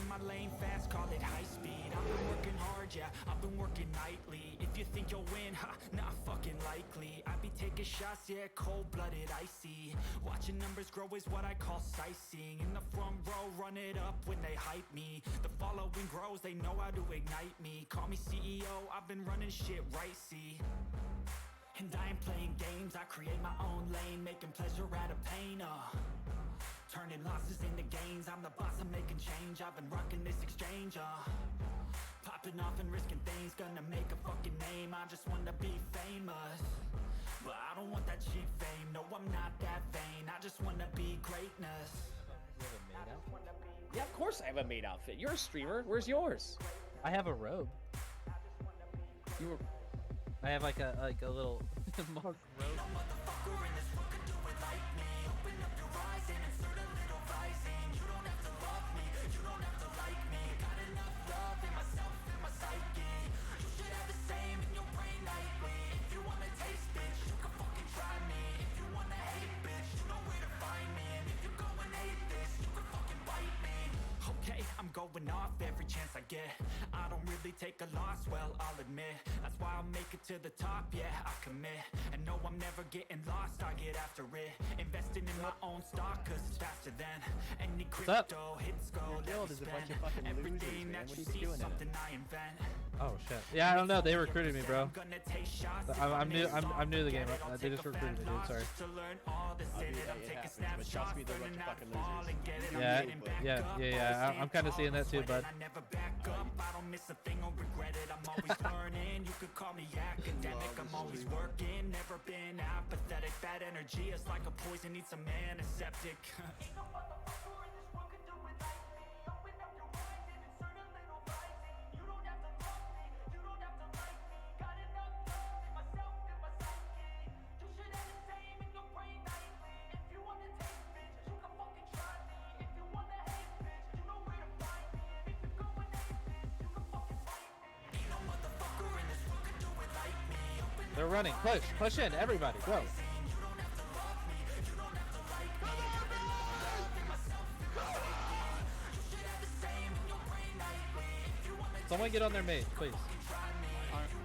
my lane fast, call it high speed. I've been working hard, yeah, I've been working nightly. If you think you'll win, ha, not fucking likely. I be taking shots, yeah, cold-blooded, icy. Watching numbers grow is what I call sightseeing. In the front row, run it up when they hype me. The following grows, they know how to ignite me. Call me CEO, I've been running shit right, see. And I ain't playing games, I create my own lane, making pleasure out of pain, turning losses into gains, I'm the boss, I'm making change. I've been rocking this exchange, popping off and risking things, gonna make a fucking name. I just wanna be famous, but I don't want that cheap fame. No, I'm not that vain, I just wanna be greatness. Yeah, of course I have a maid outfit. You're a streamer. Where's yours? I have a robe. You were... I have like a little monk robe. I'm going off every chance I get. I don't really take a loss, well, I'll admit. That's why I'll make it to the top, yeah, I commit. And no, I'm never getting lost, I get after it. Investing in my own stock, cause it's faster than any crypto. Hits go, let me spend everything that you see, something I invent. Oh shit. Yeah, I don't know. They recruited me, bro. I'm new. I'm new to the game. They just recruited me, dude. Sorry. Yeah. I'm kind of seeing that too, bud. I don't miss a thing or regret it. I'm always learning. You could call me academic. I'm always working. Never been apathetic. Bad energy is like a poison. Needs some antiseptic. They're running. Push in, everybody, go. Someone get on their maid, please.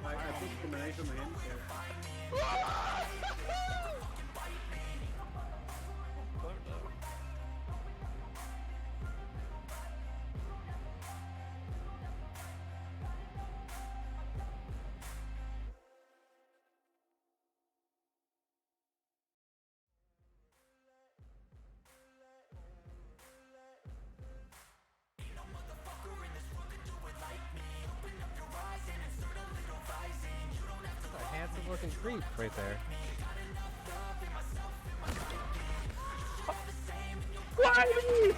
I pushed the Mirae from him. Handsome looking creep right there. Why me?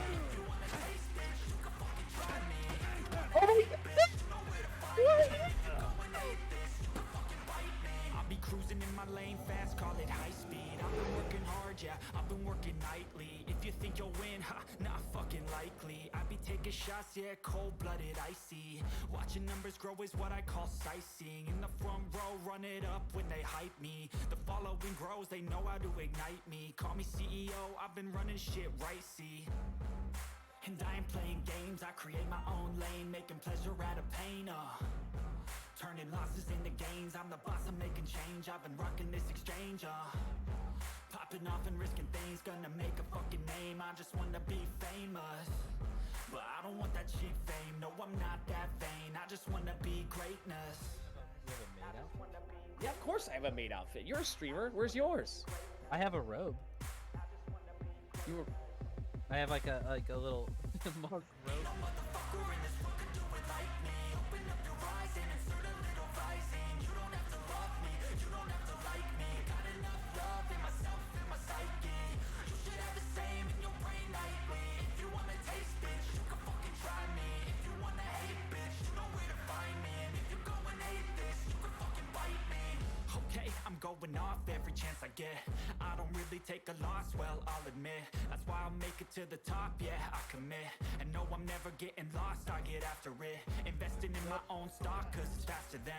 Oh my God. I'll be cruising in my lane fast, call it high speed. I've been working hard, yeah, I've been working nightly. If you think you'll win, ha, not fucking likely. I be taking shots, yeah, cold-blooded, icy. Watching numbers grow is what I call sightseeing. In the front row, run it up when they hype me. The following grows, they know how to ignite me. Call me CEO, I've been running shit right, see. And I ain't playing games, I create my own lane, making pleasure out of pain, turning losses into gains, I'm the boss, I'm making change. I've been rocking this exchange, popping off and risking things, gonna make a fucking name. I just wanna be famous, but I don't want that cheap fame. No, I'm not that vain, I just wanna be greatness. Yeah, of course I have a maid outfit. You're a streamer. Where's yours? I have a robe. You were... I have like a little monk robe. I'm going off every chance I get. I don't really take a loss, well, I'll admit. That's why I'll make it to the top, yeah, I commit. And no, I'm never getting lost, I get after it. Investing in my own stock, cause it's faster than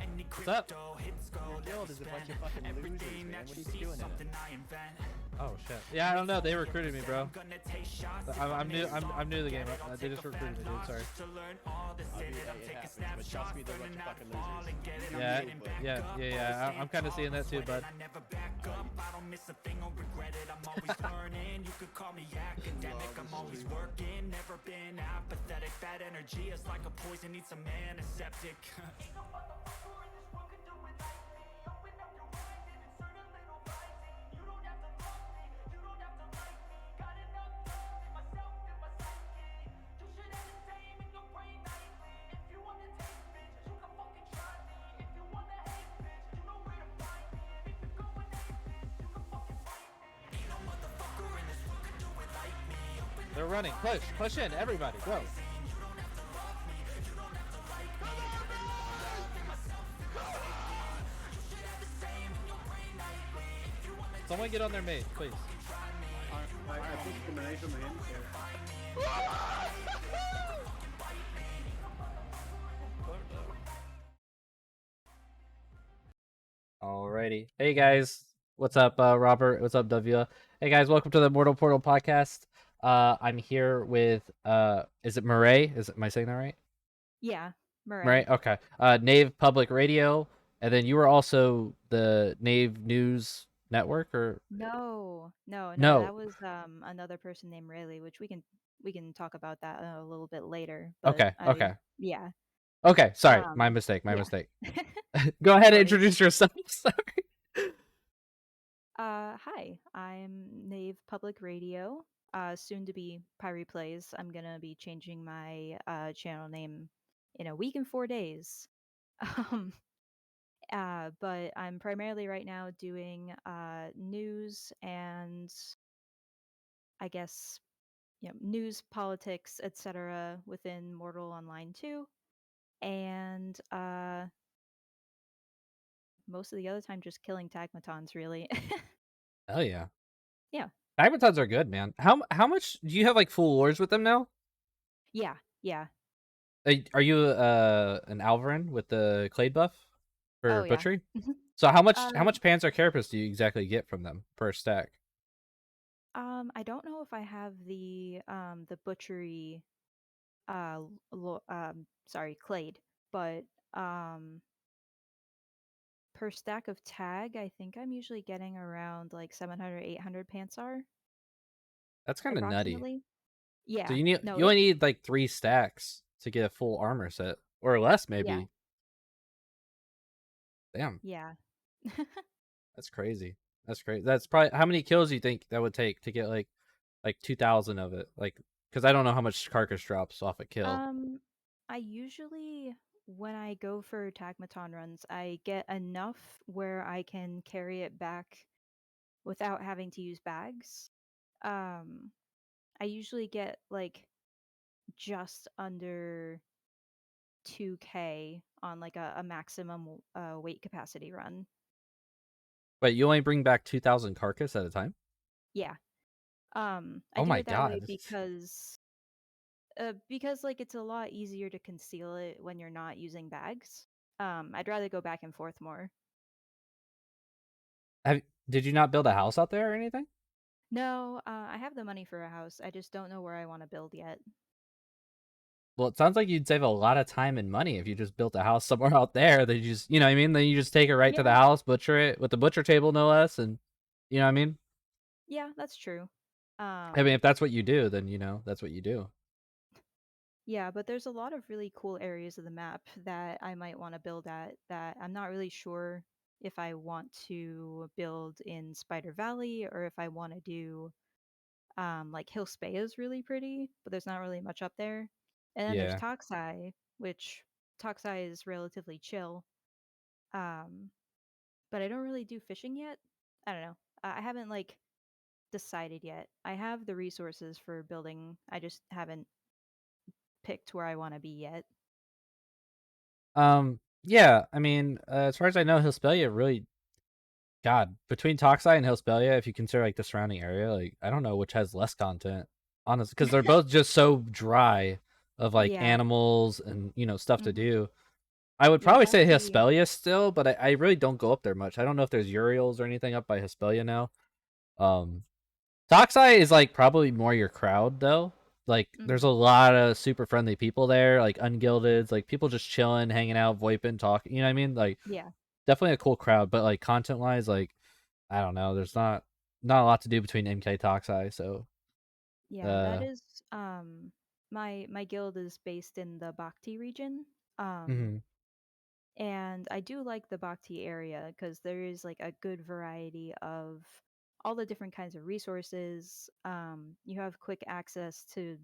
any up? crypto hits go. guild is a bunch of fucking losers, Everything man. that What you are you see, doing in it? something I invent. Oh shit. Yeah, I don't know. They recruited me, bro. Gonna take shots if I'm I new. miss all, I'm new to the game. forget it, I'll They take just a recruited me, fat dude. loss Sorry. just to learn all that's in it. I'm It taking happens, but trust snapshots, me, they're a bunch learning of how to fucking fall losers. and get it. I'm Yeah, getting back yeah, up, yeah, yeah. always I'm kind of seeing that too, stand tall, bud. I never back up, I don't miss a thing or regret it. I'm always learning, you could call me academic. I'm always working, never been apathetic. Bad energy is like a poison, need some antiseptic. They're running. Push in, everybody, go. Someone get on their main, please. I pushed the Mirae from the end. Alrighty. Hey guys, what's up, Robert? What's up, W? Hey guys, welcome to the Mortal Portal podcast. I'm here with is it Mirae? Am I saying that right? Yeah, Mirae. Right. Okay. Nave Public Radio, and then you were also the Nave News Network, or No, No. that was another person named Rayleigh, which we can talk about that a little bit later. But okay. yeah, Okay. Sorry, my um, mistake. My yeah. mistake. Go ahead and Sorry. introduce yourself. Sorry. Hi, I'm Nave Public Radio. Soon to be Pyre Plays. I'm gonna be changing my channel name in a week and 4 days. Um, but I'm primarily right now doing news and I guess news, politics, etc. within Mortal Online 2, and most of the other time just killing tagmatons. Really, Hell yeah. yeah, Magmatons are good, man. How much do you have, like, full wars with them now? yeah, yeah. Are you an Alvarin with the Clade buff for Oh yeah. butchery? So how Um, much Panzer Carapace do you exactly get from them per stack? I don't know if I have the butchery sorry, clade, but um per stack of tag, I think I'm usually getting around like 700, 800 Pansar That's kind of nutty. approximately. So Yeah, no, you only need like 3 stacks to get a full armor set, or less yeah, maybe. Damn, yeah. that's crazy. That's great. That's probably how many kills do you think that would take to get like 2,000 of it? Like, because I don't know how much carcass drops off a kill. I usually, when I go for Tagmaton runs, I get enough where I can carry it back without having to use bags. Um, I usually get like just under 2K on like a maximum weight capacity run. But you only bring back 2,000 carcass at a time? Yeah. I Oh do my it that way god. because like it's a lot easier to conceal it when you're not using bags. I'd rather go back and forth more. Did you not build a house out there or anything? No, I have the money for a house. I just don't know where I want to build yet. Well, it sounds like you'd save a lot of time and money if you just built a house somewhere out there. Then you just, you know what I mean? Then you just take it right to the Yeah, house, butcher it with the butcher table, no less, and you know what I mean? yeah, that's true. I mean, if that's what you do, then that's what you do. Yeah, but there's a lot of really cool areas of the map that I might want to build at that I'm not really sure if I want to build in Spider Valley or if I want to do like Hill Spey is really pretty, but there's not really much up there. And then there's Yeah. Toxai, which Toxai is relatively chill. Um, but I don't really do fishing yet. I don't know. I haven't like decided yet. I have the resources for building. I just haven't picked where I want to be yet. Yeah, I mean, as far as I know, Hispelia really God, between Toxai and Hillspelia, if you consider like the surrounding area, like I don't know which has less content, honestly, because they're both just so dry of like Yeah. animals and stuff to Hmm. do. I would Yeah, probably say Bhakti. Hespelia still, but I really don't go up there much. I don't know if there's Uriels or anything up by Hespelia now. Um, Toxai is like probably more your crowd though. Like there's a Hmm. lot of super friendly people there, like ungildeds, like people just chilling, hanging out, voiping, talking. You know what I mean? Like Yeah. definitely a cool crowd, but like content wise, like I don't know. There's not a lot to do between MK Toxai, so Yeah, that uh, is my guild is based in the Bhakti region. Um mhm. and I do like the Bhakti area because there is like a good variety of all the different kinds of resources. You have quick access to,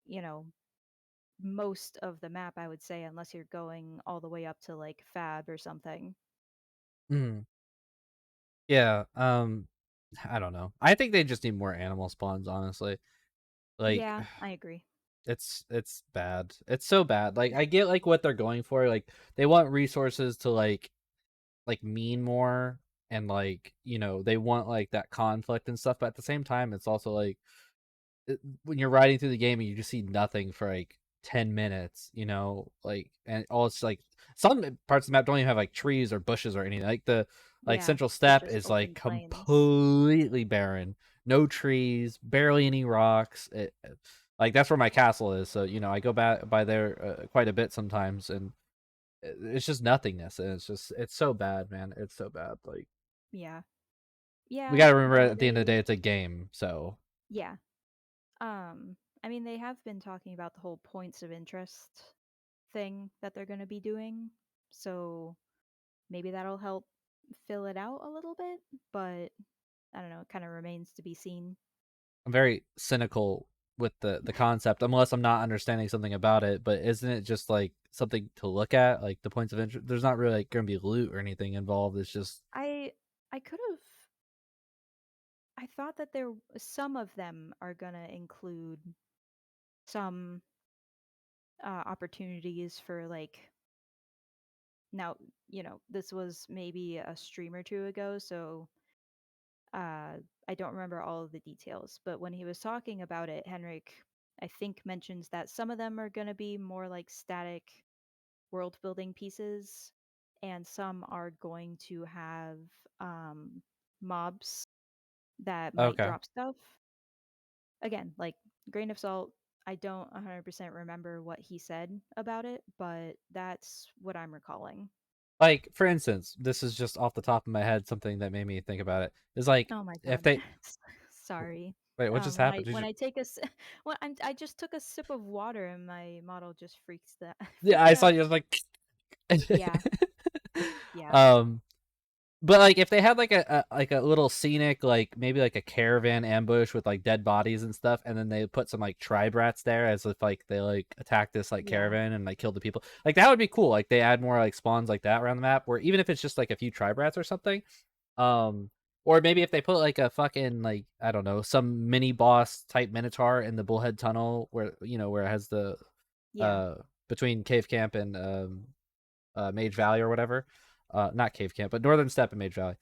you know, most of the map, I would say, unless you're going all the way up to like Fab or something. Mhm. Yeah. I don't know. I think they just need more animal spawns, honestly. Like Yeah, I agree. it's bad. It's so bad. Like I get like what they're going for. Like they want resources to like mean more and like, they want like that conflict and stuff, but at the same time it's also like when you're riding through the game and you just see nothing for like 10 minutes, like and all it's like some parts of the map don't even have like trees or bushes or anything. Like the like Yeah, central it's step just is like open plains. completely barren. No trees, barely any rocks. Like that's where my castle is. So, I go back by there quite a bit sometimes and it's just nothingness and it's so bad, man. It's so bad. Like Yeah. we Yeah, got to remember no, at the end of the day they it's a game. So, yeah. I mean, they have been talking about the whole points of interest thing that they're going to be doing. So maybe that'll help fill it out a little bit, but I don't know, it kind of remains to be seen. I'm very cynical with the concept unless I'm not understanding something about it. But isn't it just like something to look at, like the points of interest? There's not really like going to be loot or anything involved. It's just I could have I thought that there some of them are going to include some opportunities for like now, this was maybe a stream or two ago, so I don't remember all of the details, but when he was talking about it, Henrik, I think, mentions that some of them are going to be more like static world building pieces, and some are going to have um, mobs that might okay. drop stuff. Again, like grain of salt. I don't 100% remember what he said about it, but that's what I'm recalling. Like for instance, this is just off the top of my head something that made me think about it. Is like Oh my if god. they Sorry. wait, what just When happened? I Did when you? I take well, I just took a sip of water and my model just freaks that Yeah, freaked I saw out. you. I was like, Yeah, yeah, um, but like if they had like a little scenic like maybe like a caravan ambush with like dead bodies and stuff, and then they put some like tribe rats there as if like they like attack this like yeah, caravan and like kill the people. Like that would be cool. Like they add more like spawns like that around the map, where even if it's just like a few tribe rats or something, um, or maybe if they put like a fucking like I don't know some mini boss type minotaur in the bullhead tunnel where where it has the yeah, uh between cave camp and Mage Valley or whatever. Not Cave Camp, but Northern Step and Mage Valley.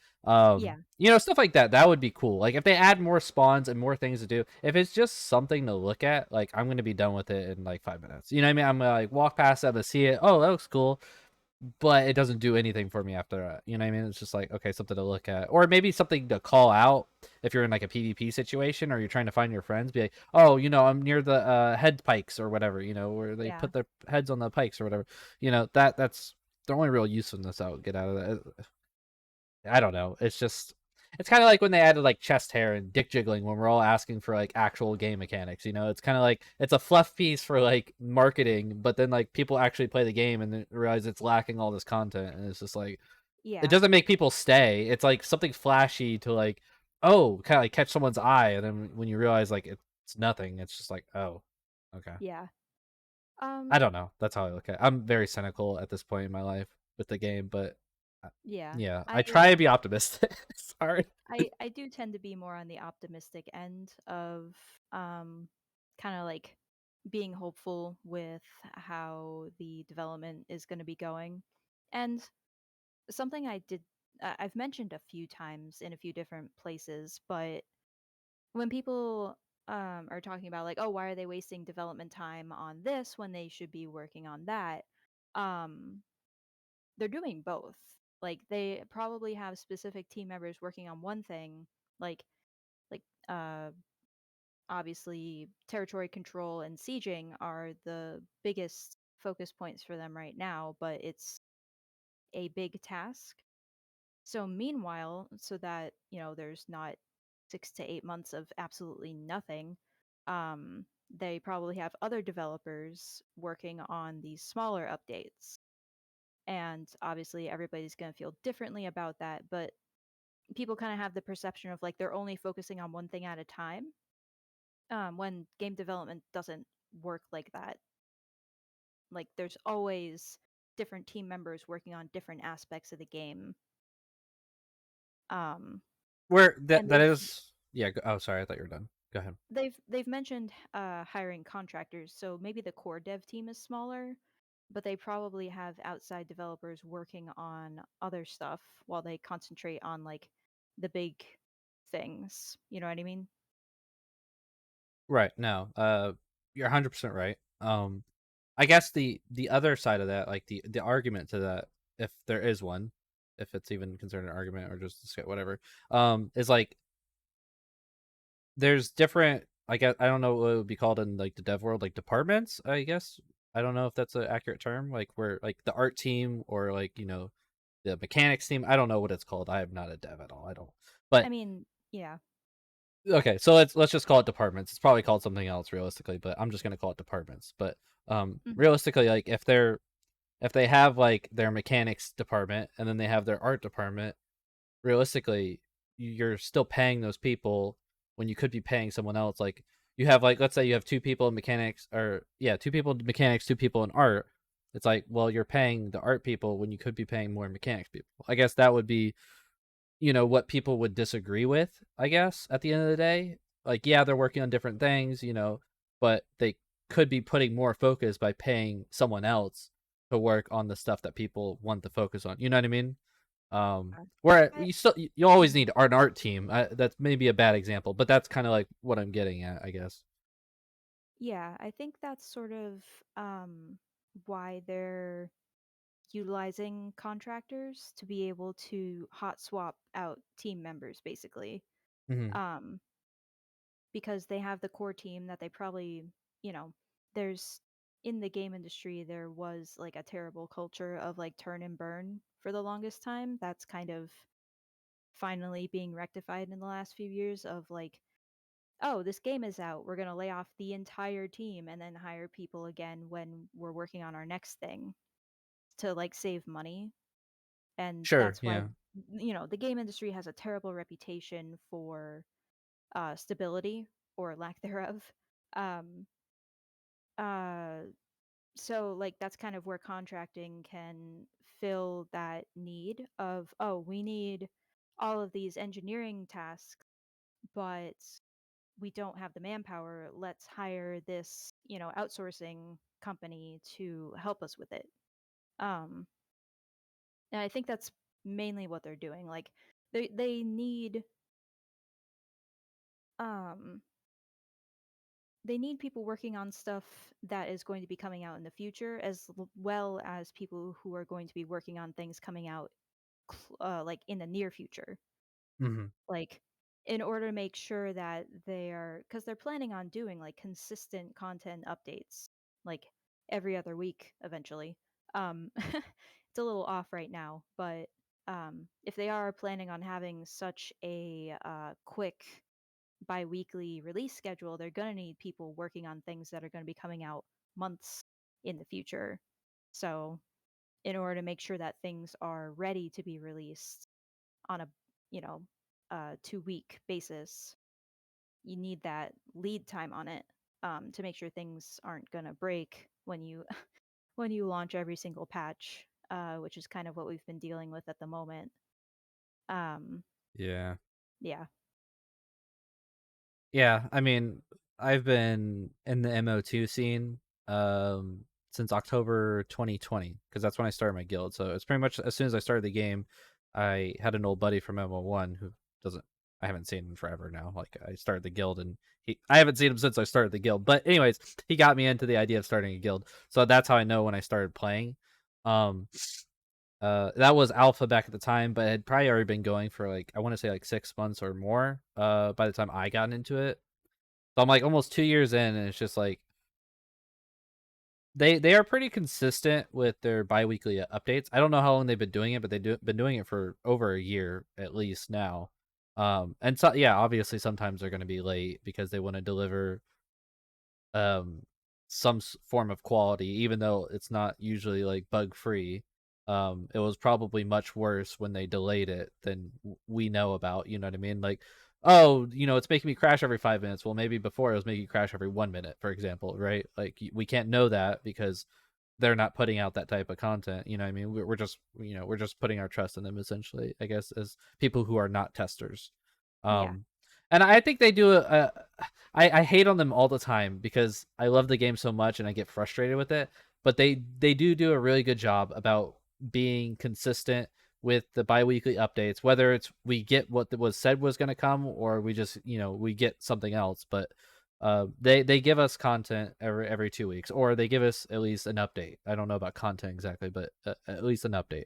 yeah, Stuff like that. That would be cool. Like if they add more spawns and more things to do. If it's just something to look at, like I'm gonna be done with it in like 5 minutes. You know what I mean? I'm gonna like walk past them and see it. Oh, that looks cool, but it doesn't do anything for me after that. You know what I mean? It's just like okay, something to look at, or maybe something to call out if you're in like a PvP situation or you're trying to find your friends. Be like, oh, I'm near the head pikes or whatever. Where they yeah, put their heads on the pikes or whatever. That's the only real usefulness I would get out of that. I don't know. It's kind of like when they added like chest hair and dick jiggling when we're all asking for like actual game mechanics. It's kind of like it's a fluff piece for like marketing, but then like people actually play the game and then realize it's lacking all this content, and it's just like it yeah, doesn't make people stay. It's like something flashy to like, oh, kind of like catch someone's eye, and then when you realize like it's nothing, it's just like, oh, okay. yeah. I Um, don't know. That's how I look at it. I'm very cynical at this point in my life with the game, but yeah. yeah, I I try to be optimistic. Sorry. I do tend to be more on the optimistic end of kind of like being hopeful with how the development is going to be going. And something I did I've mentioned a few times in a few different places, but when people are talking about like, oh, why are they wasting development time on this when they should be working on that? Um, they're doing both. Like they probably have specific team members working on one thing, like like uh obviously territory control and sieging are the biggest focus points for them right now, but it's a big task. So meanwhile, so that, there's not 6 to 8 months of absolutely nothing, they probably have other developers working on these smaller updates. And obviously everybody's going to feel differently about that, but people kind of have the perception of like they're only focusing on one thing at a time, when game development doesn't work like that. Like there's always different team members working on different aspects of the game. Um, Where that and that they've is, yeah. Oh, sorry, I thought you were done. Go ahead. they've mentioned hiring contractors, so maybe the core dev team is smaller, but they probably have outside developers working on other stuff while they concentrate on like the big things. You know what I mean? Right. No. You're 100% right. I guess the other side of that, like the argument to that, if there is one, if it's even considered an argument or just whatever, is like there's different. I guess I don't know what it would be called in like the dev world, like departments. I guess I don't know if that's an accurate term. Like where like the art team or like the mechanics team. I don't know what it's called. I am not a dev at all. I don't. I But mean, yeah. okay, so let's just call it departments. It's probably called something else realistically, but I'm just gonna call it departments. But Hmm. realistically, like if they have like their mechanics department and then they have their art department, realistically, you're still paying those people when you could be paying someone else. Like you have like let's say you have two people in mechanics, or yeah, two people in mechanics, two people in art. It's like, well, you're paying the art people when you could be paying more mechanics people. I guess that would be what people would disagree with, I guess, at the end of the day. Like, yeah, they're working on different things, but they could be putting more focus by paying someone else to work on the stuff that people want to focus on. You know what I mean? Where I, you always mhm. need an art team. That's maybe a bad example, but that's kind of like what I'm getting at, I guess. Yeah, I think that's sort of why they're utilizing contractors to be able to hot swap out team members, basically. Hmm. Um, because they have the core team that they probably, you know, there's in the game industry, there was like a terrible culture of like turn and burn for the longest time. That's kind of finally being rectified in the last few years of like, oh, this game is out. We're going to lay off the entire team and then hire people again when we're working on our next thing to like save money. And Sure. that's why, Yeah. the game industry has a terrible reputation for stability or lack thereof. Um, uh, so like that's kind of where contracting can fill that need of, oh, we need all of these engineering tasks, but we don't have the manpower. Let's hire this, outsourcing company to help us with it. Um, and I think that's mainly what they're doing. Like they need um they need people working on stuff that is going to be coming out in the future, as well as people who are going to be working on things coming out like in the near future. Hmm. Like in order to make sure that because they're planning on doing like consistent content updates, like every other week eventually. It's a little off right now, but if they are planning on having such a quick bi-weekly release schedule, they're going to need people working on things that are going to be coming out months in the future. So in order to make sure that things are ready to be released on a you know 2-week basis, you need that lead time on it, to make sure things aren't going to break when you when you launch every single patch, which is kind of what we've been dealing with at the moment. um Yeah. yeah. Yeah, I mean, I've been in the MO2 scene since October 2020 because that's when I started my guild. So it's pretty much as soon as I started the game, I had an old buddy from MO1 who doesn't. I haven't seen him forever now. Like I started the guild, and I haven't seen him since I started the guild. But anyways, he got me into the idea of starting a guild. So that's how I know when I started playing. Um, that was alpha back at the time, but it had probably already been going for like I want to say like 6 months or more. By the time I got into it, so I'm like almost 2 years in, and it's just like they are pretty consistent with their biweekly updates. I don't know how long they've been doing it, but been doing it for over a year at least now. And so yeah, obviously sometimes they're going to be late because they want to deliver um some form of quality, even though it's not usually like bug free. It was probably much worse when they delayed it than we know about. You know what I mean? Like, oh, it's making me crash every 5 minutes. Well, maybe before it was making you crash every 1 minute, for example, right? Like we can't know that because they're not putting out that type of content. You know what I mean? We're just we're just putting our trust in them essentially, I guess, as people who are not testers. Yeah. Um, and I think they do I hate on them all the time because I love the game so much and I get frustrated with it. But they do a really good job about being consistent with the biweekly updates, whether it's we get what was said was going to come or we just we get something else. But they give us content every 2 weeks, or they give us at least an update. I don't know about content exactly, but at least an update.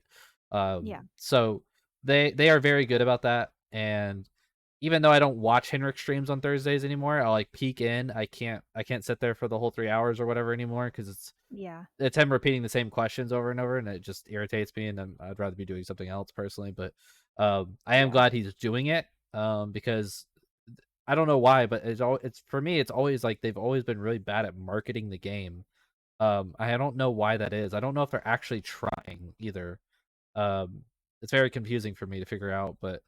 Yeah. So they are very good about that. And even though I don't watch Henrik streams on Thursdays anymore, I'll like peek in. I can't sit there for the whole 3 hours or whatever anymore because Yeah. it's him repeating the same questions over and over, and it just irritates me. And I'd rather be doing something else personally. But I am Yeah. glad he's doing it because I don't know why, but it's for me. It's always like they've always been really bad at marketing the game. I don't know why that is. I don't know if they're actually trying either. Um, it's very confusing for me to figure out, but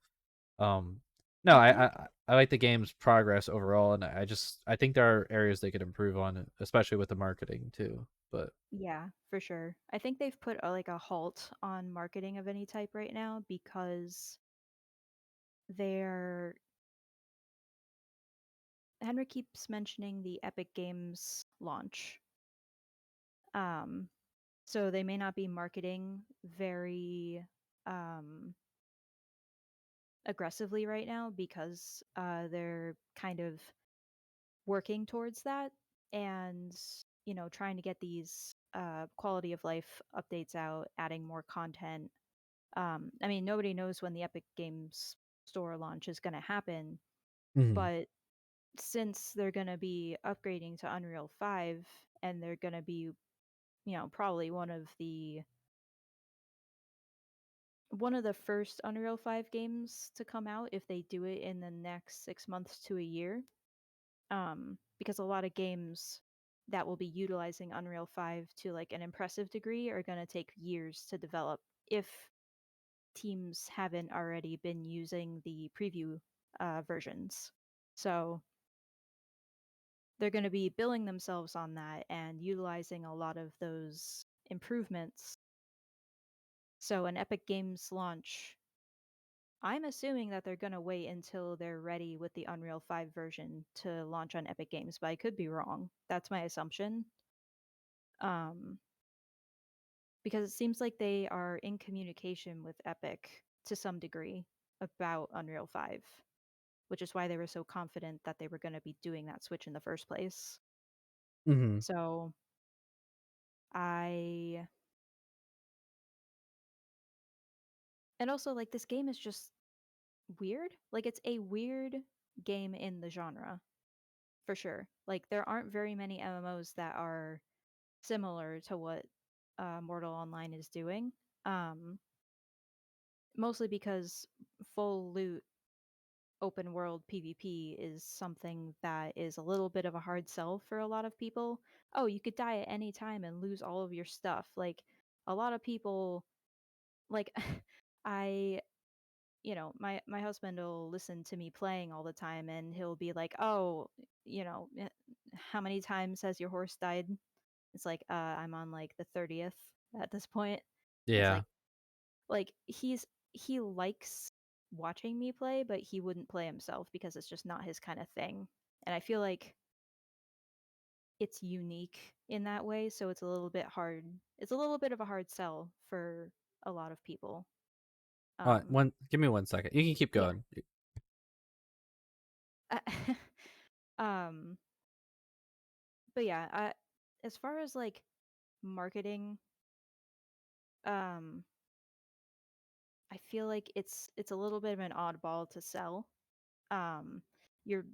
um, no, I think I like the game's progress overall, and I think there are areas they could improve on, especially with the marketing too. But yeah, for sure. I think they've put like a halt on marketing of any type right now because they're Henry keeps mentioning the Epic Games launch. Um, so they may not be marketing very um aggressively right now because they're kind of working towards that and trying to get these quality of life updates out, adding more content. I mean, nobody knows when the Epic Games Store launch is going to happen, mhm. but since they're going to be upgrading to Unreal 5 and they're going to be, probably one of the first Unreal 5 games to come out if they do it in the next 6 months to a year, because a lot of games that will be utilizing Unreal 5 to like an impressive degree are going to take years to develop if teams haven't already been using the preview versions. So they're going to be billing themselves on that and utilizing a lot of those improvements. So an Epic Games launch, I'm assuming that they're going to wait until they're ready with the Unreal 5 version to launch on Epic Games, but I could be wrong. That's my assumption. Um, because it seems like they are in communication with Epic to some degree about Unreal 5, which is why they were so confident that they were going to be doing that switch in the first place. Mhm. So I. And also, like, this game is just weird. Like, it's a weird game in the genre, for sure. Like, there aren't very many MMOs that are similar to what Mortal Online is doing. Um, Mostly because full loot open world PvP is something that is a little bit of a hard sell for a lot of people. Oh, you could die at any time and lose all of your stuff. Like a lot of people like I my husband will listen to me playing all the time and he'll be like, "Oh, how many times has your horse died?" It's like, I'm on like the 30th at this point." It's Yeah. like he likes watching me play, but he wouldn't play himself because it's just not his kind of thing. And I feel like it's unique in that way, so it's a little bit hard. It's a little bit of a hard sell for a lot of people. Give me 1 second. You can keep Yeah. going. um, but yeah, as far as like marketing, um, I feel like it's a little bit of an oddball to sell. You're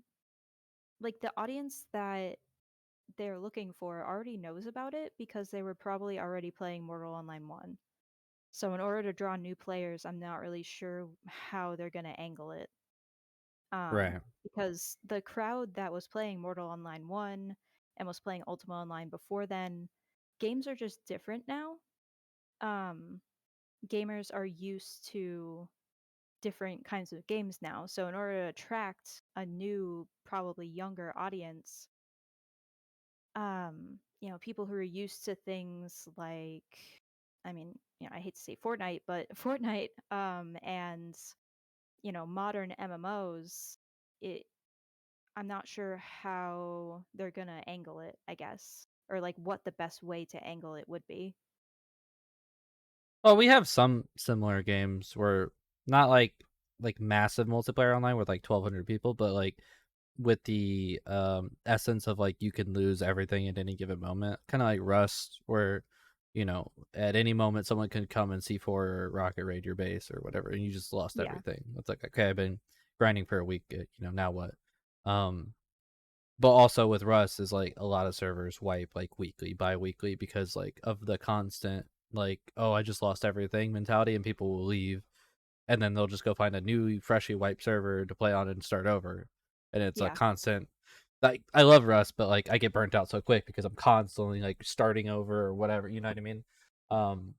like the audience that they're looking for already knows about it because they were probably already playing Mortal Online 1. So in order to draw new players, I'm not really sure how they're going to angle it. Right. Because the crowd that was playing Mortal Online 1 and was playing Ultima Online before then, games are just different now. Um, Gamers are used to different kinds of games now. So in order to attract a new, probably younger audience, people who are used to things like, I mean, I hate to say Fortnite, but Fortnite, and modern MMOs, it I'm not sure how they're gonna angle it, I guess, or like what the best way to angle it would be. Well, we have some similar games where not like massive multiplayer online with like 1,200 people, but like with the essence of like you can lose everything at any given moment, kind of like Rust, where at any moment someone can come and C4 or rocket raid your base or whatever, and you just lost Yeah, everything. It's like, okay, I've been grinding for a week, now what? Um, but also with Rust is like a lot of servers wipe like weekly, bi-weekly because like of the constant like, oh, I just lost everything mentality, and people will leave, and then they'll just go find a new freshly wiped server to play on and start over. And it's a yeah, constant, like, I love Rust, but like I get burnt out so quick because I'm constantly like starting over or whatever, you know what I mean? Um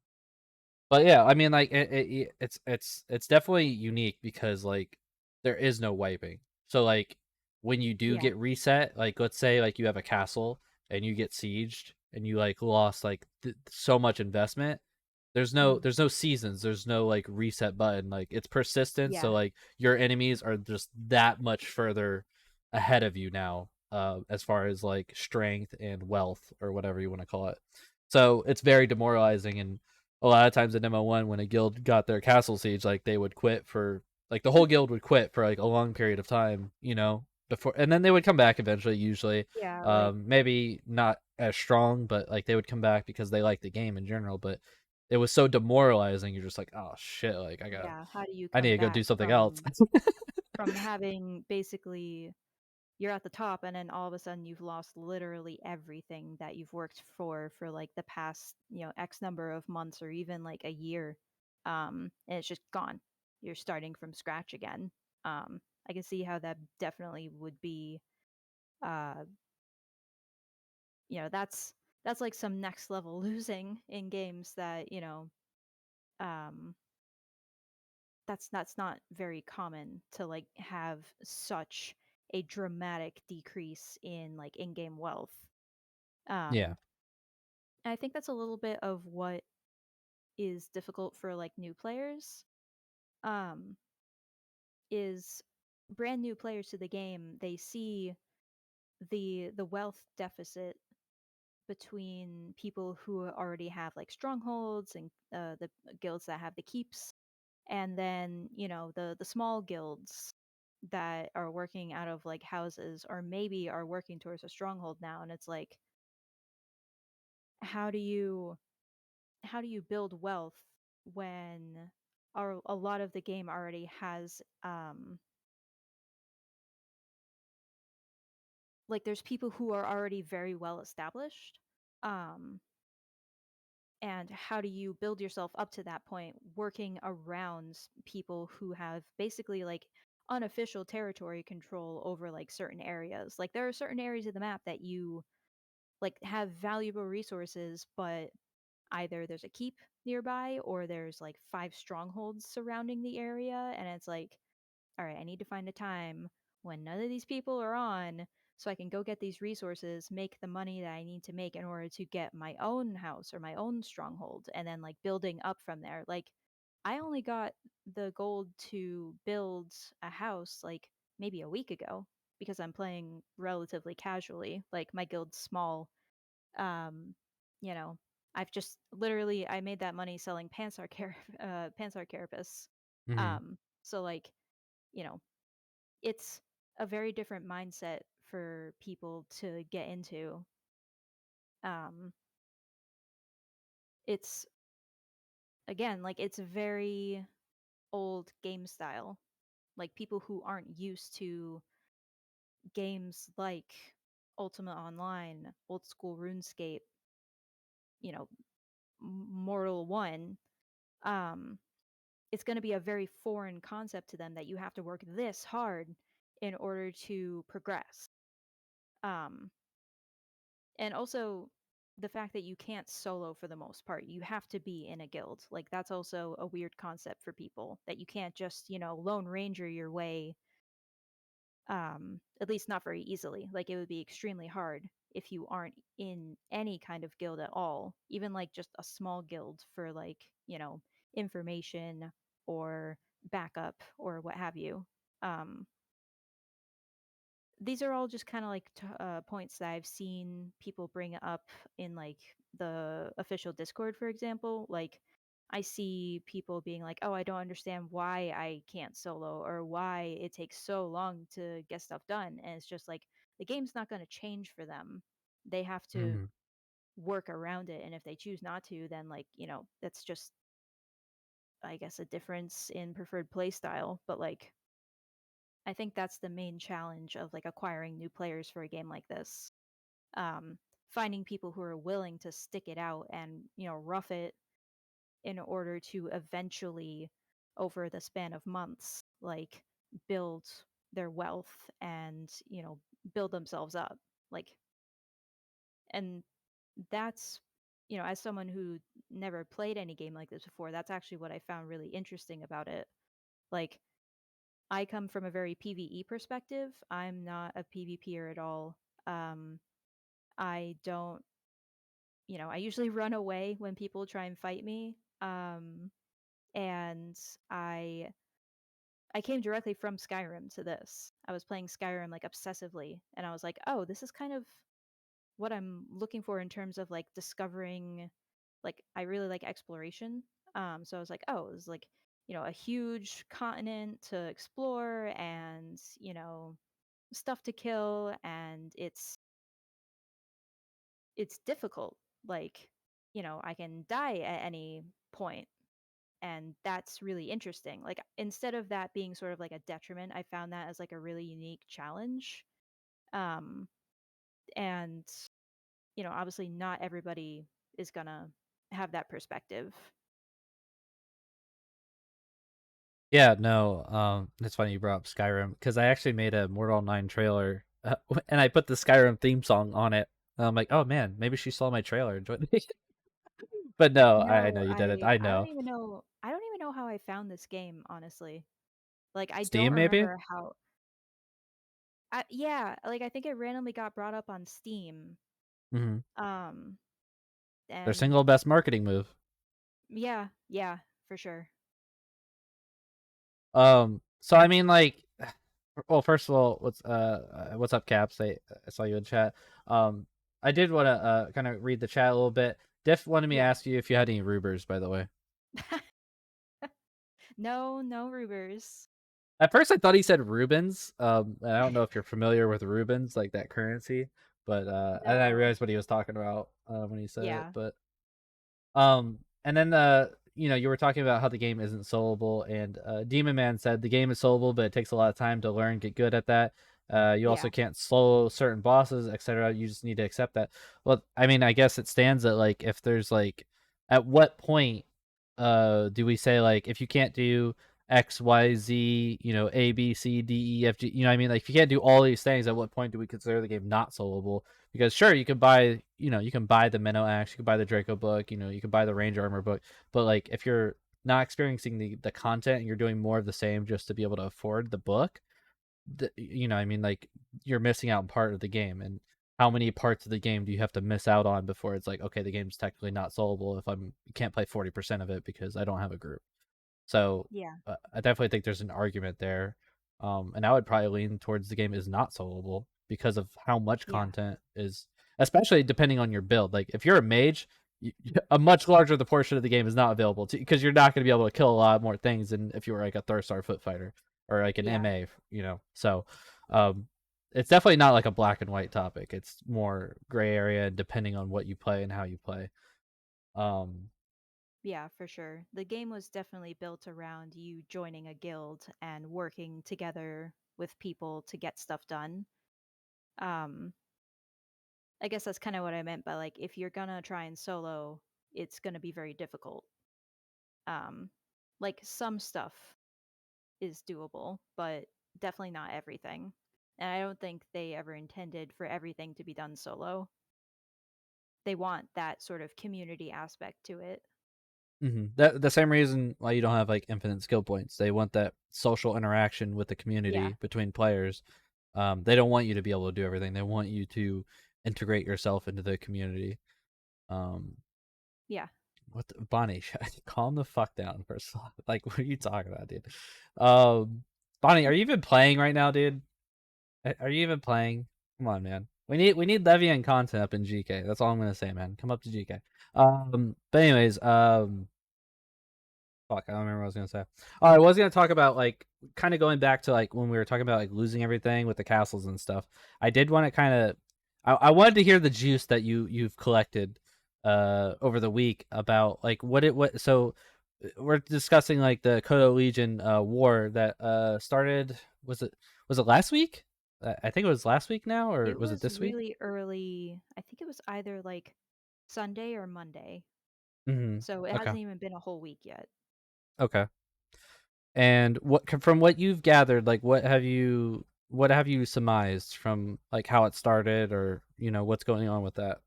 but yeah, I mean, like it's definitely unique because like there is no wiping. So like when you do yeah, get reset, like let's say like you have a castle and you get sieged and you like lost like so much investment. mhm, There's no seasons. There's no like reset button. Like it's persistent. So yeah, like your enemies are just that much further ahead of you now, as far as like strength and wealth or whatever you want to call it. So it's very demoralizing, and a lot of times in MO1 when a guild got their castle siege, like they would quit for like the whole guild would quit for like a long period of time, before, and then they would come back eventually, usually. yeah. Like, Maybe not as strong, but like they would come back because they like the game in general. But it was so demoralizing. You're just like, oh shit, like yeah. How do you I need come to go back do something else. from having basically you're at the top and then all of a sudden you've lost literally everything that you've worked for like the past x number of months or even like a year, and it's just gone. You're starting from scratch again. I can see how that definitely would be, uh that's like some next level losing in games that um that's not very common to like have such a dramatic decrease in like in-game wealth. Yeah, um I think that's a little bit of what is difficult for like new players. Um, is brand new players to the game, they see the wealth deficit between people who already have like strongholds and the guilds that have the keeps, and then the small guilds that are working out of like houses or maybe are working towards a stronghold now, and it's like, how do you build wealth when a lot of the game already has, like, there's people who are already very well established, um and how do you build yourself up to that point working around people who have basically like unofficial territory control over like certain areas. Like there are certain areas of the map that you like have valuable resources, but either there's a keep nearby or there's like five strongholds surrounding the area, and it's like, all right, I need to find a time when none of these people are on so I can go get these resources, make the money that I need to make in order to get my own house or my own stronghold, and then like building up from there. Like, I only got the gold to build a house like maybe a week ago because I'm playing relatively casually. Like, my guild's small. Um, you know, I've just literally I made that money selling Panzer Carapace. Mhm. So like, you know, it's a very different mindset for people to get into. Um, it's again like it's a very old game style. Like people who aren't used to games like Ultima Online, old school RuneScape, you know, Mortal 1, um, it's going to be a very foreign concept to them that you have to work this hard in order to progress. Um, and also the fact that you can't solo for the most part. You have to be in a guild. Like that's also a weird concept for people that you can't just, lone ranger your way, at least not very easily. Like it would be extremely hard if you aren't in any kind of guild at all, even like just a small guild for like, information or backup or what have you. Um, these are all just kind of like points that I've seen people bring up in like the official Discord, for example. Like, I see people being like, "Oh, I don't understand why I can't solo or why it takes so long to get stuff done." And it's just like the game's not going to change for them. They have to Mhm. work around it, and if they choose not to, then like that's just, I guess, a difference in preferred play style. But like I think that's the main challenge of like acquiring new players for a game like this. Um, Finding people who are willing to stick it out and rough it in order to eventually, over the span of months, like build their wealth and build themselves up. Like, and that's as someone who never played any game like this before, that's actually what I found really interesting about it. Like, I come from a very PvE perspective. I'm not a PvPer at all. Um, I don't, I usually run away when people try and fight me. And I came directly from Skyrim to this. I was playing Skyrim like obsessively, and I was like, oh, this is kind of what I'm looking for in terms of like discovering. Like, I really like exploration. So I was like, oh, it's like a huge continent to explore, and stuff to kill, and it's difficult. Like, I can die at any point, and that's really interesting. Like, instead of that being sort of like a detriment, I found that as like a really unique challenge. Um, and obviously not everybody is gonna have that perspective. Yeah, no, it's funny you brought up Skyrim because I actually made a Mortal 9 trailer, and I put the Skyrim theme song on it. And I'm like, oh man, maybe she saw my trailer. But no, I know No, you did it. I I I don't know. even know I don't even know how I found this game, honestly. Like, I don't Steam, maybe? remember how. Yeah, like I think it randomly got brought up on Steam. Hmm. Um Their and single best marketing move. yeah, yeah, for sure. So I mean, like, well, first of all, what's up, Caps? I saw you in chat. Um, I did want to kind of read the chat a little bit. Diff wanted me to Yeah. ask you if you had any Rubers, by the way. No, no Rubers. At first, I thought he said Rubens. And I don't know if you're familiar with Rubens, like that currency, but and then I No. realized what he was talking about when he said it. Yeah. But and then you were talking about how the game isn't soloable, and Demon Man said the game is soloable, but it takes a lot of time to learn, get good at that. You also Yeah. can't solo certain bosses, etc. You just need to accept that. Well, I mean, I guess it stands at like if there's like, at what point do we say like if you can't do X, Y, Z, A, B, C, D, E, F, G, I mean, like if you can't do all these things, at what point do we consider the game not soloable? Because sure, you can buy, you can buy the Minnow Axe, you can buy the Draco book, you can buy the Ranger Armor book, but like if you're not experiencing the content and you're doing more of the same just to be able to afford the book, I mean, like you're missing out on part of the game. And how many parts of the game do you have to miss out on before it's like, okay, the game's technically not soloable if I'm can't play 40% of it because I don't have a group. So Yeah. I definitely think there's an argument there. And I would probably lean towards the game is not soloable because of how much Yeah. content is, especially depending on your build. Like if you're a mage, a much larger the portion of the game is not available to, because you're not going to be able to kill a lot more things than if you were like a third star foot fighter or like an Yeah. MA, So, it's definitely not like a black and white topic. It's more gray area depending on what you play and how you play. Yeah, for sure. The game was definitely built around you joining a guild and working together with people to get stuff done. Um, I guess that's kind of what I meant by like if you're gonna try and solo, it's gonna be very difficult. Um, like some stuff is doable, but definitely not everything. And I don't think they ever intended for everything to be done solo. They want that sort of community aspect to it. That the same reason why you don't have like infinite skill points. They want that social interaction with the community Yeah. between players. They don't want you to be able to do everything. They want you to integrate yourself into the community. Yeah. What Bonnie? Calm the fuck down first. Like, what are you talking about, dude? Bonnie, are you even playing right now, dude? Are you even playing? Come on, man. We need Levian content up in GK. That's all I'm gonna say, man. Come up to GK. But anyways, fuck, I don't remember what I was gonna say. Oh, I was gonna talk about like kind of going back to like when we were talking about like losing everything with the castles and stuff. I did want to kind of, I wanted to hear the juice that you've collected over the week about like what. So we're discussing like the Kodo Legion war that started. Was it last week? I think it was last week now, or It was it was this week? really early. I think it was either like Sunday or Monday. Mm-hmm. So it Okay. hasn't even been a whole week yet. Okay. And from what you've gathered, like what have you surmised from like how it started, or what's going on with that?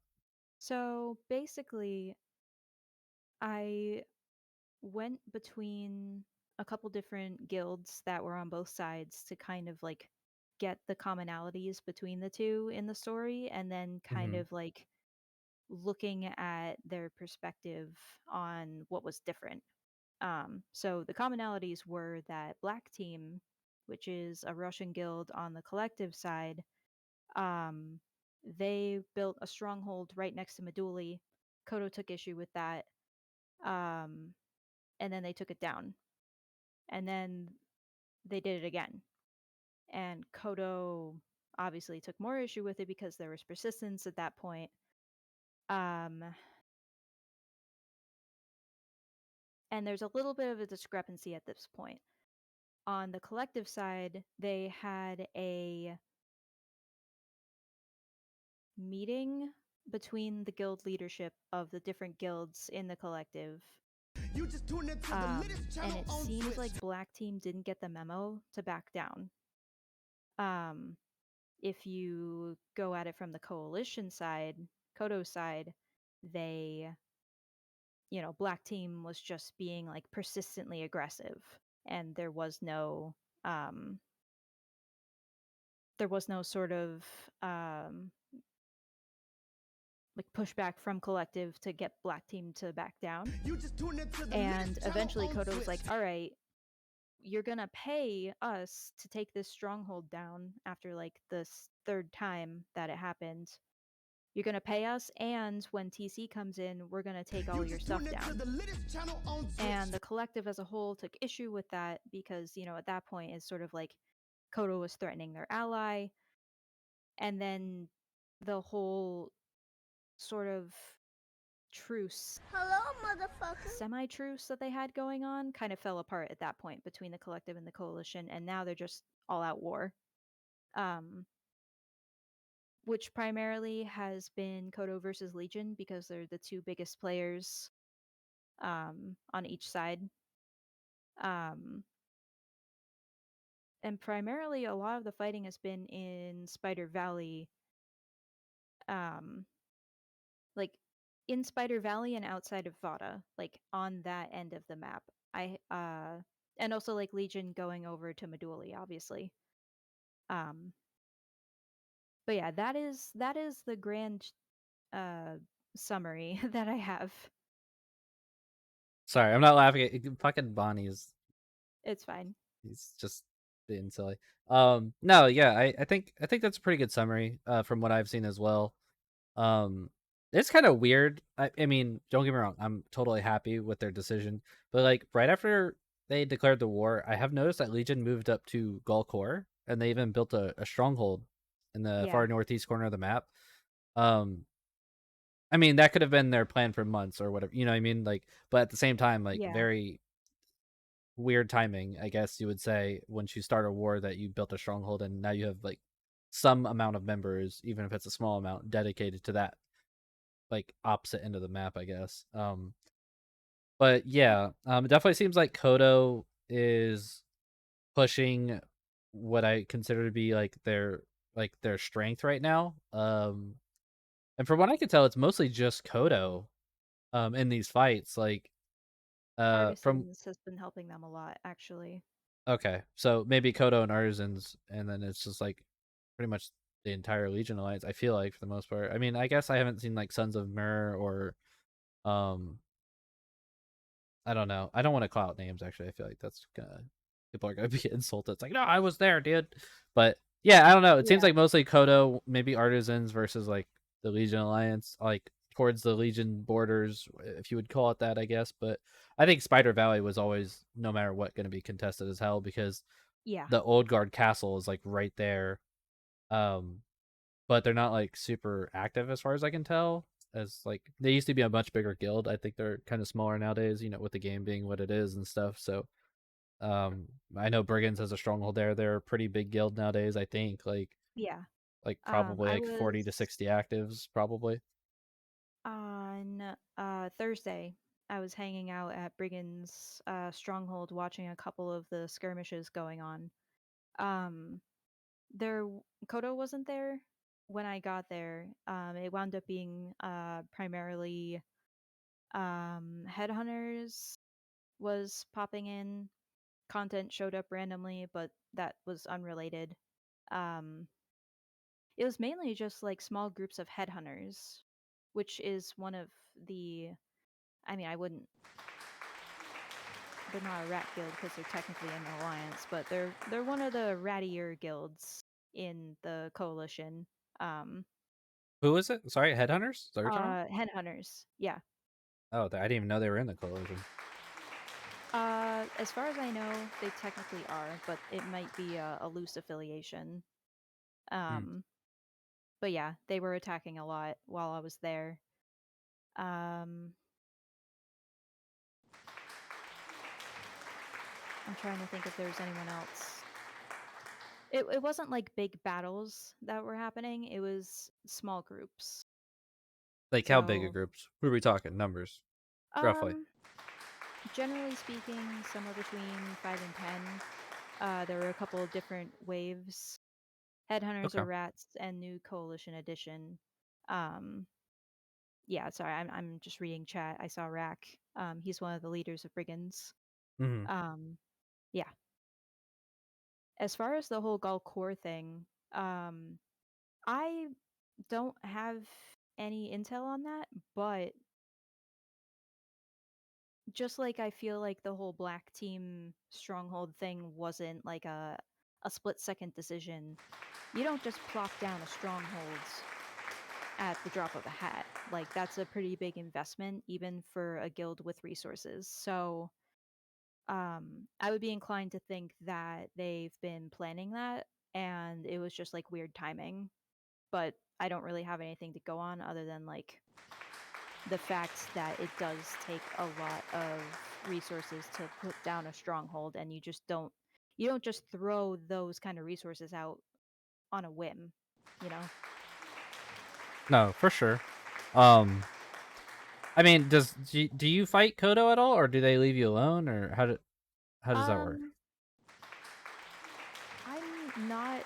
So basically, I went between a couple different guilds that were on both sides to kind of like get the commonalities between the two in the story and then kind Mm-hmm. of like looking at their perspective on what was different. So the commonalities were that Black Team, which is a Russian guild on the collective side, um, they built a stronghold right next to Meduli. Kodo took issue with that, um, and then they took it down. And then they did it again. And Kodo obviously took more issue with it because there was persistence at that point. Um, and there's a little bit of a discrepancy at this point. On the collective side, they had a meeting between the guild leadership of the different guilds in the collective. And it seems like Black Team didn't get the memo to back down. If you go at it from the coalition side, Kodo's side, they, Black Team was just being like persistently aggressive, and um, there was no sort of like pushback from collective to get Black Team to back down. And eventually Kodo was like, all right, you're gonna pay us to take this stronghold down after like this third time that it happened. You're gonna pay us, and when TC comes in, we're gonna take all your stuff down. And the collective as a whole took issue with that because, at that point it's sort of like Kodo was threatening their ally, and then the whole sort of truce, semi-truce that they had going on kind of fell apart at that point between the collective and the coalition, and now they're just all out war. Which primarily has been Kodo versus Legion because they're the two biggest players on each side. And primarily a lot of the fighting has been in Spider Valley, like in Spider Valley and outside of Vada, like on that end of the map. And also like Legion going over to Meduli, obviously. Um, but yeah, that is the grand summary that I have. Sorry, I'm not laughing at fucking Bonnie is It's fine. he's just being silly. No, yeah, I think that's a pretty good summary from what I've seen as well. Um It's kind of weird. I mean, don't get me wrong. I'm totally happy with their decision, but like right after they declared the war, I have noticed that Legion moved up to Gulkor, and they even built a stronghold in the Yeah. far northeast corner of the map. Um, I mean, that could have been their plan for months or whatever. You know what I mean? Like, but at the same time, like Yeah. very weird timing, I guess you would say, once you start a war that you built a stronghold and now you have like some amount of members, even if it's a small amount, dedicated to that like opposite end of the map, I guess. But yeah, it definitely seems like Kodo is pushing what I consider to be like their strength right now. And from what I can tell, it's mostly just Kodo in these fights. Like from Artisans has been helping them a lot, actually. okay, so maybe Kodo and Artisans, and then it's just like pretty much the entire Legion Alliance. I feel like for the most part. I mean, I guess I haven't seen like Sons of Myrrh or um I don't know. I don't want to call out names. Actually, I feel like that's gonna people are gonna be insulted. It's like, no, I was there, dude. But yeah, I don't know. It seems Yeah. like mostly Kodo, maybe Artisans versus like the Legion Alliance, like towards the Legion borders, if you would call it that, I guess. But I think Spider Valley was always, no matter what, going to be contested as hell because Yeah. the Old Guard Castle is like right there. Um, but they're not like super active as far as I can tell. As like they used to be a much bigger guild. I think they're kind of smaller nowadays, you know, with the game being what it is and stuff. So I know Brigands has a stronghold there. They're a pretty big guild nowadays, I think. Yeah. Like probably I like 40 to was 60 actives probably. on Thursday. I was hanging out at Brigand's stronghold, watching a couple of the skirmishes going on. Um, there, Kodo wasn't there when I got there. It wound up being primarily headhunters was popping in. Content showed up randomly, but that was unrelated. Um, it was mainly just like small groups of headhunters, which is one of the. I mean, I wouldn't. They're not a rat guild because they're technically in the alliance, but they're one of the rattier guilds in the coalition. Um, Who is it? Sorry, Headhunters? Is that what you're talking about? headhunters. Yeah. Oh, I didn't even know they were in the coalition. As far as I know, they technically are, but it might be a loose affiliation. Hmm. Um, but yeah, they were attacking a lot while I was there. Um, I'm trying to think if there's anyone else. It wasn't like big battles that were happening. It was small groups. Like how big a So, groups? Who are we talking? Numbers, roughly. um, generally speaking, somewhere between 5 and 10. There were a couple of different waves. Headhunters Okay. or Rats and New Coalition Edition. Um, yeah, sorry, I'm just reading chat. I saw Rack. He's one of the leaders of Brigands. Hmm. Um, yeah. As far as the whole Gull Core thing, um, I don't have any intel on that, but just like I feel like the whole black team stronghold thing wasn't like a split second decision. You don't just plop down a stronghold at the drop of a hat. Like that's a pretty big investment even for a guild with resources. So I would be inclined to think that they've been planning that and it was just like weird timing. But I don't really have anything to go on other than like the fact that it does take a lot of resources to put down a stronghold and you don't just throw those kind of resources out on a whim, you know. No, for sure. Um, I mean, do you fight Kodo at all, or do they leave you alone, or how does that work? um I'm not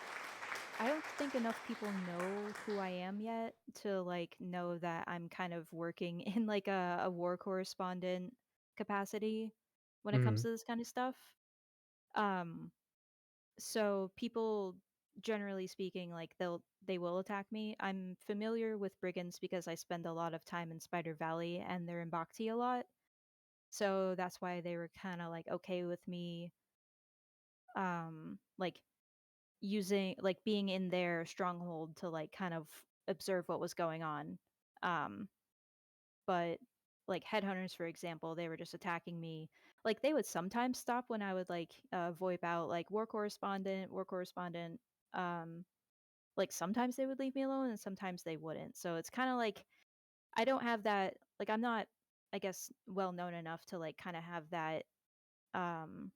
I don't think enough people know who I am yet to like know that I'm kind of working in like a war correspondent capacity when it comes Hmm. to this kind of stuff. Um so people generally speaking like they will attack me. I'm familiar with brigands because I spend a lot of time in Spider Valley and they're in Bhakti a lot. So that's why they were kind of like okay with me like using like being in their stronghold to like kind of observe what was going on. Um, but like headhunters, for example, they were just attacking me. Like they would sometimes stop when I would like VoIP out like war correspondent, war correspondent. Um, like sometimes they would leave me alone and sometimes they wouldn't. So it's kind of like I don't have that. Like I'm not, I guess, well known enough to like kind of have that. Um,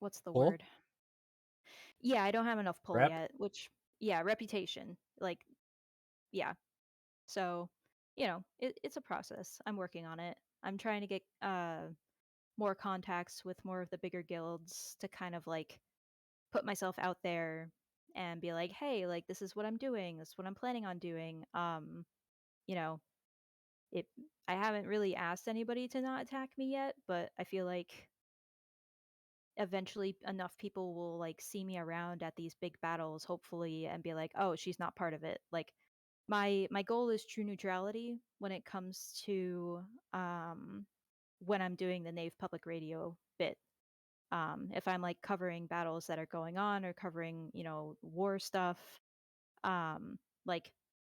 what's the Cool. word? Yeah, I don't have enough pull Rep. yet. Which yeah, reputation. Like yeah. So it's a process. I'm working on it. I'm trying to get more contacts with more of the bigger guilds to kind of like put myself out there and be like, hey, like this is what I'm doing. This is what I'm planning on doing. You know, it. I haven't really asked anybody to not attack me yet, but I feel like eventually enough people will like see me around at these big battles, hopefully, and be like, oh, she's not part of it. Like my goal is true neutrality when it comes to um when I'm doing the Knave public radio bit. If I'm like covering battles that are going on or covering, war stuff, like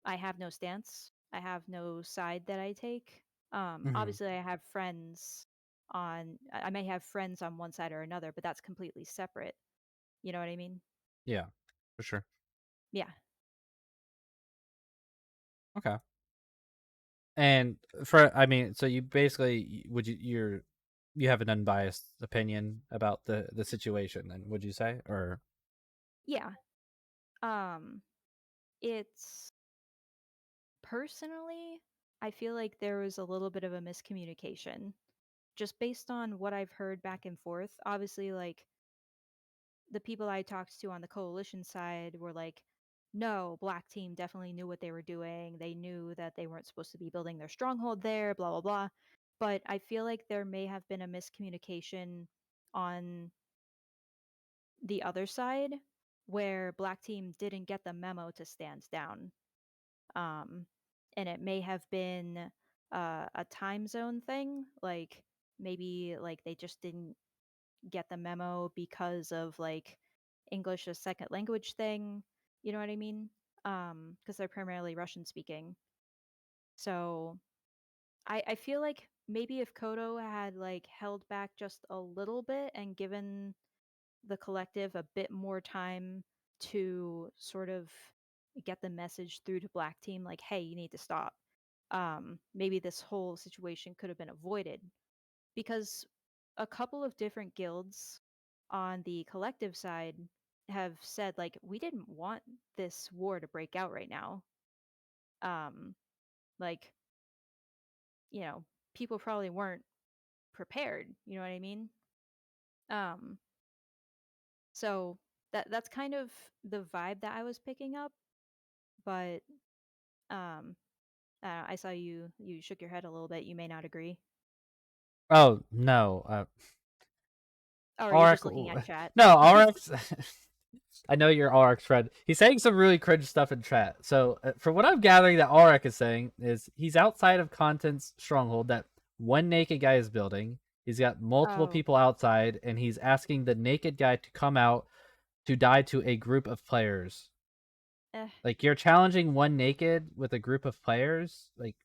I have no stance. I have no side that I take. Hmm. Obviously I have friends I may have friends on one side or another, but that's completely separate. You know what I mean? Yeah, for sure. Yeah. Okay. And I mean, so you basically would you have an unbiased opinion about the situation, then would you say, or Yeah. Um it's personally, I feel like there was a little bit of a miscommunication just based on what I've heard back and forth. Obviously, like the people I talked to on the coalition side were like, no, Black Team definitely knew what they were doing. They knew that they weren't supposed to be building their stronghold there, blah, blah, blah. But I feel like there may have been a miscommunication on the other side where Black Team didn't get the memo to stand down. Um, and it may have been a time zone thing, like maybe like they just didn't get the memo because of like English as second language thing. You know what I mean? Because they're primarily Russian speaking. So I feel like maybe if Kodo had like held back just a little bit and given the collective a bit more time to sort of get the message through to Black Team, like, hey, you need to stop. Maybe this whole situation could have been avoided because a couple of different guilds on the collective side have said like we didn't want this war to break out right now. Um, like people probably weren't prepared. You know what I mean? Um, so that's kind of the vibe that I was picking up. But um, I saw you shook your head a little bit. You may not agree. oh no, Oh, are you just looking at Oracle, chat? no RX. I know you're RX friend. He's saying some really cringe stuff in chat. So, from what I'm gathering, that RX is saying is he's outside of Content's stronghold that one naked guy is building. He's got multiple Oh, people outside, and he's asking the naked guy to come out to die to a group of players. eh, Like you're challenging one naked with a group of players. Like,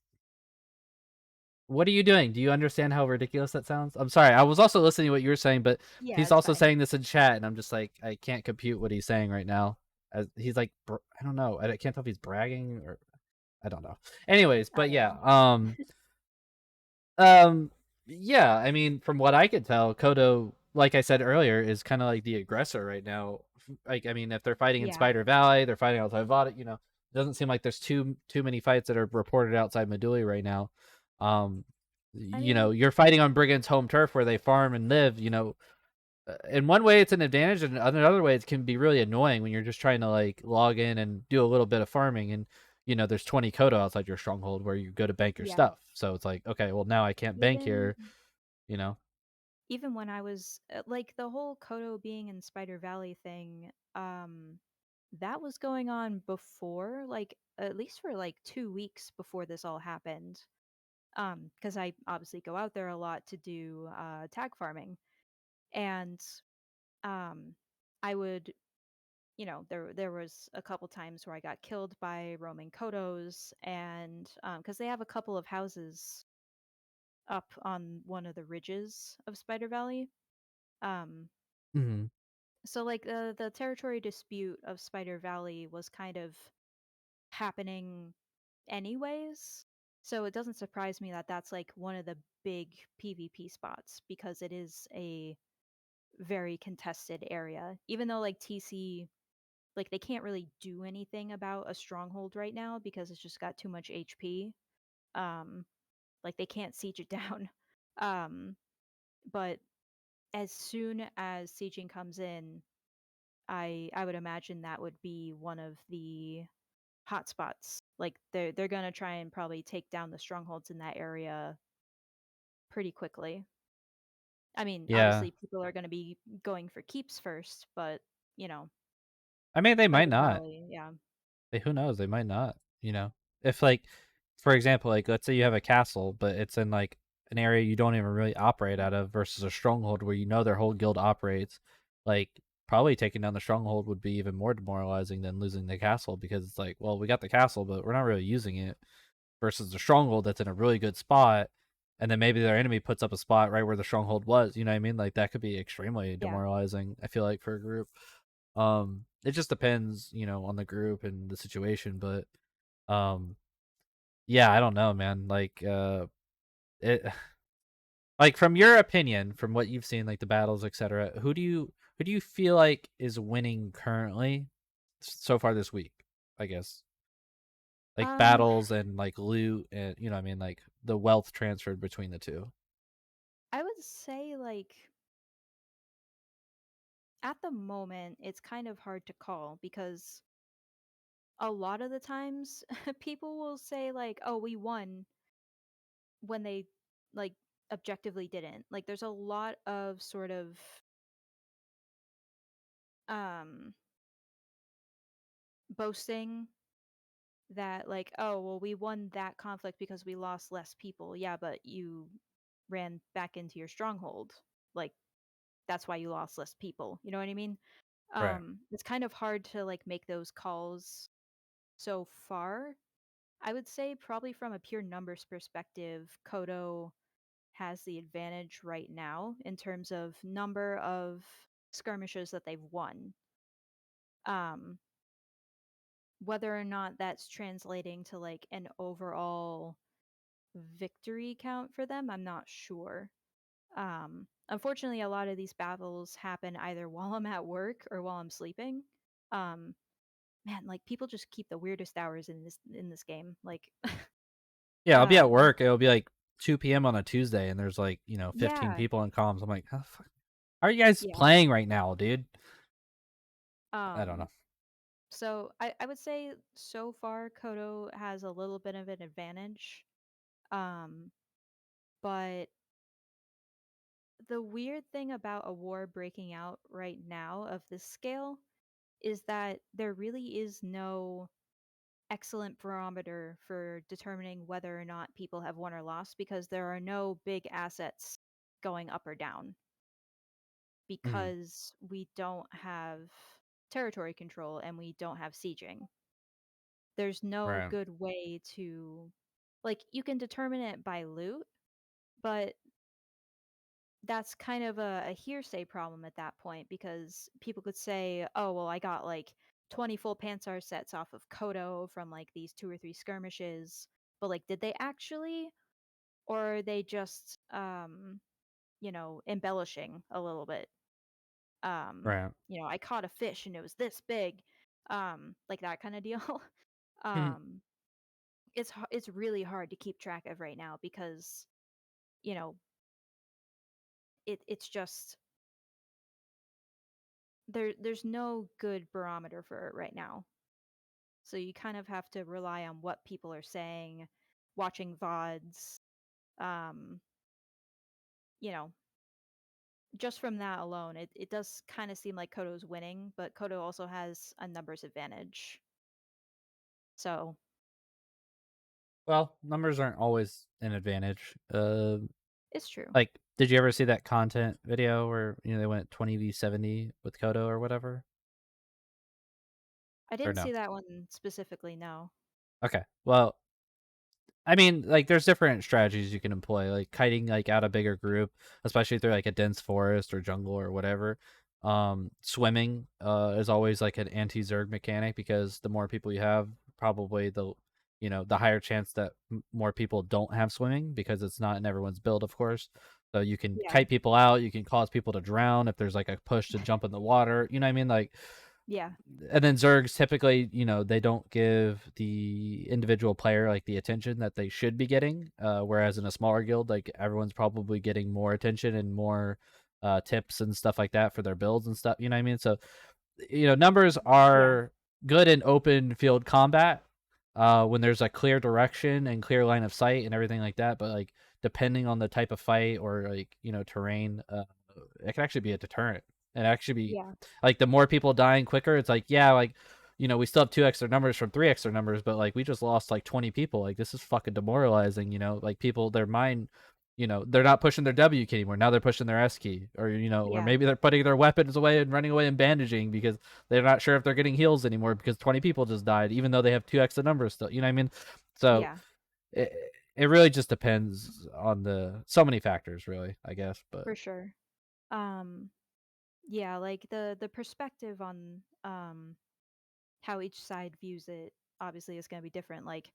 what are you doing? Do you understand how ridiculous that sounds? I'm sorry. I was also listening to what you were saying, but yeah, he's it's also fine. saying this in chat, and I'm just like, I can't compute what he's saying right now. As he's like, I don't know. I can't tell if he's bragging or I don't know. Anyways, I but don't yeah, know. um, yeah. I mean, from what I could tell, Kodo, like I said earlier, is kind of like the aggressor right now. Like, I mean, if they're fighting in Yeah, Spider Valley, they're fighting outside Vada. It doesn't seem like there's too many fights that are reported outside Meduli right now. Um, I mean, you're fighting on Brigand's home turf where they farm and live. In one way it's an advantage, and in another way it can be really annoying when you're just trying to like log in and do a little bit of farming, and there's 20 Kodo outside your stronghold where you go to bank your yeah. stuff. So it's like, okay, well now I can't bank Even here. You know. even when I was like the whole Kodo being in Spider Valley thing, that was going on before, like at least for like 2 weeks before this all happened. Because I obviously go out there a lot to do tag farming, and um, I would there was a couple times where I got killed by roaming Kodos, and because they have a couple of houses up on one of the ridges of Spider Valley. Um, Hmm. so like the territory dispute of Spider Valley was kind of happening anyways. So it doesn't surprise me that that's like one of the big PvP spots because it is a very contested area. Even though like TC, like they can't really do anything about a stronghold right now because it's just got too much HP. Um like they can't siege it down. Um but as soon as sieging comes in, I would imagine that would be one of the hotspots. Like they're gonna try and probably take down the strongholds in that area pretty quickly. I mean, Yeah. obviously people are gonna be going for keeps first, but you know, I mean, they might Spider not. Valley, yeah. Who knows? They might not. If like, for example, like let's say you have a castle, but it's in like an area you don't even really operate out of, versus a stronghold where their whole guild operates. Like, probably taking down the stronghold would be even more demoralizing than losing the castle, because it's like, well, we got the castle, but we're not really using it. Versus the stronghold that's in a really good spot, and then maybe their enemy puts up a spot right where the stronghold was. You know what I mean? Like that could be extremely Yeah. demoralizing, I feel like, for a group. It just depends, on the group and the situation, but yeah, I don't know, man. Like it like, from your opinion, from what you've seen, like the battles, etc., who do you feel like is winning currently so far this week, I guess? Like Um, battles and like loot, and you know what I mean, like the wealth transferred between the two. I would say like at the moment it's kind of hard to call because a lot of the times people will say like, "Oh, we won," when they like objectively didn't. Like there's a lot of sort of um boasting that like, "Oh, well we won that conflict because we lost less people." Yeah, but you ran back into your stronghold. Like that's why you lost less people. You know what I mean? Right. It's kind of hard to like make those calls so far. I would say probably from a pure numbers perspective, Kodo has the advantage right now in terms of number of skirmishes that they've won. Um, whether or not that's translating to like an overall victory count for them, I'm not sure. Unfortunately, a lot of these battles happen either while I'm at work or while I'm sleeping. Um, man, like people just keep the weirdest hours in this game. Like, Yeah, I'll be at um, work. It'll be like 2 p.m. on a Tuesday, and there's like 15 yeah, people in comms. I'm like, how are you guys yeah. playing right now, dude? I don't Um, know. so I would say so far Kodo has a little bit of an advantage. Um, but the weird thing about a war breaking out right now of this scale is that there really is no excellent barometer for determining whether or not people have won or lost because there are no big assets going up or down Mhm. because we don't have territory control and we don't have sieging. There's no Right. good way to like you can determine it by loot, but that's kind of a hearsay problem at that point because people could say, "Oh, well, I got like 20 full Panzer sets off of Kodo from like these two or three skirmishes." But like, did they actually, or are they just, embellishing a little bit? Right. I caught a fish and it was this big, like that kind of deal. Mhm. um, it's really hard to keep track of right now because you know it's just there's no good barometer for it right now. So you kind of have to rely on what people are saying, watching VODs. Um, you know, just from that alone, it does kind of seem like Kodo's winning, but Kodo also has a numbers advantage. So Well, numbers aren't always an advantage. it's true. Like, did you ever see that content video where they went 20v70 with Kodo or whatever? I or didn't no? see that one specifically, no. Okay. Well, I mean, like, there's different strategies you can employ, like kiting like out a bigger group, especially through like a dense forest or jungle or whatever. Swimming is always like an anti-zerg mechanic because the more people you have, probably the higher chance that more people don't have swimming because it's not in everyone's build, of course. So you can Yeah. kite people out, you can cause people to drown if there's like a push to jump in the water. You know what I mean? Like, Yeah. and then Zergs typically, they don't give the individual player like the attention that they should be getting. Whereas in a smaller guild, like everyone's probably getting more attention and more tips and stuff like that for their builds and stuff. You know what I mean? So, numbers Yeah. are good in open field combat when there's a clear direction and clear line of sight and everything like that. But like depending on the type of fight or like terrain, it can actually be a deterrent and actually be Yeah. like the more people dying quicker. It's like, yeah, like we still have 2 extra numbers from 3 extra numbers, but like we just lost like 20 people. Like this is fucking demoralizing. Like people, their mind, they're not pushing their W key anymore. Now they're pushing their S key, or or Yeah. maybe they're putting their weapons away and running away and bandaging because they're not sure if they're getting heals anymore because 20 people just died, even though they have 2 extra numbers still. You know what I mean? So Yeah. it, it really just depends on so many factors, really, I guess. But For sure. Um yeah, like the perspective on how each side views it obviously is going to be different. Like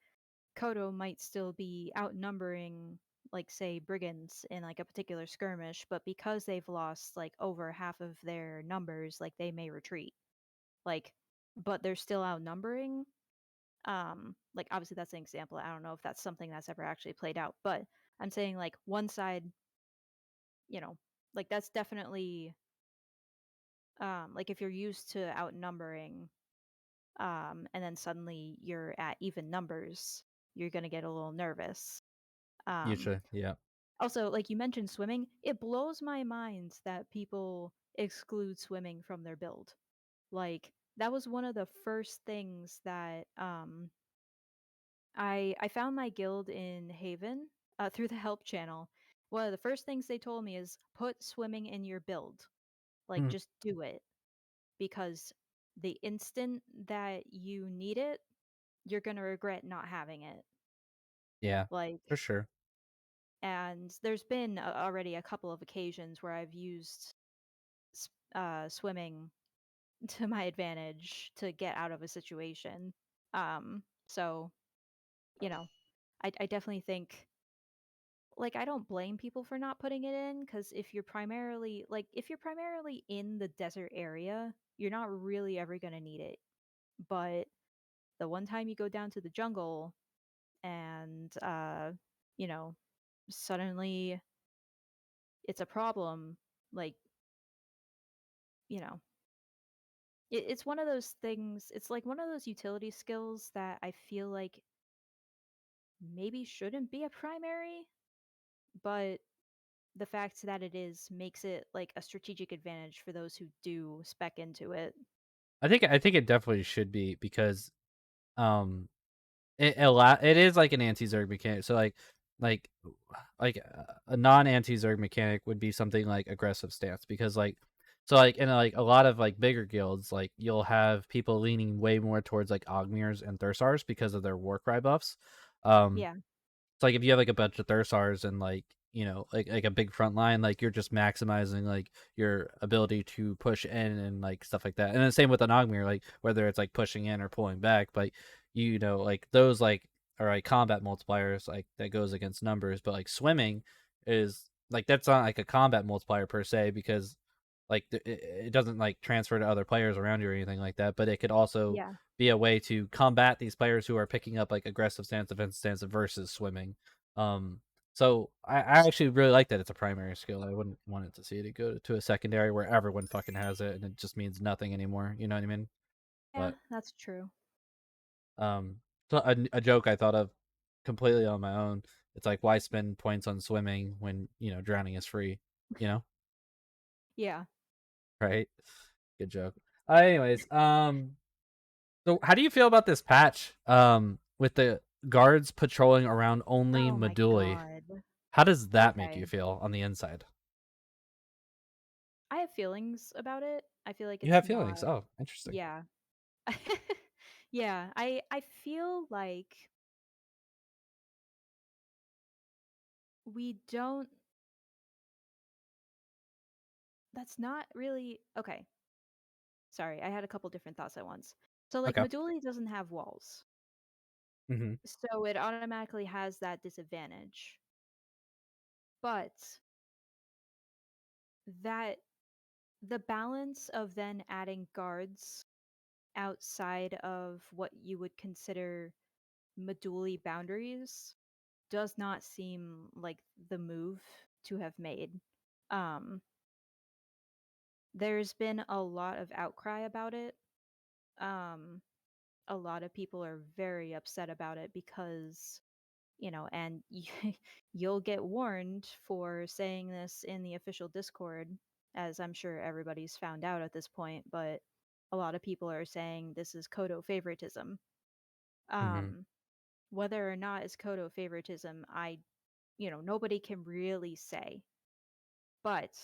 Kodo might still be outnumbering, like, say, brigands in like a particular skirmish, but because they've lost like over half of their numbers, like they may retreat. Like, but they're still outnumbering. Like obviously that's an example. I don't know if that's something that's ever actually played out, but I'm saying like one side, you know, like that's definitely like if you're used to outnumbering, and then suddenly you're at even numbers, you're gonna get a little nervous. Um, usually, yeah. Also, like you mentioned swimming, it blows my mind that people exclude swimming from their build. Like that was one of the first things that I found my guild in Haven through the help channel. One of the first things they told me is put swimming in your build. Like Mm, just do it because the instant that you need it, you're going to regret not having it. yeah, Like, for sure. and there's been already a couple of occasions where I've used swimming to my advantage to get out of a situation. So, you know, I definitely think, like, I don't blame people for not putting it in because if you're primarily in the desert area, you're not really ever going to need it. But the one time you go down to the jungle and you know suddenly it's a problem, like, you know it's one of those things. It's like one of those utility skills that I feel like maybe shouldn't be a primary, but the fact that it is makes it like a strategic advantage for those who do spec into it. I think it definitely should be because um it is like an anti-zerg mechanic. So like a non-anti-zerg mechanic would be something like aggressive stance because like in like a lot of like bigger guilds, like you'll have people leaning way more towards like Ogmirs and Thursars because of their Warcry buffs. Um Yeah. it's like if you have like a bunch of Thursars and like like a big front line, like you're just maximizing like your ability to push in and like stuff like that. And the same with an Ogmir, like whether it's like pushing in or pulling back, but like those like are like combat multipliers like that goes against numbers. But like swimming is like that's not like a combat multiplier per se because like it doesn't like transfer to other players around you or anything like that. But it could also Yeah. be a way to combat these players who are picking up like aggressive stance, defensive stance versus swimming. So I actually really like that it's a primary skill. I wouldn't want it to see it go to a secondary where everyone fucking has it and it just means nothing anymore. You know what I mean? Yeah, But that's true. um, so a joke I thought of completely on my own. It's like why spend points on swimming when drowning is free? You know, Yeah. right? Good joke. Anyways, so how do you feel about this patch? With the guards patrolling around only Oh my Medullae. god. How does that make you Okay. feel on the inside? I have feelings about it. I feel like You it's have feelings. not. Oh, interesting. Yeah. Yeah, I feel like we don't that's not really okay. Sorry, I had a couple different thoughts at once. So like Okay. Meduli doesn't have walls. Hmm. So it automatically has that disadvantage. But that the balance of then adding guards outside of what you would consider Meduli boundaries does not seem like the move to have made. Um, there's been a lot of outcry about it. Um, a lot of people are very upset about it because, and you'll get warned for saying this in the official Discord, as I'm sure everybody's found out at this point, but a lot of people are saying this is Kodo favoritism. Hmm. Um, whether or not it's Kodo favoritism, nobody can really say. But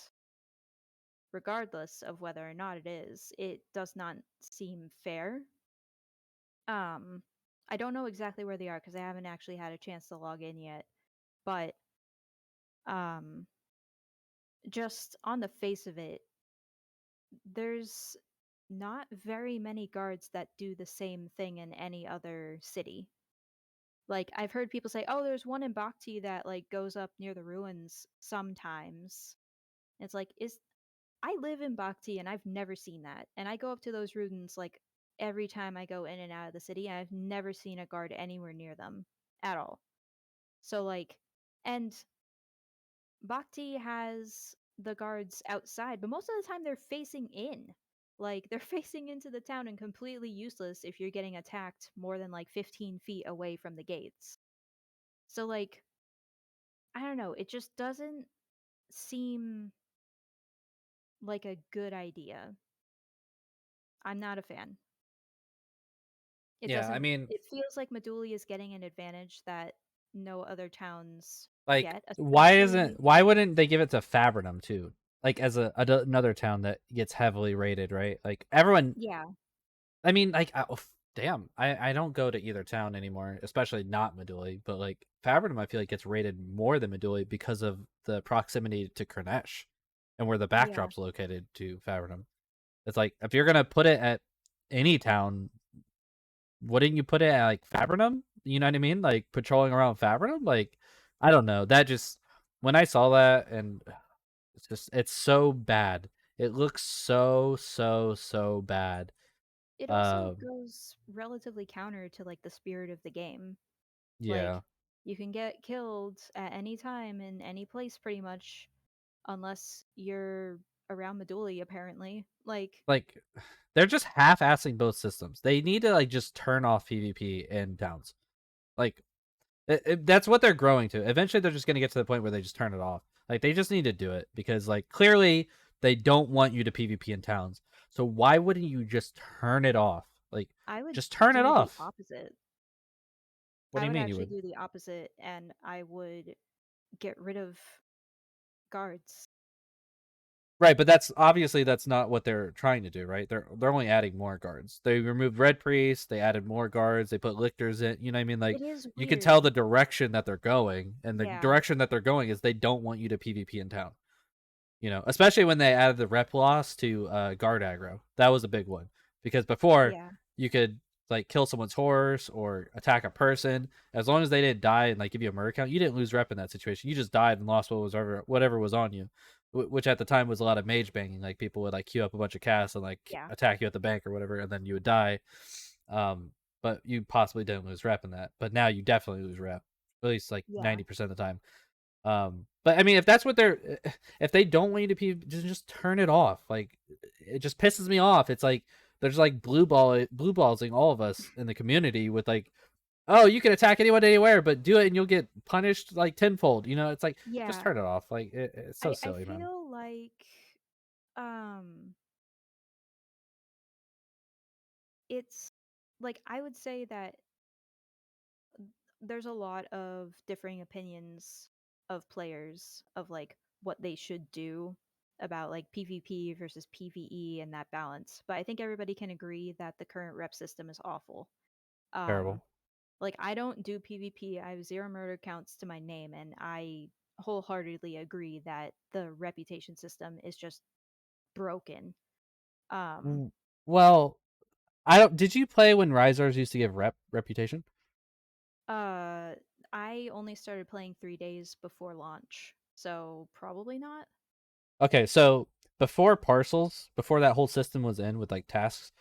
regardless of whether or not it is, it does not seem fair. Um, I don't know exactly where they are because I haven't actually had a chance to log in yet. But um, just on the face of it, there's not very many guards that do the same thing in any other city. Like I've heard people say, "Oh, there's one in Bhakti that like goes up near the ruins sometimes." It's like, is I live in Bhakti and I've never seen that. And I go up to those ruins like every time I go in and out of the city, and I've never seen a guard anywhere near them at all. So like, and Bhakti has the guards outside, but most of the time they're facing in. Like they're facing into the town and completely useless if you're getting attacked more than like 15 feet away from the gates. So like, I don't know, it just doesn't seem like a good idea. I'm not a fan. It Yeah, I doesn't mean, it feels like Meduli is getting an advantage that no other towns like, get, especially why wouldn't they give it to Fabrinum too? Like as another town that gets heavily rated, right? Like everyone, yeah, I mean, like, damn, I don't go to either town anymore, especially not Meduli. But like Fabrinum, I feel like gets rated more than Meduli because of the proximity to Kranesh and where the yeah. backdrop's located to Fabrinum. It's like if you're gonna put it at any town, wouldn't you put it at like Fabrinum? You know what I mean? Like patrolling around Fabrinum? Like, I don't know. That just when I saw that, and it's so bad. It looks so bad. It also Um, goes relatively counter to like the spirit of the game. yeah. Like you can get killed at any time in any place pretty much unless you're around Meduli apparently. Like Like they're just half-assing both systems. They need to like just turn off PvP in towns. Like that's what they're growing to. Eventually, they're just going to get to the point where they just turn it off. Like they just need to do it because like clearly they don't want you to PvP in towns. So why wouldn't you just turn it off? Like I would just turn it do the off. opposite. What do I you would mean you actually would? do the opposite and I would get rid of guards. Right, but that's not what they're trying to do, right? They're only adding more guards. They removed Red Priest, they added more guards, they put lictors in. You know what I mean? Like It is you can tell weird. the direction that they're going, and the Yeah. direction that they're going is they don't want you to PvP in town. You know, especially when they added the rep loss to guard aggro. That was a big one because before Yeah. you could like kill someone's horse or attack a person as long as they didn't die and like give you a murder count. You didn't lose rep in that situation. You just died and lost whatever was on you, which at the time was a lot of mage banging. Like people would like queue up a bunch of casts and like Yeah. attack you at the bank or whatever, and then you would die. Um, but you possibly didn't lose rep in that. But now you definitely lose rep, at least like Yeah. 90% of the time. But I mean, if that's what they're, if they don't want you to just turn it off. Like, it just pisses me off. It's like there's like blue ballsing all of us in the community with like, oh, you can attack anyone anywhere, but do it and you'll get punished like tenfold. You know, it's like just Yeah. turn it off. Like it's so I silly, man. feel like um it's like I would say that there's a lot of differing opinions of players of like what they should do about like PvP versus PvE and that balance. But I think everybody can agree that the current rep system is awful. Um, Terrible. like I don't do PvP. I have 0 murder counts to my name, and I wholeheartedly agree that the reputation system is just broken. Um, Well, I don't. Did you play when Risers used to give reputation? uh, I only started playing 3 days before launch, so probably not. Okay, so before parcels, before that whole system was in with like tasks,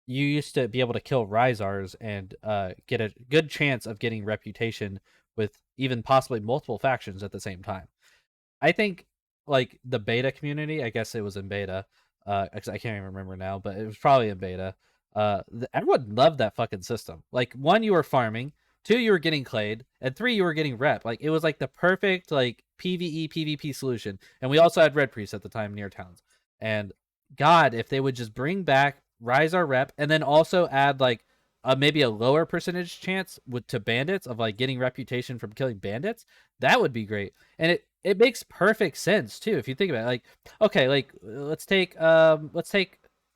you used to be able to kill Rysars and get a good chance of getting reputation with even possibly multiple factions at the same time. I think like the beta community, I guess it was in beta, 'cause I can't even remember now, but it was probably in beta. Everyone loved that fucking system. Like one, you were farming, two, you were getting clayed, and three, you were getting rep. Like it was like the perfect like PVE PvP solution. And we also had red priests at the time near towns. And God, if they would just bring back Rise our rep and then also add like maybe a lower percentage chance with to bandits of like getting reputation from killing bandits, that would be great. And it makes perfect sense too if you think about it. Like okay, like let's take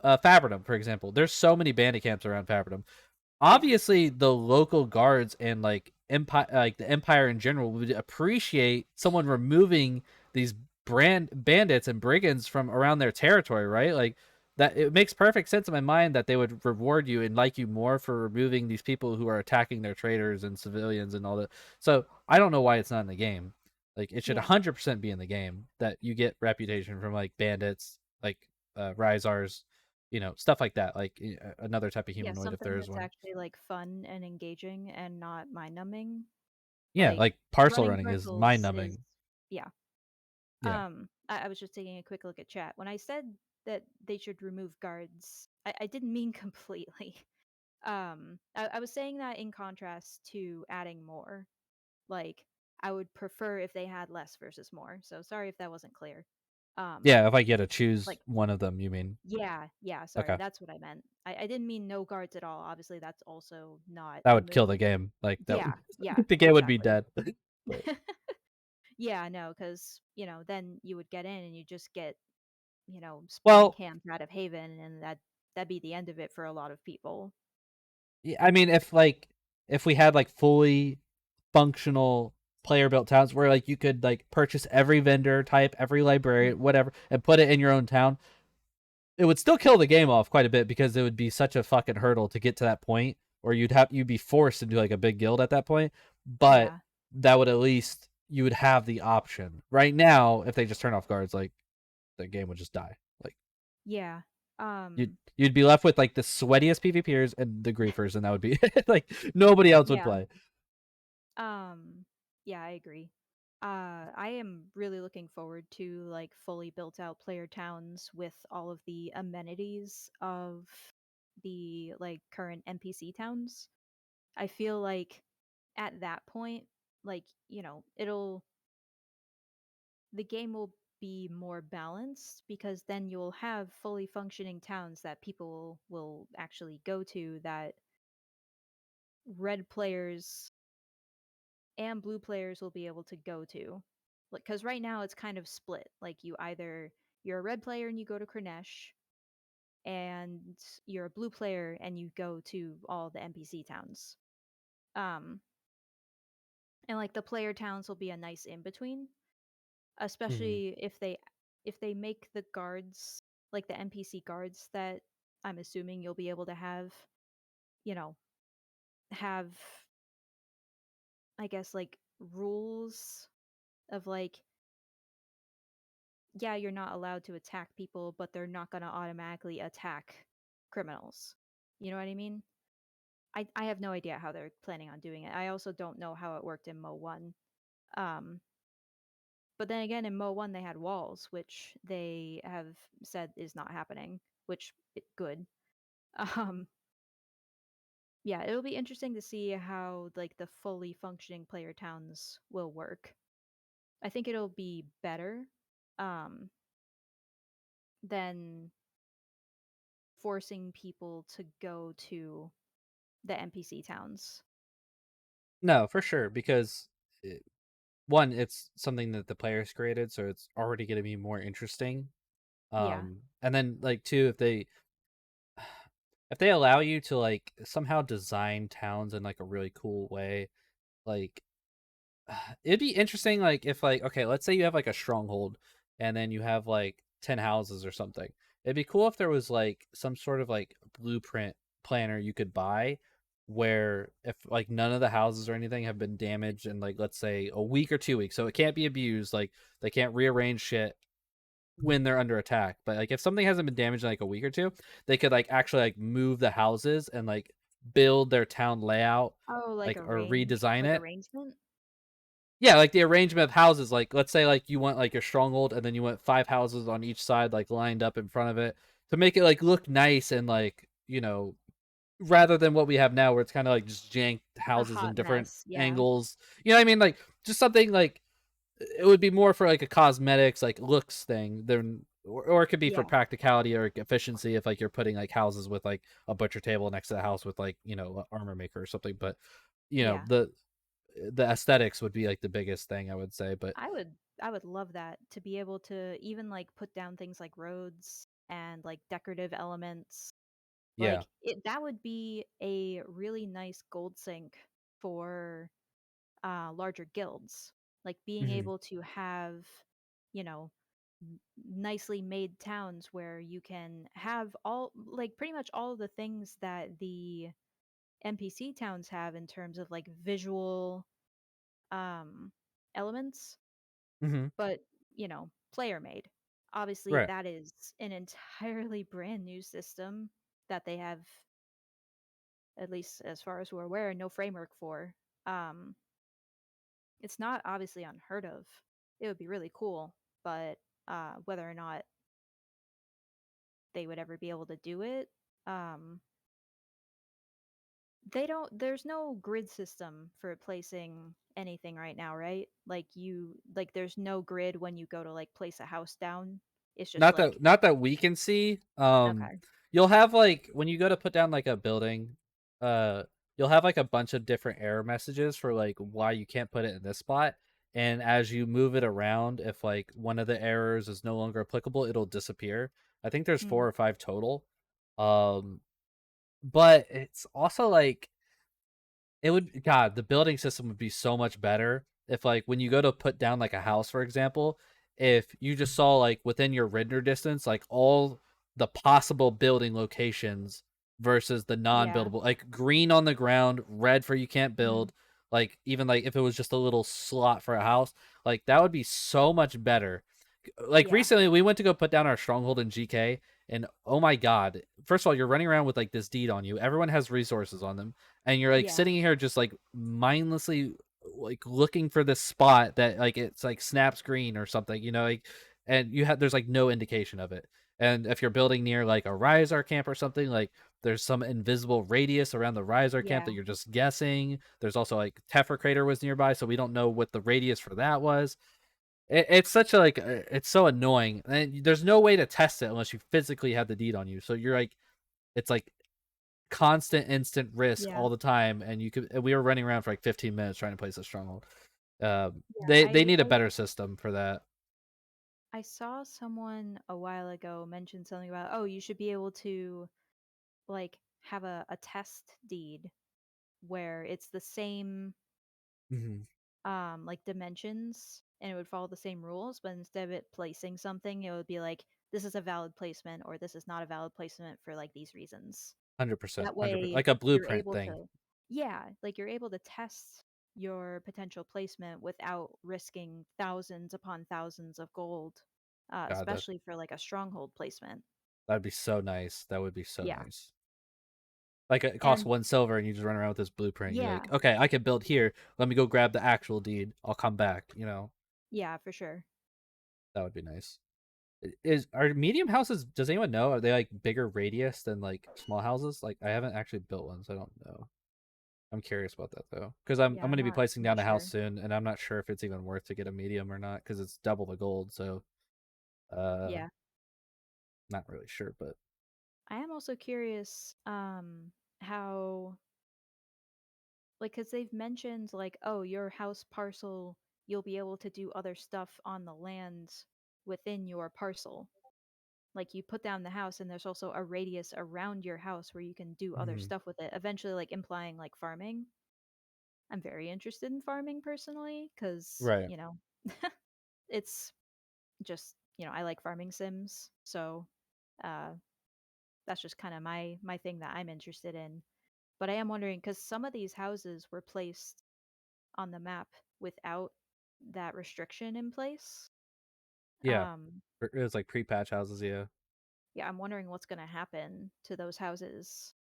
Fabridom for example. There's so many bandit camps around Fabridom. Yeah, Obviously the local guards and like empire, like the empire in general, would appreciate someone removing these bandits and brigands from around their territory, right? Like that, it makes perfect sense in my mind that they would reward you and like you more for removing these people who are attacking their traders and civilians and all that. So I don't know why it's not in the game. Like it should yeah, 100% be in the game that you get reputation from like bandits, like Rysars, stuff like that. Like another type of yeah. humanoid if Something there is that's one. actually like fun and engaging and not mind numbing. Yeah, Like like parcel running running is mind parcels is, numbing. yeah. Yeah. I was just taking a quick look at chat. When I said that they should remove guards, I didn't mean completely. I was saying that in contrast to adding more. Like, I would prefer if they had less versus more. So sorry if that wasn't clear. Um, Yeah, if I get to choose like, one of them, you mean? yeah, sorry, Okay. that's what I meant. I didn't mean no guards at all. Obviously, that's also not That a would kill move. the game. Like that Yeah, would yeah, the game would be exactly. dead. But Yeah, no, because, then you would get in and you just get, spawn well, camped out of Haven, and that'd be the end of it for a lot of people. I mean if we had like fully functional player built towns where like you could like purchase every vendor type, every library, Mhm. whatever, and put it in your own town, it would still kill the game off quite a bit because it would be such a fucking hurdle to get to that point, or you'd be forced to do like a big guild at that point. But Yeah, that would at least you would have the option. Right now, if they just turn off guards, like the game would just die. Like yeah. you'd Um, you'd be left with like the sweatiest PvPers and the griefers, and that would be like nobody else would yeah. play. Um, yeah, I agree. I am really looking forward to like fully built out player towns with all of the amenities of the like current NPC towns. I feel like at that point, like, the game will be more balanced because then you'll have fully functioning towns that people will actually go to that red players and blue players will be able to go to. Like, because right now it's kind of split. Like, you're a red player and you go to Kranesh, and you're a blue player and you go to all the NPC towns. Um, and like the player towns will be a nice in between, Mhm. especially if they make the guards, like the NPC guards that I'm assuming you'll be able to you know, have, I guess, like rules of like, yeah, you're not allowed to attack people, but they're not going to automatically attack criminals. You know what I mean? I have no idea how they're planning on doing it. I also don't know how it worked in Mo 1. Um, but then again, in Mo 1, they had walls, which they have said is not happening, which good. Um, yeah, it'll be interesting to see how like the fully functioning player towns will work. I think it'll be better um, than forcing people to go to the NPC towns. No, for sure, because one, it's something that the players created, so it's already going to be more interesting. Yeah. And then like too, if they allow you to like somehow design towns in like a really cool way, like it'd be interesting like if like okay, let's say you have like a stronghold and then you have like 10 houses or something. It'd be cool if there was like some sort of like blueprint planner you could buy where if like none of the houses or anything have been damaged in like let's say a week or 2 weeks, so it can't be abused, like they can't rearrange shit when they're under attack. But like if something hasn't been damaged in like a week or two, they could like actually like move the houses and like build their town layout Oh, like like or redesign it. arrangement? Yeah, like the arrangement of houses. Like let's say like you want like your stronghold and then you want 5 houses on each side like lined up in front of it to make it like look nice and like, rather than what we have now where it's kind of like just janked A houses in hot different mess. Yeah. angles. You know what I mean? Like just something like it would be more for like a cosmetics like looks thing than or it could be for Yeah. practicality or like, efficiency if like you're putting like houses with like a butcher table next to the house with like an armor maker or something. But Yeah. the aesthetics would be like the biggest thing I would say. But I would love that to be able to even like put down things like roads and like decorative elements. yeah. Like it that would be a really nice gold sink for larger guilds. Like being Hmm. able to have, you know, nicely made towns where you can have all like pretty much all of the things that the NPC towns have in terms of like visual um elements, Hmm. but player made. Obviously, Right. that is an entirely brand new system that they have, at least as far as we're aware, no framework for. Um, it's not obviously unheard of. It would be really cool, but whether or not they would ever be able to do it, um, they don't. There's no grid system for placing anything right now, right? Like there's no grid when you go to like place a house down. It's just like Not that we can see. okay. You'll have like when you go to put down like a building, uh, you'll have like a bunch of different error messages for like why you can't put it in this spot. And as you move it around, if like one of the errors is no longer applicable, it'll disappear. I think there's Mm, 4 or 5 total. Um, but it's also like the building system would be so much better if like when you go to put down like a house, for example, if you just saw like within your render distance, like all the possible building locations versus the yeah. non-buildable, like green on the ground, red for you can't Mm, build, like even like if it was just a little slot for a house, like that would be so much better. Like yeah. recently we went to go put down our stronghold in GK, and oh my god, first of all, you're running around with like this deed on you, everyone has resources on them, and you're like Yeah. sitting here just like mindlessly like looking for this spot that like it's like snaps green or something, like, and there's like no indication of it. And if you're building near like a Ryzar camp or something, like there's some invisible radius around the Ryzar camp Yeah. that you're just guessing. There's also like Tefra crater was nearby, so we don't know what the radius for that was. It's such a like it's so annoying, and there's no way to test it unless you physically have the deed on you. So you're like, it's like constant instant risk Yeah. all the time, and we were running around for like 15 minutes trying to place a stronghold. Yeah. They need a better system for that. I saw someone a while ago mention something about, oh, you should be able to like have a test deed where it's the same Hmm. like dimensions and it would follow the same rules, but instead of it placing something, it would be like this is a valid placement or this is not a valid placement for like these reasons. 100%, That 100%, way like a you're blueprint able thing. to yeah, like you're able to test your potential placement without risking thousands upon thousands of gold, God, especially for like a stronghold placement. that'd be so nice. That would be so Yeah. nice. Like it costs And 1 silver, and you just run around with this blueprint. You're like, yeah, okay, I can build here. Let me go grab the actual deed. I'll come back. yeah, for sure. That would be nice. Is Are medium houses? Does anyone know? Are they like bigger radius than like small houses? Like I haven't actually built one, so I don't know. I'm curious about that though, because I'm Yeah, going I'm to be placing not down a house sure. soon, and I'm not sure if it's even worth to get a medium or not because it's double the gold. So, uh, Yeah. not really sure, but I am also curious how like cuz they've mentioned like oh, your house parcel, you'll be able to do other stuff on the land within your parcel. Like you put down the house and there's also a radius around your house where you can do other Mhm. stuff with it, eventually like implying like farming. I'm very interested in farming personally cuz, Right. it's just, I like farming sims. So, uh that's just kind of my thing that I'm interested in. But I am wondering cuz some of these houses were placed on the map without that restriction in place. Yeah. Um It was like pre-patch houses, yeah. yeah, I'm wondering what's going to happen to those houses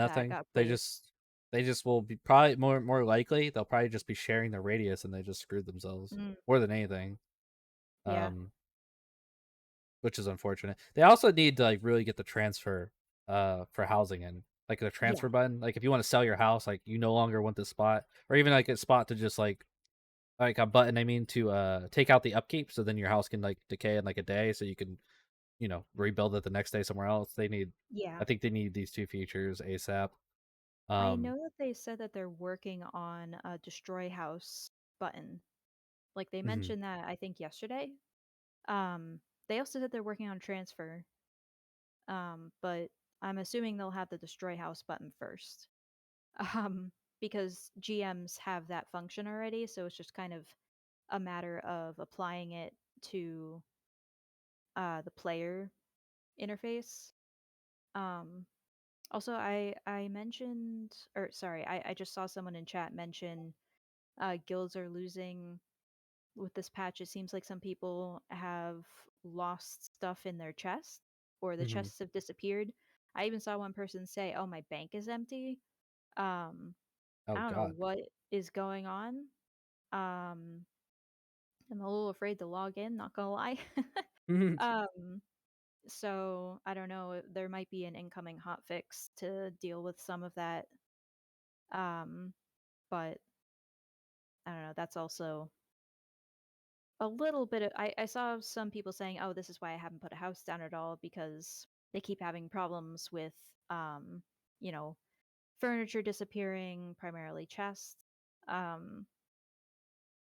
that Nothing. got They placed. just they just will be probably more likely they'll probably just be sharing the radius and they just screwed themselves Mm, more than anything. yeah. Um, which is unfortunate. They also need to like really get the transfer for housing in. Like the Yeah. transfer button. Like if you want to sell your house, like you no longer want this spot. Or even like a spot to just like a button I mean to take out the upkeep so then your house can like decay in like a day so you can, rebuild it the next day somewhere else. Yeah. I think they need these two features ASAP. I Um know that they said that they're working on a destroy house button. Like they mhm, mentioned that I think yesterday. Um they also said they're working on transfer. But I'm assuming they'll have the destroy house button first. Um because GMs have that function already, so it's just kind of a matter of applying it to the player interface. Um Also, I mentioned, or sorry, I just saw someone in chat mention guilds are losing with this patch. It seems like some people have lost stuff in their chest, or the mhm. chests have disappeared. I even saw one person say, "Oh, my bank is empty." Um, Oh I don't know god. what is going on. Um, I'm a little afraid to log in. Not gonna lie. um, so I don't know. There might be an incoming hotfix to deal with some of that. Um, but I don't know. That's also a little bit of. I saw some people saying, "Oh, this is why I haven't put a house down at all because they keep having problems with, um, you know, furniture disappearing, primarily chests." Um,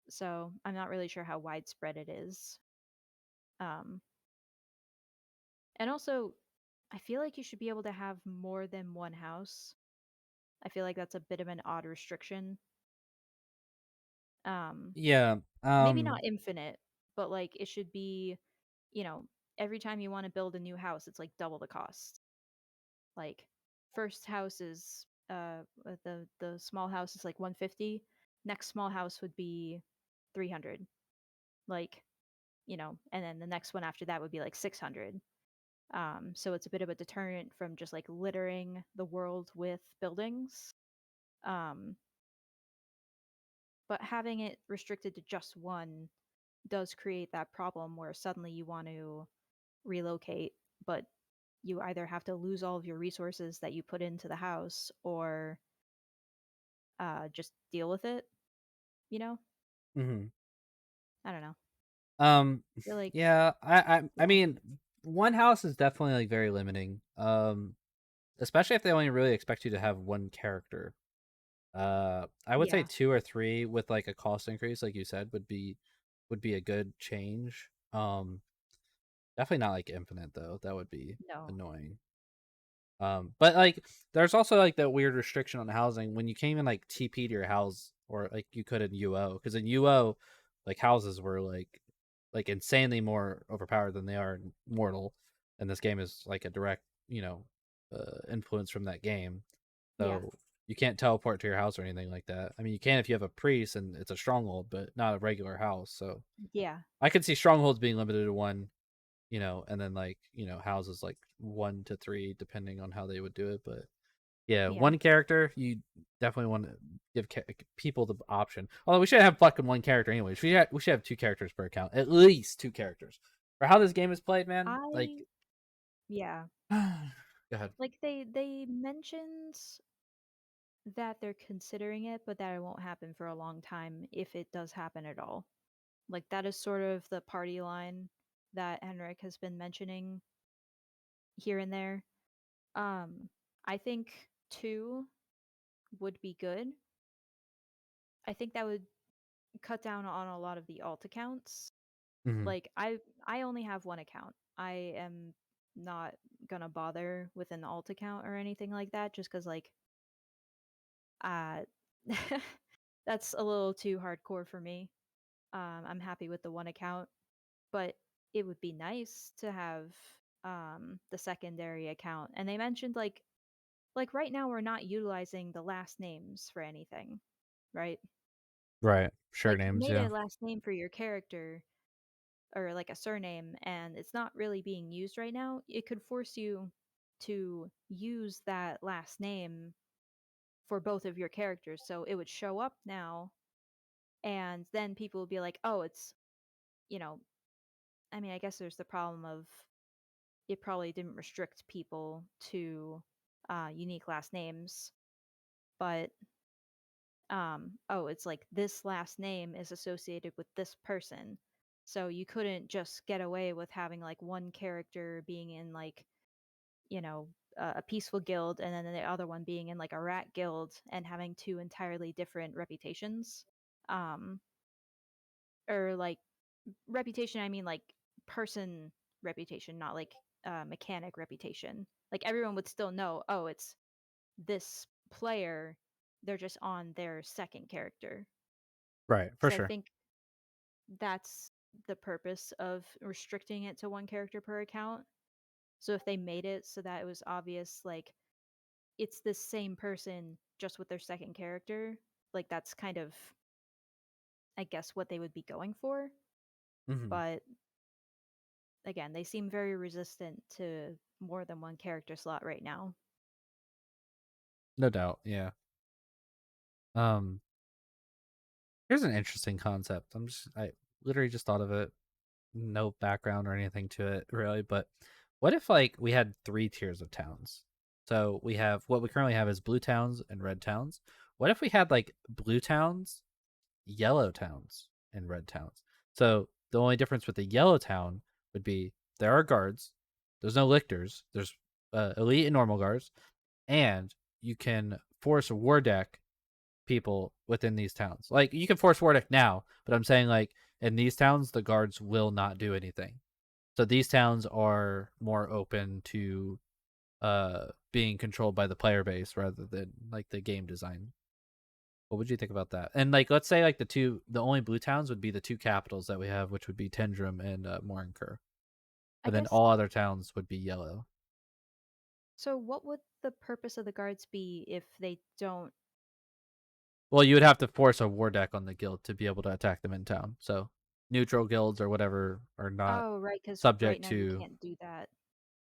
so I'm not really sure how widespread it is. Um, and also, I feel like you should be able to have more than one house. I feel like that's a bit of an odd restriction. Um, Yeah. Maybe not infinite, but like it should be, you know, every time you want to build a new house, it's like double the cost. Like first house is the small house is like 150. Next small house would be 300. Like, and then the next one after that would be like 600. So it's a bit of a deterrent from just like littering the world with buildings. Um, but having it restricted to just one does create that problem where suddenly you want to relocate, but you either have to lose all of your resources that you put into the house or just deal with it, you know? Mhm. I don't know. Um, I feel like, yeah, I yeah, mean, one house is definitely like very limiting. Especially if they only really expect you to have one character. I would say yeah, two or three with like a cost increase, like you said, would be a good change. Definitely not like infinite though. That would be no, annoying. But like there's also like that weird restriction on housing when you can't even like TP to your house or like you could in UO because in UO like houses were like insanely more overpowered than they are in Mortal, and this game is like a direct influence from that game. yeah, So you can't teleport to your house or anything like that. I mean, you can if you have a priest and it's a stronghold, but not a regular house. So yeah, I could see strongholds being limited to one, and then like houses like 1 to 3 depending on how they would do it. But yeah, yeah. one character you definitely want to give people the option. Although we should have fucking one character anyways. We should have two characters per account, at least two characters for how this game is played, man. Like, I, yeah. go ahead. Like they mentioned that they're considering it, but that it won't happen for a long time if it does happen at all. Like that is sort of the party line that Henrik has been mentioning here and there. I think two would be good. I think that would cut down on a lot of the alt accounts. Hmm. Like I only have one account. I am not gonna bother with an alt account or anything like that, just because like uh that's a little too hardcore for me. I'm happy with the one account, but it would be nice to have the secondary account. And they mentioned like right now we're not utilizing the last names for anything, right? Right. Sure Like you names, made yeah. a last name for your character or like a surname and it's not really being used right now. It could force you to use that last name for both of your characters. So it would show up now and then people would be like, "Oh, it's, you know, I mean, I guess there's the problem of it probably didn't restrict people to unique last names, but oh, it's like this last name is associated with this person. So you couldn't just get away with having like one character being in like, you know, a peaceful guild and then the other one being in like a rat guild and having two entirely different reputations. Um or like reputation, I mean like person reputation, not like mechanic reputation. Like everyone would still know, oh, it's this player. They're just on their second character. Right, for Because I sure. think that's the purpose of restricting it to one character per account. So if they made it so that it was obvious, like it's the same person just with their second character, like that's kind of, I guess, what they would be going for. Hmm. But again, they seem very resistant to more than one character slot right now. No doubt, yeah. Um, Here's an interesting concept. I literally just thought of it. No background or anything to it really, but what if like we had three tiers of towns? So we have what we currently have is blue towns and red towns. What if we had like blue towns, yellow towns, and red towns? So the only difference with the yellow town would be there are guards, there's no lictors, there's elite and normal guards, and you can force a war deck people within these towns. Like you can force Wardic now, but I'm saying like in these towns the guards will not do anything. So these towns are more open to being controlled by the player base rather than like the game design. What would you think about that? And like let's say like the only blue towns would be the two capitals that we have, which would be Tendrum and Morinker. I And then guess all other towns would be yellow. so. What would the purpose of the guards be if they don't? Well, you would have to force a war deck on the guild to be able to attack them in town. So neutral guilds or whatever are not Oh, right, because right subject now you to can't do that.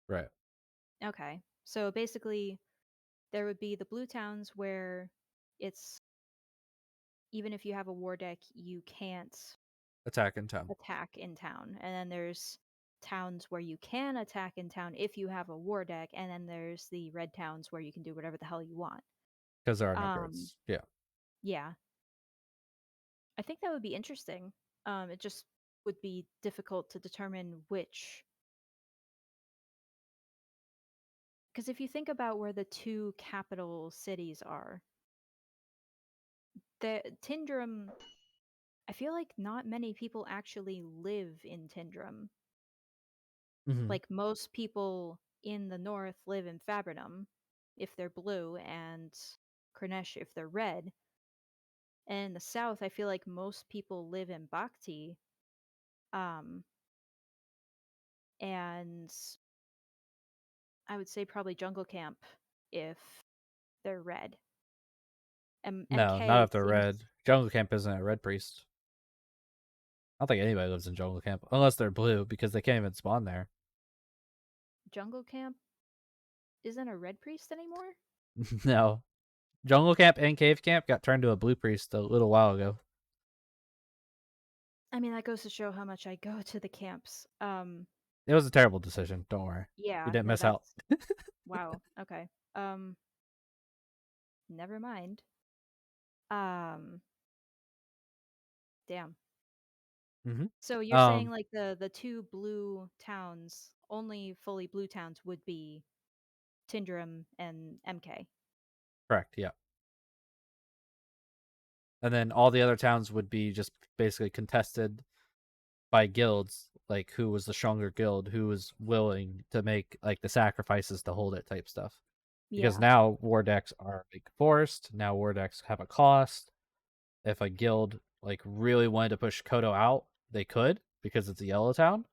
right. Okay, so basically, there would be the blue towns where it's even if you have a war deck, you can't Attack in town attack in town. And then there's towns where you can attack in town if you have a war deck, and then there's the red towns where you can do whatever the hell you want. because there are no Um, guards. Yeah. yeah, I think that would be interesting. It just would be difficult to determine which, because if you think about where the two capital cities are, the Tindrum, I feel like not many people actually live in Tindrum. Hmm. Like most people in the north live in Fabrinum if they're blue and Kranesh if they're red. And in the south, I feel like most people live in Bhakti. Um, and I would say probably Jungle Camp if they're red. No, not MK if they're seems red. Jungle Camp isn't a red priest. I don't think anybody lives in Jungle Camp unless they're blue because they can't even spawn there. Jungle Camp isn't a red priest anymore. No. Jungle Camp and Cave Camp got turned to a blue priest a little while ago. I mean, that goes to show how much I go to the camps. It was a terrible decision. Don't worry. You Yeah, didn't no, miss out. that's wow. Okay. Um, never mind. Um, damn. Hmm. So you're saying Um, like the two blue towns, only fully blue towns would be Tindrum and MK. Correct. Yeah. And then all the other towns would be just basically contested by guilds, like who was the stronger guild, who was willing to make like the sacrifices to hold it type stuff. Because Yeah. now war decks are like forced. Now war decks have a cost. If a guild like really wanted to push Kodo out, they could because it's a yellow town,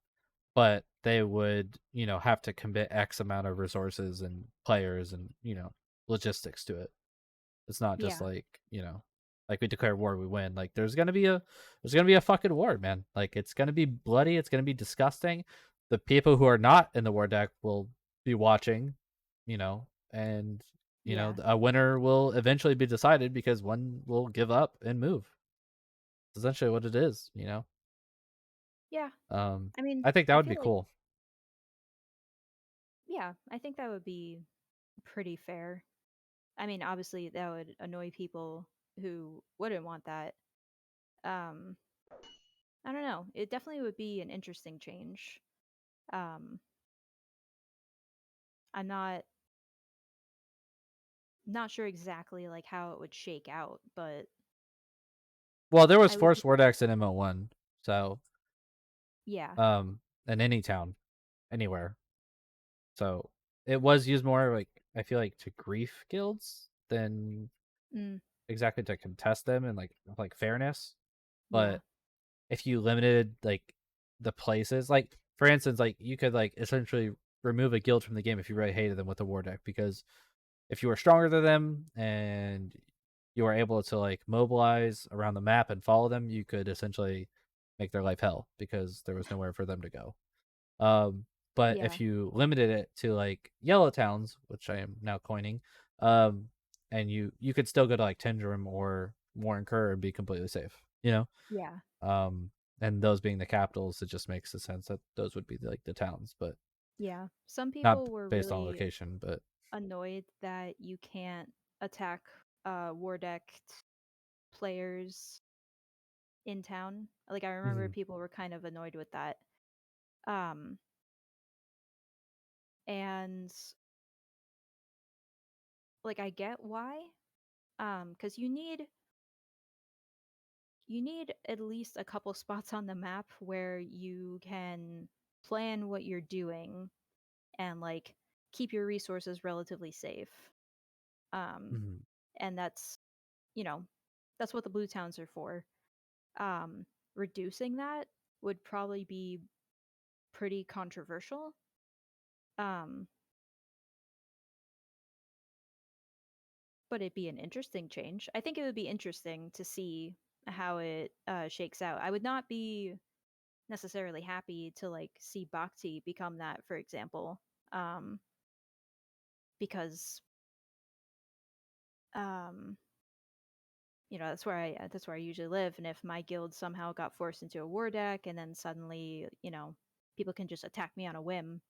but they would, have to commit X amount of resources and players and, logistics to it. It's not just Yeah. like, like we declare war, we win. Like there's gonna be a fucking war, man. Like it's gonna be bloody, it's gonna be disgusting. The people who are not in the war deck will be watching, and Yeah. a winner will eventually be decided because one will give up and move. It's essentially what it is, Yeah. Um, I mean, I think that I would be feel like, cool. yeah, I think that would be pretty fair. I mean, obviously that would annoy people who wouldn't want that. Um, I don't know. It definitely would be an interesting change. Um, I'm not sure exactly like how it would shake out, but Well, there was I would be, forced war decks in MO1, so yeah. in any town, anywhere. So it was used more like I feel like to grief guilds than Mm, exactly to contest them and like fairness. yeah. But if you limited like the places, like for instance, like you could like essentially remove a guild from the game if you really hated them with a war deck, because if you were stronger than them and you were able to like mobilize around the map and follow them, you could essentially make their life hell because there was nowhere for them to go. Um, but Yeah. if you limited it to like yellow towns, which I am now coining, um, and you could still go to like Tendrum or Warrenker and be completely safe, Yeah. Um, and those being the capitals, it just makes the sense that those would be like the towns, but Yeah. Some not people were based on really location. But annoyed that you can't attack war decked players in town. Like I remember Mhm. people were kind of annoyed with that. Um and like I get why. Cuz you need at least a couple spots on the map where you can plan what you're doing and like keep your resources relatively safe. Um Mhm. and you know, that's what the blue towns are for. Um Reducing that would probably be pretty controversial. Um but it'd be an interesting change. I think it would be interesting to see how it shakes out. I would not be necessarily happy to like see Bhakti become that, for example, um, because um, that's where I usually live, and if my guild somehow got forced into a war deck, and then suddenly people can just attack me on a whim,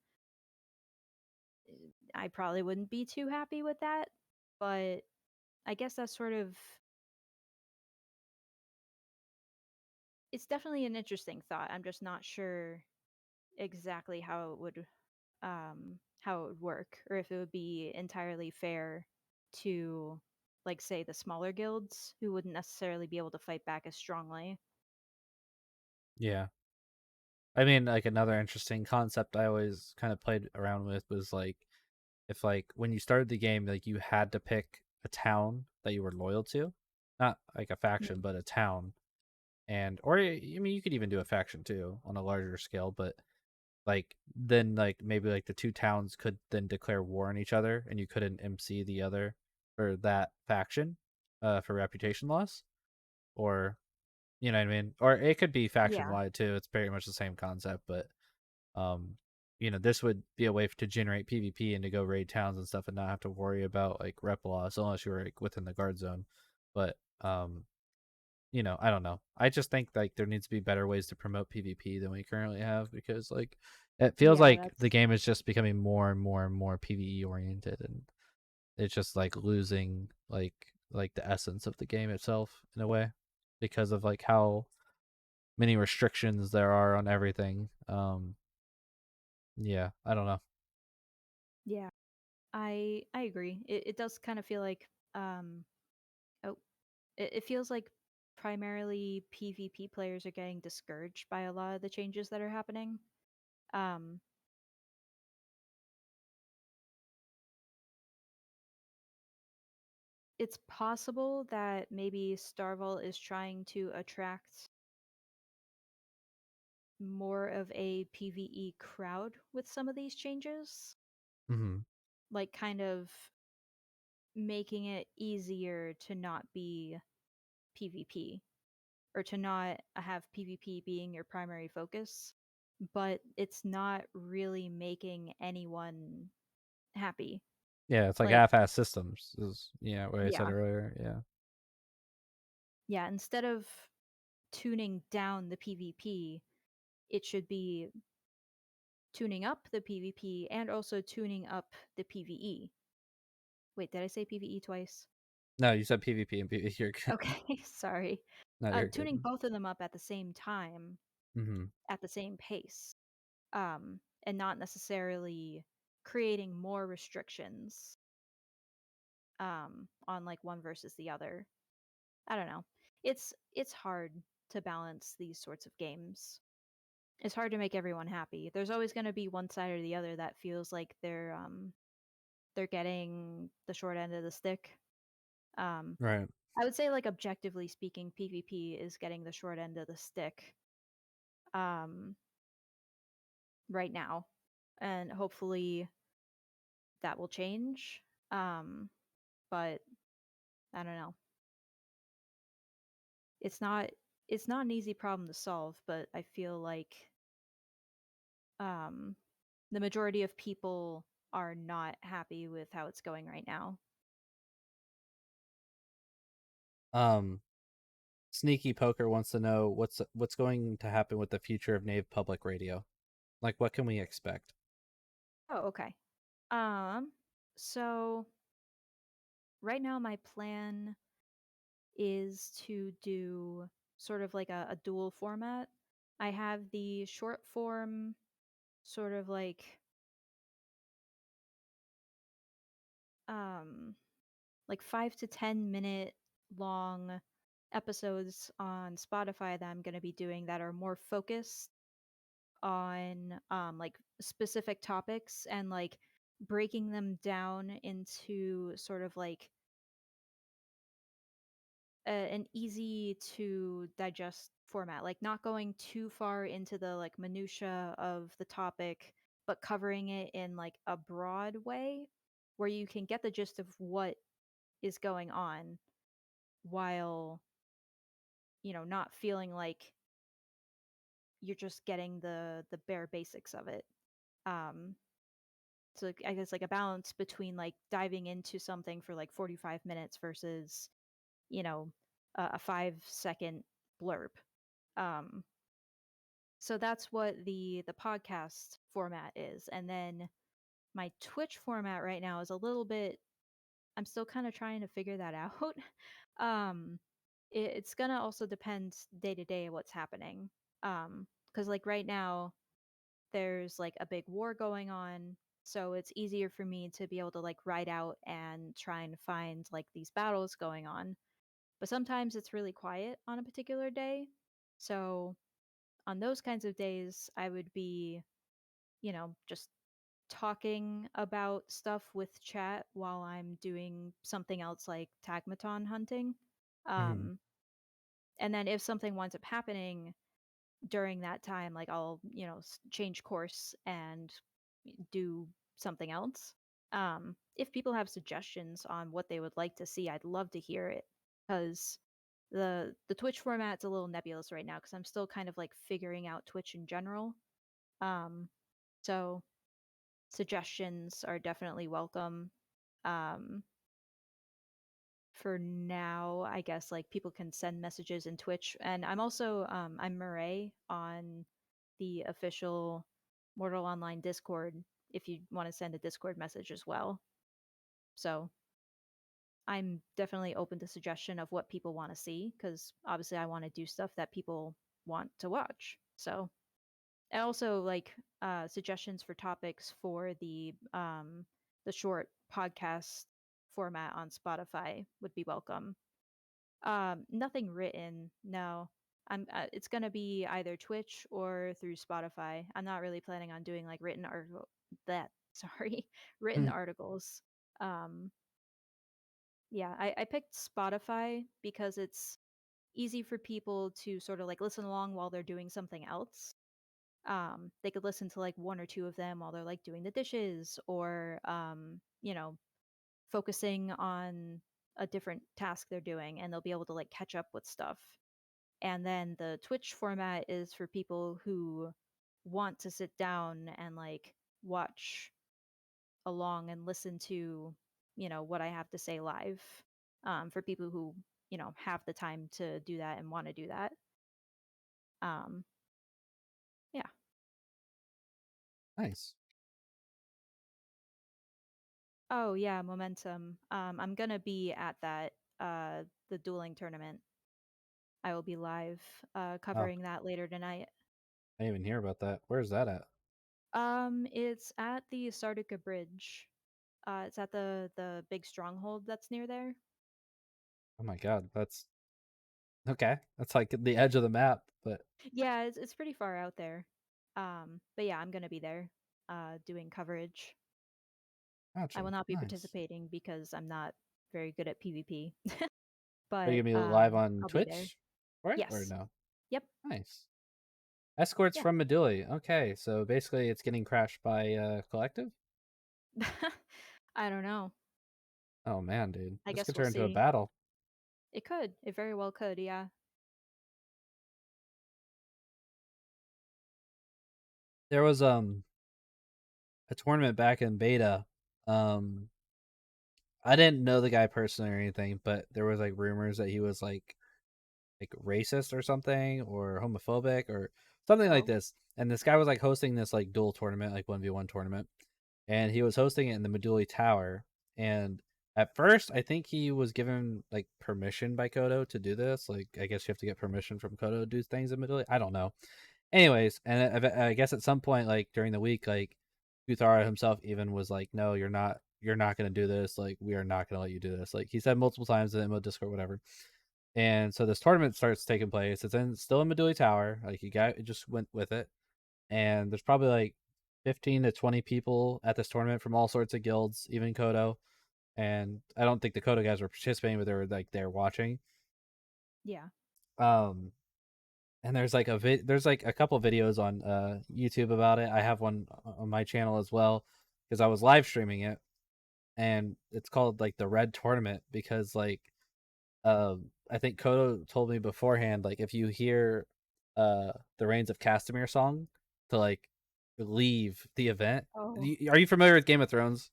I probably wouldn't be too happy with that. But I guess that's sort of it's definitely an interesting thought. I'm just not sure exactly how it would work, or if it would be entirely fair to like say the smaller guilds who wouldn't necessarily be able to fight back as strongly. Yeah, I mean, like another interesting concept I always kind of played around with was like if like when you started the game, like you had to pick a town that you were loyal to, not like a faction, Mm. but a town, and or I mean you could even do a faction too on a larger scale, but like then like maybe like the two towns could then declare war on each other and you couldn't MC the other or that faction for reputation loss, or you know what I mean, or it could be faction Yeah. wide too. It's pretty much the same concept, but um this would be a way to generate PvP and to go raid towns and stuff and not have to worry about like rep loss unless you were like within the guard zone. But I don't know. I just think like there needs to be better ways to promote PvP than we currently have, because like it feels Yeah, like the that's game is just becoming more and more and more PvE oriented, and it's just like losing like the essence of the game itself in a way because of like how many restrictions there are on everything. Yeah, I don't know. yeah. I agree. It does kind of feel like oh, it feels like primarily PvP players are getting discouraged by a lot of the changes that are happening. Um, it's possible that maybe Starval is trying to attract more of a PvE crowd with some of these changes, Hmm. like kind of making it easier to not be PvP or to not have PvP being your primary focus, but it's not really making anyone happy. Yeah, it's like Like, half-ass systems. Is what I said yeah, earlier. Yeah. yeah, instead of tuning down the PvP, it should be tuning up the PvP and also tuning up the PvE. Wait, did I say PvE twice? No, you said PvP and PvE. You're good. Okay, sorry. No, you're Tuning good. both of them up at the same time, Hmm. at the same pace, and not necessarily creating more restrictions on like one versus the other. I don't know. It's hard to balance these sorts of games. It's hard to make everyone happy. There's always going to be one side or the other that feels like they're getting the short end of the stick. Um, Right. I would say, like, objectively speaking, PvP is getting the short end of the stick um, right now, and hopefully that will change. But I don't know. It's not it's not an easy problem to solve, but I feel like um, the majority of people are not happy with how it's going right now. Um, Sneaky Poker wants to know what's going to happen with the future of Nave Public Radio. Like, what can we expect? Oh, okay. Um, so right now my plan is to do sort of like a dual format. I have the short form, sort of um like 5 to 10 minute long episodes on Spotify that I'm going to be doing that are more focused on like specific topics and like breaking them down into sort of like an easy to digest format, like not going too far into the like minutia of the topic, but covering it in like a broad way where you can get the gist of what is going on while, not feeling like you're just getting the bare basics of it. Um so I guess like a balance between like diving into something for like 45 minutes versus, you know, a 5 second blurb. Um So that's what the podcast format is. And then my Twitch format right now is a little bit, I'm still kind of trying to figure that out. um it's going to also depend day to day what's happening. Cuz like right now there's like a big war going on, so it's easier for me to be able to like ride out and try and find like these battles going on. But sometimes it's really quiet on a particular day. So on those kinds of days, I would be, just talking about stuff with chat while I'm doing something else like tagmaton hunting. Hmm. Um, and then if something winds up happening during that time, like I'll, change course and do something else. If people have suggestions on what they would like to see, I'd love to hear it because the Twitch format's a little nebulous right now because I'm still kind of like figuring out Twitch in general. Um, so suggestions are definitely welcome. Um, for now, I guess like people can send messages in Twitch, and I'm also I'm Mirae on the official Mortal Online Discord if you want to send a Discord message as well. So I'm definitely open to suggestion of what people want to see because obviously I want to do stuff that people want to watch. So and also like suggestions for topics for the short podcast format on Spotify would be welcome. Nothing written. No. It's gonna be either Twitch or through Spotify. I'm not really planning on doing like written article that sorry, written Hmm. articles. Um, yeah, I picked Spotify because it's easy for people to sort of like listen along while they're doing something else. They could listen to like one or two of them while they're like doing the dishes or focusing on a different task they're doing, and they'll be able to like catch up with stuff. And then the Twitch format is for people who want to sit down and like watch along and listen to, what I have to say live. For people who, have the time to do that and want to do that. Um, yeah. Nice. Oh yeah, Momentum. I'm gonna be at that the dueling tournament. I will be live Oh, covering that later tonight. I didn't even hear about that. Where's that at? It's at the Sardica Bridge. It's at the big stronghold that's near there. Oh my god, that's okay. That's like the edge of the map, but Yeah, it's pretty far out there. But yeah, I'm gonna be there, doing coverage. I gotcha. will not be Nice. participating because I'm not very good at PvP. Are you But gonna be live on I'll be there. Twitch for it or Yes. no? Yep. Nice. Escorts Yeah. from Medulla. Okay, so basically it's getting crashed by Collective? I don't know. Oh man, dude. I This guess could we'll turn into a see. battle. It could. It very well could. Yeah. There was a tournament back in beta. Um I didn't know the guy personally or anything, but there was like rumors that he was like racist or something or homophobic or something like Oh. this. And this guy was like hosting this like dual tournament, like 1v1 tournament. And he was hosting it in the Medulla Tower. And at first, I think he was given like permission by Kodo to do this. Like, I guess you have to get permission from Kodo to do things in Medulla. I don't know. Anyways, and I guess at some point, like during the week, like Uthara himself even was like, "No, you're not gonna do this. Like, we are not gonna let you do this." Like he said multiple times in the Discord, whatever. And so this tournament starts taking place. It's still in Medulla Tower. Like you guys just went with it, and there's probably like 15 to 20 people at this tournament from all sorts of guilds, even Kodo. And I don't think the Kodo guys were participating, but they were like there watching. Yeah. Um, and there's like there's like a couple videos on YouTube about it. I have one on my channel as well because I was live streaming it, and it's called like the Red Tournament because like I think Kodo told me beforehand, like if you hear the Reigns of Castamere song to like leave the event. Oh. Are you familiar with Game of Thrones?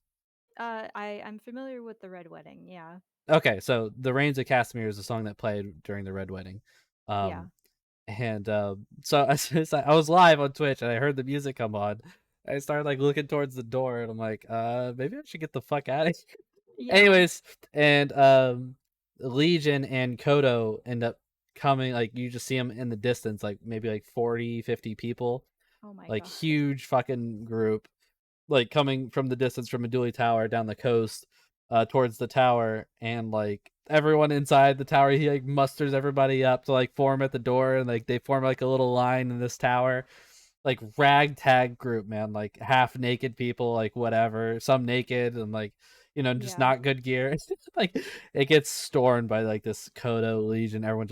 I'm familiar with the Red Wedding. Yeah. Okay, so the Reigns of Castamere is the song that played during the Red Wedding. Yeah. Um and so as soon as I was live on Twitch and I heard the music come on, I started like looking towards the door and I'm like, maybe I should get the fuck out of here. Yeah. Anyways, and Legion and Kodo end up coming, like you just see them in the distance, like maybe like 40, 50 people, Oh my like god. huge fucking group, like coming from the distance from Medulla Tower down the coast towards the tower, and like everyone inside the tower, he like musters everybody up to like form at the door, and like they form like a little line in this tower, like ragtag group, man, like half naked people, like whatever, some naked and like just Yeah. not good gear. Like it gets stormed by like this Kodo Legion. Everyone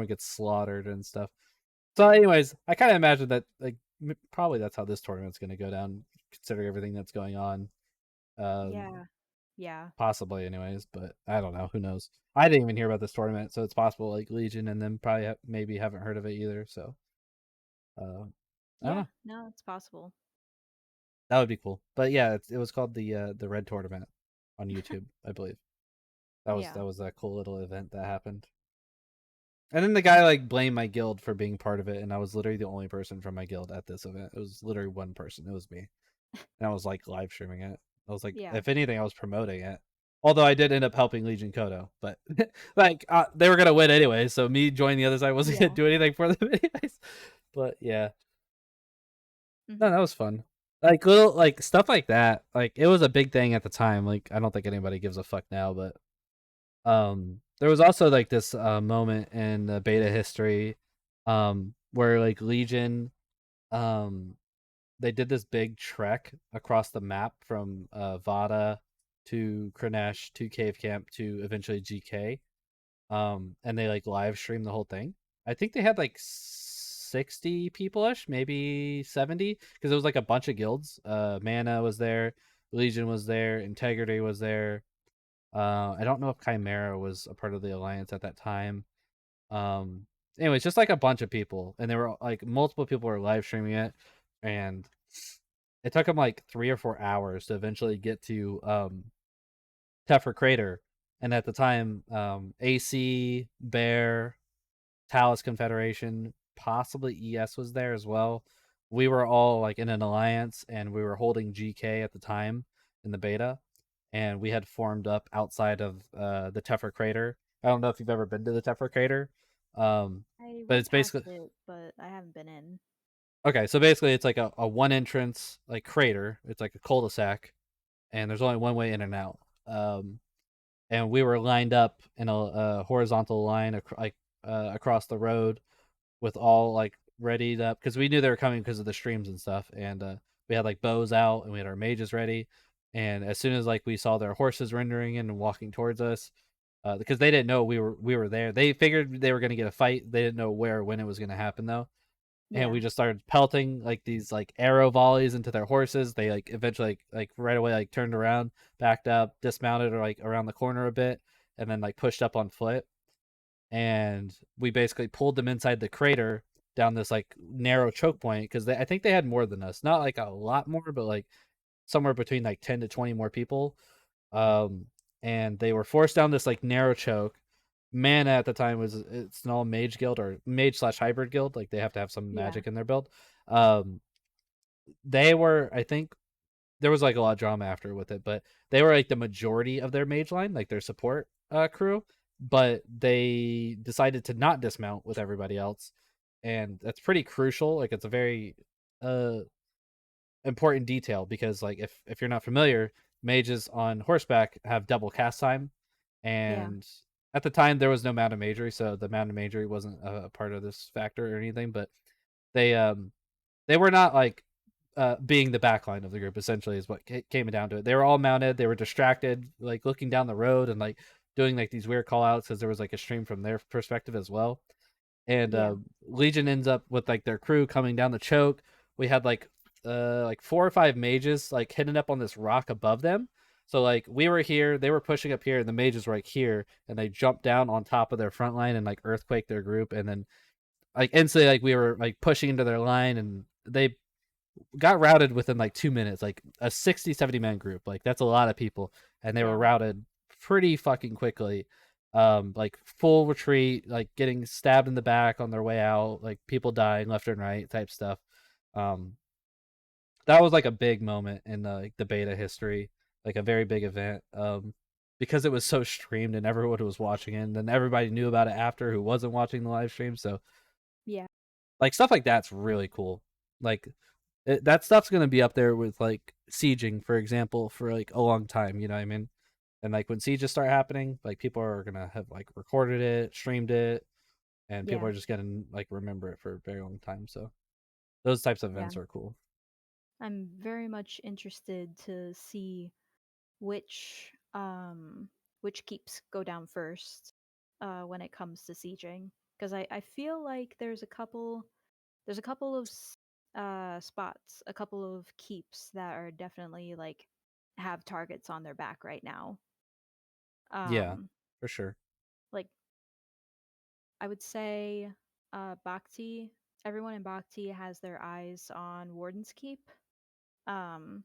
gets slaughtered and stuff. So, anyways, I kind of imagine that like probably that's how this tournament's going to go down, considering everything that's going on. Yeah. Yeah. Possibly, anyways, but I don't know. Who knows? I didn't even hear about this tournament, so it's possible like Legion and then probably maybe haven't heard of it either. So, uh, I don't Yeah. know. No, it's possible. That would be cool. But yeah, it was called the Red Tournament on YouTube, I believe. Yeah. That was a cool little event that happened. And then the guy like blamed my guild for being part of it, and I was literally the only person from my guild at this event. It was literally one person. It was me, and I was like live streaming it. I was like, Yeah. if anything, I was promoting it. Although I did end up helping Legion Kodo, but like they were gonna win anyway, so me joining the other side wasn't Yeah. gonna do anything for them anyways. But yeah, no, Mhm. that was fun. Like little like stuff like that. Like it was a big thing at the time. Like I don't think anybody gives a fuck now, but there was also like this moment in the beta history, where like Legion, um, they did this big trek across the map from Vada to Kranesh to Cave Camp to eventually GK, and they like live streamed the whole thing. I think they had like 60 people ish, maybe 70, because it was like a bunch of guilds. Mana was there, Legion was there, Integrity was there. I don't know if Chimera was a part of the alliance at that time. Um, Anyways, just like a bunch of people, and there were like multiple people were live streaming it, and it took them like 3 or 4 hours to eventually get to Tefra Crater. And at the time, AC, Bear, Talus Confederation, possibly ES was there as well. We were all like in an alliance, and we were holding GK at the time in the beta, and we had formed up outside of the Tefra Crater. I don't know if you've ever been to the Tefra Crater, I but went it's past basically it, but I haven't been in. okay. So basically, it's like a one entrance like crater. It's like a cul-de-sac, and there's only one way in and out. And we were lined up in a horizontal line across the road with all like ready up because we knew they were coming because of the streams and stuff, and we had like bows out and we had our mages ready. And as soon as like we saw their horses rendering in and walking towards us, because they didn't know we were there, they figured they were going to get a fight. They didn't know where or when it was going to happen though. And Yeah. we just started pelting like these like arrow volleys into their horses. They like eventually like right away like turned around, backed up, dismounted or like around the corner a bit, and then like pushed up on foot. And we basically pulled them inside the crater down this like narrow choke point because I think they had more than us, not like a lot more, but like somewhere between like 10 to 20 more people. Um, and they were forced down this like narrow choke. Mana at the time was it's an all mage guild or mage slash hybrid guild. Like they have to have some Yeah. magic in their build. Um, they were, I think, there was like a lot of drama after with it, but they were like the majority of their mage line, like their support crew. But they decided to not dismount with everybody else, and that's pretty crucial. Like it's a very uh important detail because like if you're not familiar, mages on horseback have double cast time, Yeah. and at the time there was no mountain magery, so the mountain magery wasn't a part of this factor or anything. But they they were not like being the backline of the group. Essentially, is what came down to it. They were all mounted. They were distracted, like looking down the road and like doing like these weird call outs because there was like a stream from their perspective as well. And Yeah. Legion ends up with like their crew coming down the choke. We had like 4 or 5 mages like hidden up on this rock above them. So like we were here, they were pushing up here, and the mages were like here, and they jumped down on top of their front line and like earthquake their group, and then like instantly like we were like pushing into their line, and they got routed within like 2 minutes. Like a 60-70 man group, like that's a lot of people, and they were Yeah. routed pretty fucking quickly. Like full retreat, like getting stabbed in the back on their way out, like people dying left and right type stuff. um that was like a big moment in like the beta history, like a very big event, because it was so streamed and everyone was watching it, and then everybody knew about it after who wasn't watching the live stream. So Yeah. like stuff like that's really cool. Like that stuff's gonna be up there with like sieging, for example, for like a long time. You know what I mean? And like when sieges start happening, like people are gonna have like recorded it, streamed it, and people Yeah. are just gonna like remember it for a very long time. So those types of Yeah. events are cool. I'm very much interested to see which which keeps go down first when it comes to sieging, because I feel like there's a couple of spots, a couple of keeps that are definitely like have targets on their back right now. Yeah, Um for sure. like I would say Bhakti, everyone in Bhakti has their eyes on Warden's Keep. Um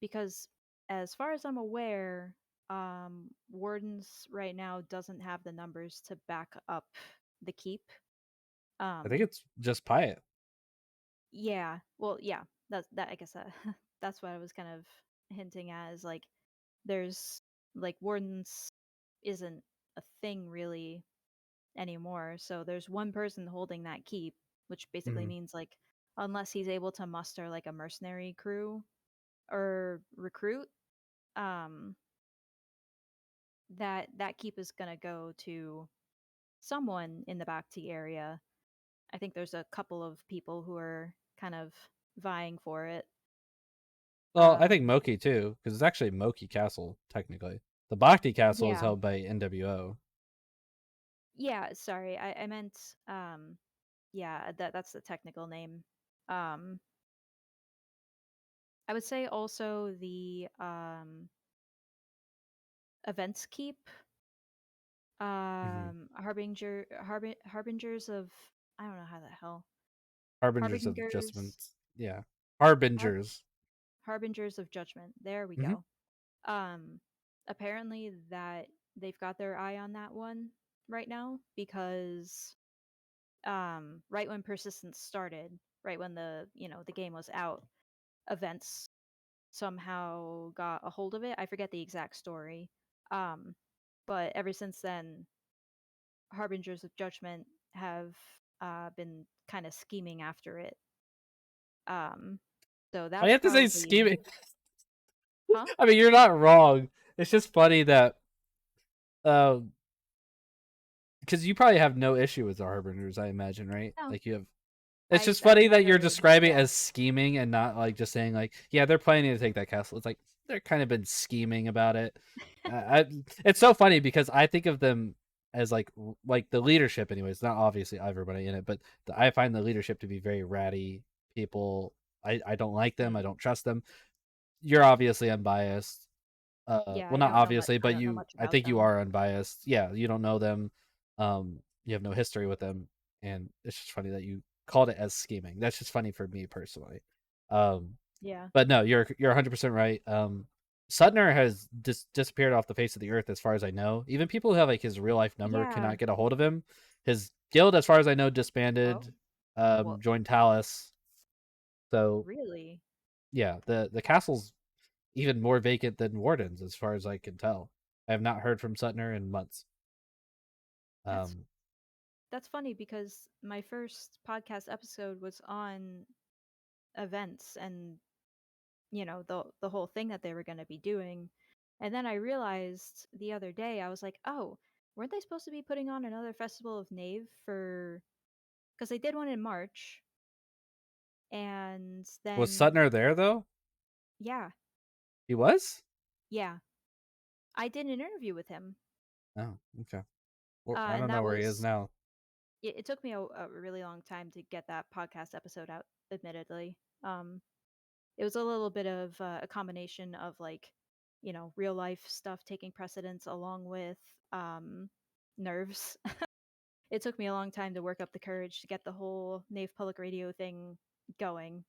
because as far as I'm aware, Wardens right now doesn't have the numbers to back up the keep. I think Um, it's just Pyatt. yeah, well, yeah, that. I guess that's what I was kind of hinting at is like there's like Wardens isn't a thing really anymore. So there's one person holding that keep, which basically Mhm. means like unless he's able to muster like a mercenary crew or recruit, um that keep is gonna go to someone in the Bhakti area. I think there's a couple of people who are kind of vying for it. Well, I think Um, Moki too, because it's actually Moki Castle technically. The Bhakti Castle is yeah, held by NWO. yeah. Sorry, I meant yeah. That's the technical name. Um, I would say also the events keep Mm-hmm. harbingers of, I don't know how the hell, Harbingers of harbingers Adjustments. Yeah, har- Harbingers. harbingers of judgment. There we Mm-hmm. go. Um, apparently that they've got their eye on that one right now because right when Persistence started, right when the game was out, events somehow got a hold of it. I forget the exact story. Um, but ever since then, harbingers of judgment have been kind of scheming after it. Um, so I that's have to say probably, scheming. huh? I mean, you're not wrong. It's just funny that uh, because you probably have no issue with the Harbingers, I imagine, right? No, Like you have. It's just I've funny that you're never, describing it yeah, as scheming and not like just saying like, yeah, they're planning to take that castle. It's like they're kind of been scheming about it. It's so funny because I think of them as like the leadership, anyways. Not obviously everybody in it, but I find the leadership to be very ratty people. I don't like them. I mm, don't trust them. You're obviously unbiased. yeah. Well, not obviously, I but don't know much I about think you them. are unbiased. Yeah, you don't know them. You have no history with them, and it's just funny that you called it as scheming. That's just funny for me personally. Um, Yeah, but no, you're 100% right. Sutner has disappeared off the face of the earth, as far as I know. Even people who have like his real life number yeah. cannot get a hold of him. His guild, as far as I know, Whoa, disbanded. what? Joined Talus. So Really? yeah, the castle's even more vacant than Warden's, as far as I can tell. I have not heard from Sutner in months. That's Um, that's funny because my first podcast episode was on events and the whole thing that they were going to be doing. And then I realized the other day, I was like, oh, weren't they supposed to be putting on another festival of Knave for, because they did one in March, and was then Sutner there though? yeah, He was. yeah, I did an interview with him. Oh, okay. Well, I And don't know that where he is was, now. it took me a really long time to get that podcast episode out, admittedly. um it was a little bit of a combination of like, real life stuff taking precedence along with nerves. It took me a long time to work up the courage to get the whole Nave Public Radio thing going,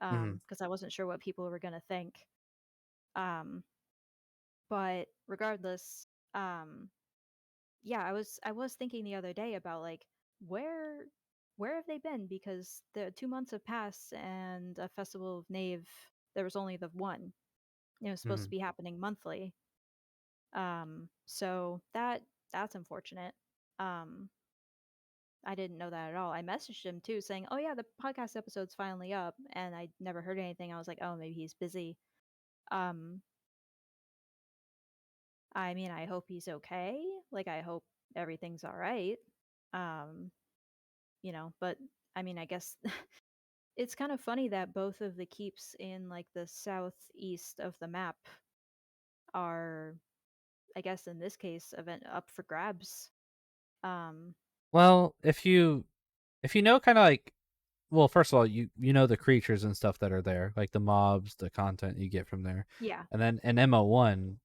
Hmm. because I wasn't sure what people were going to think. Um, but regardless, um, yeah, I was thinking the other day about like where where have they been, because the 2 months have passed and a festival of Nave, there was only the one. It was supposed to Hmm. be happening monthly. So that's unfortunate. Um, I didn't know that at all. I messaged him too saying, "Oh yeah, the podcast episode's finally up," and I never heard anything. I was like, "Oh, maybe he's busy." Um, I mean, I hope he's okay. Like I hope everything's all right. Um, but I mean, I guess it's kind of funny that both of the keeps in like the southeast of the map are, I guess in this case, event up for grabs. Um, Well, if you know, kind of like, well, first of all, you know the creatures and stuff that are there, like the mobs, the content you get from there, yeah, and then in MO1,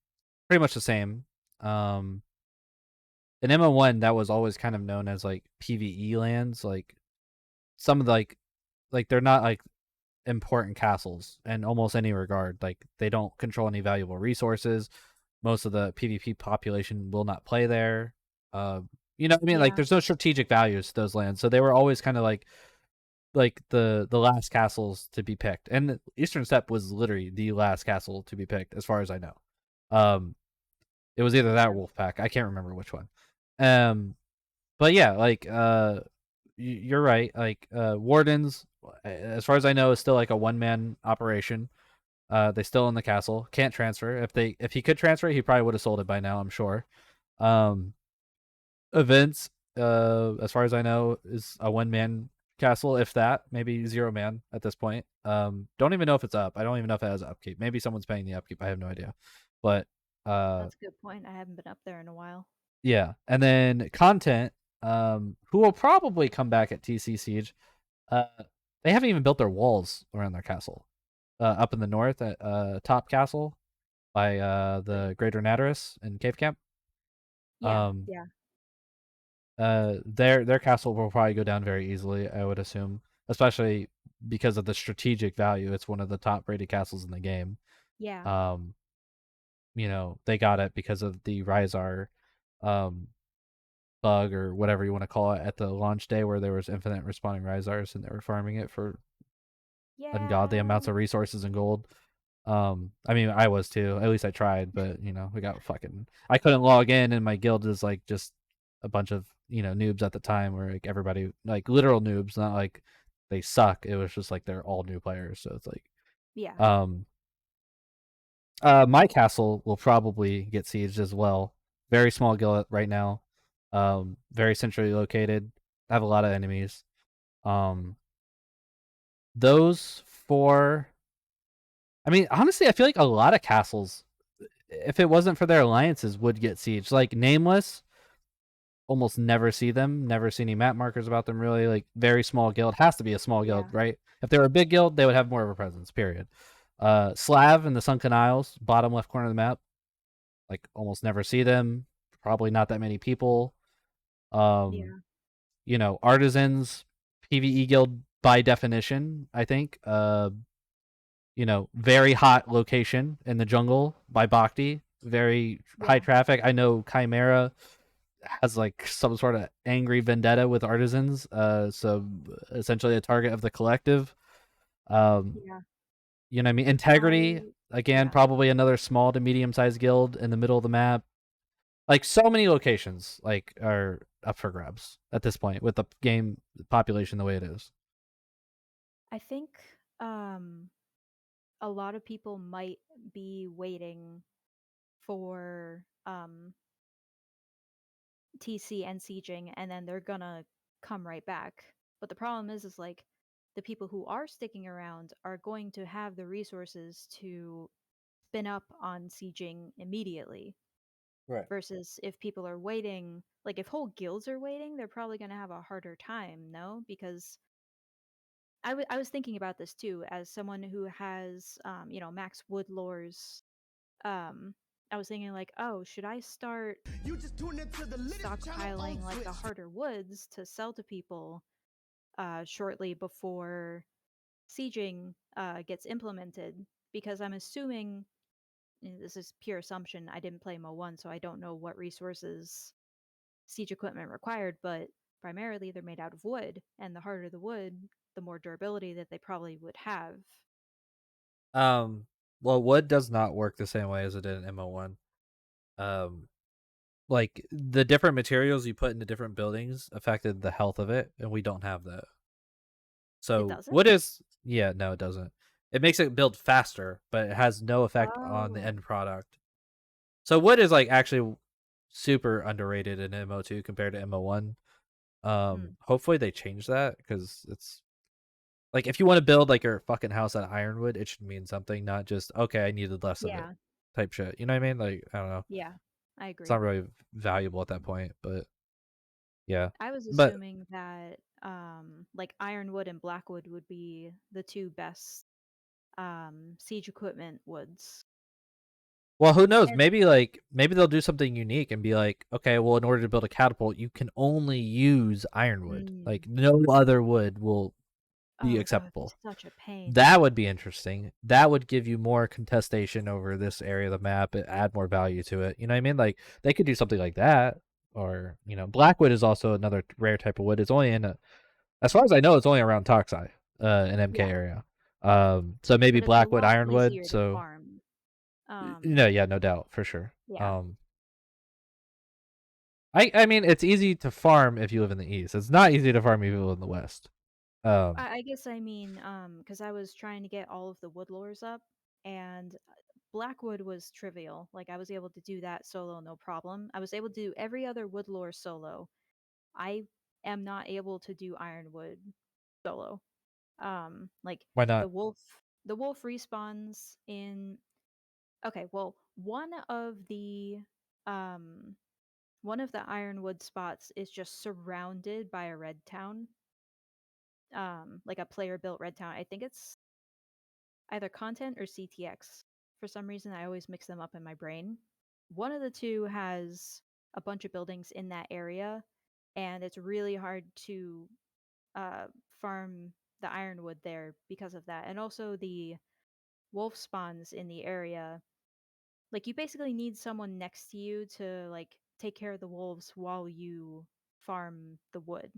pretty much the same. In MO1, that was always kind of known as like PVE lands, like some of the, like they're not like important castles in almost any regard. Like they don't control any valuable resources. Most of the PvP population will not play there. Uh, what I mean? Like yeah, there's no strategic values to those lands, so they were always kind of like the last castles to be picked. And the Eastern Steppe was literally the last castle to be picked, as far as I know. Um, it was either that or yeah, Wolfpack. I can't remember which one. Um, but yeah, like you're right. Like Wardens, as far as I know, is still like a one man operation. They still own the castle. Can't transfer. If he could transfer, he probably would have sold it by now, I'm sure. Um, Events, as far as I know, is a 1-man castle, if that, maybe 0-man at this point. Don't even know if it's up. I don't even know if it has upkeep. Maybe someone's paying the upkeep. I have no idea. But That's a good point. I haven't been up there in a while. yeah, and then content, who will probably come back at TC Siege. Uh, they haven't even built their walls around their castle. Up in the north at Top Castle by the Greater Natterus in Cave Camp. Yeah, Um, yeah, their castle will probably go down very easily, I would assume, especially because of the strategic value. It's one of the top rated castles in the game. yeah, Um, they got it because of the Rysar um bug or whatever you want to call it at the launch day, where there was infinite respawning Rysars and they were farming it for ungodly yeah, amounts of resources and gold. I mean, I was too. At least I tried, but we got fucking. I couldn't log in, and my guild is like just a bunch of noobs at the time, where like everybody, like literal noobs, not like they suck. It was just like they're all new players, so it's like, yeah, my castle will probably get sieged as well. Very small guild right now. Very centrally located. I have a lot of enemies. Those four. I mean, honestly, I feel like a lot of castles, if it wasn't for their alliances, would get sieged. Like Nameless, almost never see them. Never see any map markers about them. Really, like very small guild. Has to be a small yeah, guild, right? If they were a big guild, they would have more of a presence. Period. Slav in the Sunken Isles, bottom left corner of the map. Like almost never see them. Probably not that many people. Um, yeah, Artisans, PVE guild by definition. I think. Very hot location in the jungle by Bhakti. Very high yeah, traffic. I know Chimera has like some sort of angry vendetta with artisans. So essentially a target of the collective. Um, yeah. you know what I mean? Integrity, I again, yeah. probably another small to medium sized guild in the middle of the map. Like so many locations like are up for grabs at this point with the game population the way it is. I think um a lot of people might be waiting for TC and sieging, and then they're gonna come right back. But the problem is like the people who are sticking around are going to have the resources to spin up on sieging immediately. Right. Versus if people are waiting, like if whole guilds are waiting, they're probably gonna have a harder time, no? Because I was thinking about this too as someone who has max wood lores. um I was thinking like, oh, should I start stockpiling like the harder woods to sell to people shortly before sieging gets implemented? Because I'm assuming, this is pure assumption, I didn't play Mo1, so I don't know what resources siege equipment required, but primarily they're made out of wood, and the harder the wood, the more durability that they probably would have. Um, well, wood does not work the same way as it did in MO1. Um, like the different materials you put into different buildings affected the health of it, and we don't have that. It So doesn't? wood is no, it doesn't. It makes it build faster, but it has no effect on the Oh. end product. So wood is like actually super underrated in MO2 compared to MO1. Hmm. Hopefully they change that because it's like if you want to build like your fucking house out of ironwood, it should mean something, not just okay, I needed less of it Yeah. type shit. You know what I mean? Like I don't know. Yeah. I It's agree. not really valuable at that point, but yeah. I was But assuming that like ironwood and blackwood would be the two best siege equipment woods. well, who knows? And Maybe they'll do something unique and be like, okay, well, in order to build a catapult, you can only use ironwood. Like no other wood will be oh, that would be acceptable. such a pain. That would be interesting. That would give you more contestation over this area of the map, add more value to it. You know what I mean? Like they could do something like that. Or, blackwood is also another rare type of wood. It's only as far as I know, it's only around Toxai, in MK Yeah. area. So maybe But it's a blackwood, lot ironwood. easier to So farm. no, yeah, no doubt for sure. Yeah. I mean, it's easy to farm if you live in the east. It's not easy to farm if you live in the west. I guess I mean, because I was trying to get all of the wood lores up, and Blackwood was trivial. Like I was able to do that solo, no problem. I was able to do every other wood lore solo. I am not able to do Ironwood solo. Like Why the not? wolf, the wolf respawns in. Okay, well, um, one of the Ironwood spots is just surrounded by a red town. Like a player built red town. I think it's either content or CTX. For some reason, I always mix them up in my brain. One of the two has a bunch of buildings in that area, and it's really hard to uh, farm the ironwood there because of that. And also, the wolf spawns in the area. Like, you basically need someone next to you to, like, take care of the wolves while you farm the wood.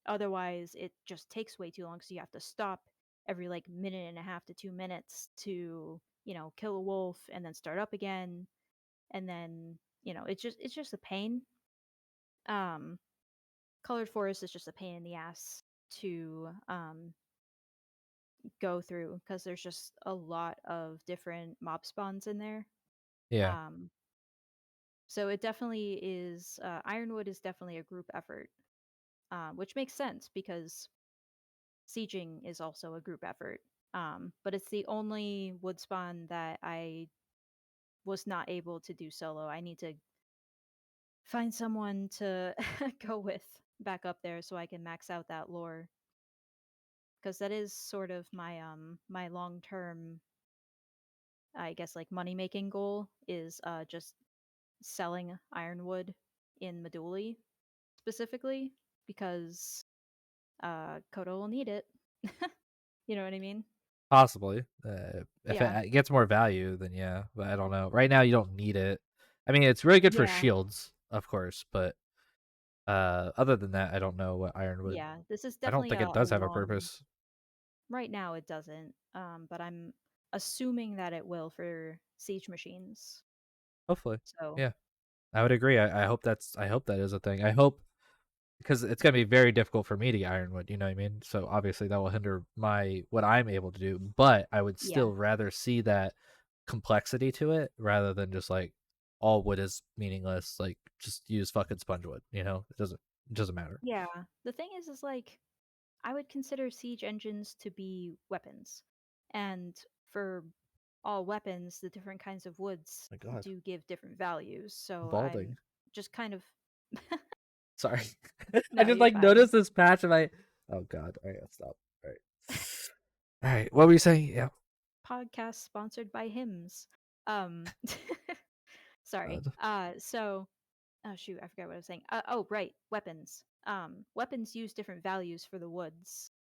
Otherwise, it just takes way too long, so you have to stop every like minute and a half to 2 minutes to, kill a wolf and then start up again. And then, it's just a pain. Um, Colored Forest is just a pain in the ass to go through because there's just a lot of different mob spawns in there. Yeah. Um, so it definitely is. Ironwood is definitely a group effort, which makes sense because sieging is also a group effort. But it's the only wood spawn that I was not able to do solo. I need to find someone to go with back up there so I can max out that lore. Because that is sort of my long term, I guess, like money making goal is just selling ironwood in Meduli specifically because Kodo will need it. You know what I mean? Possibly. If Yeah. it gets more value, then yeah. But I don't know. Right now, you don't need it. I mean, it's really good for Yeah. shields, of course, but other than that, I don't know what Ironwood. Yeah. This is I don't definitely think it a does have a long. purpose. Right now, it doesn't. But I'm assuming that it will for siege machines. Hopefully, So yeah. I would agree. I hope I hope that is a thing. I hope because it's gonna be very difficult for me to get Ironwood. You know what I mean? So obviously that will hinder what I'm able to do. But I would yeah, still rather see that complexity to it rather than just like all wood is meaningless. Like just use fucking sponge wood. You know, it doesn't matter. yeah. The thing is like I would consider siege engines to be weapons, and for all weapons, the different kinds of woods My God, do give different values. So I'm balding. just kind of Sorry, I no, just you're like fine. noticed this patch of my. Oh God, all right, let's stop. All right, all right. What were you saying? Yeah. Podcast sponsored by hymns. Um, sorry. God. So oh shoot, I forgot what I was saying. Oh right, weapons. Weapons use different values for the woods.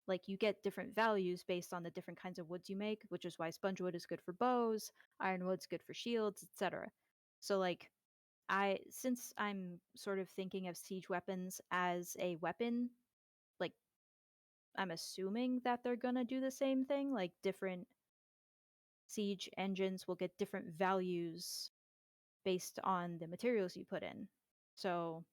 Like you get different values based on the different kinds of woods you make, which is why spongewood is good for bows, ironwood's good for shields, etc. So like since I'm sort of thinking of siege weapons as a weapon, like I'm assuming that they're gonna do the same thing. Like different siege engines will get different values based on the materials you put in. So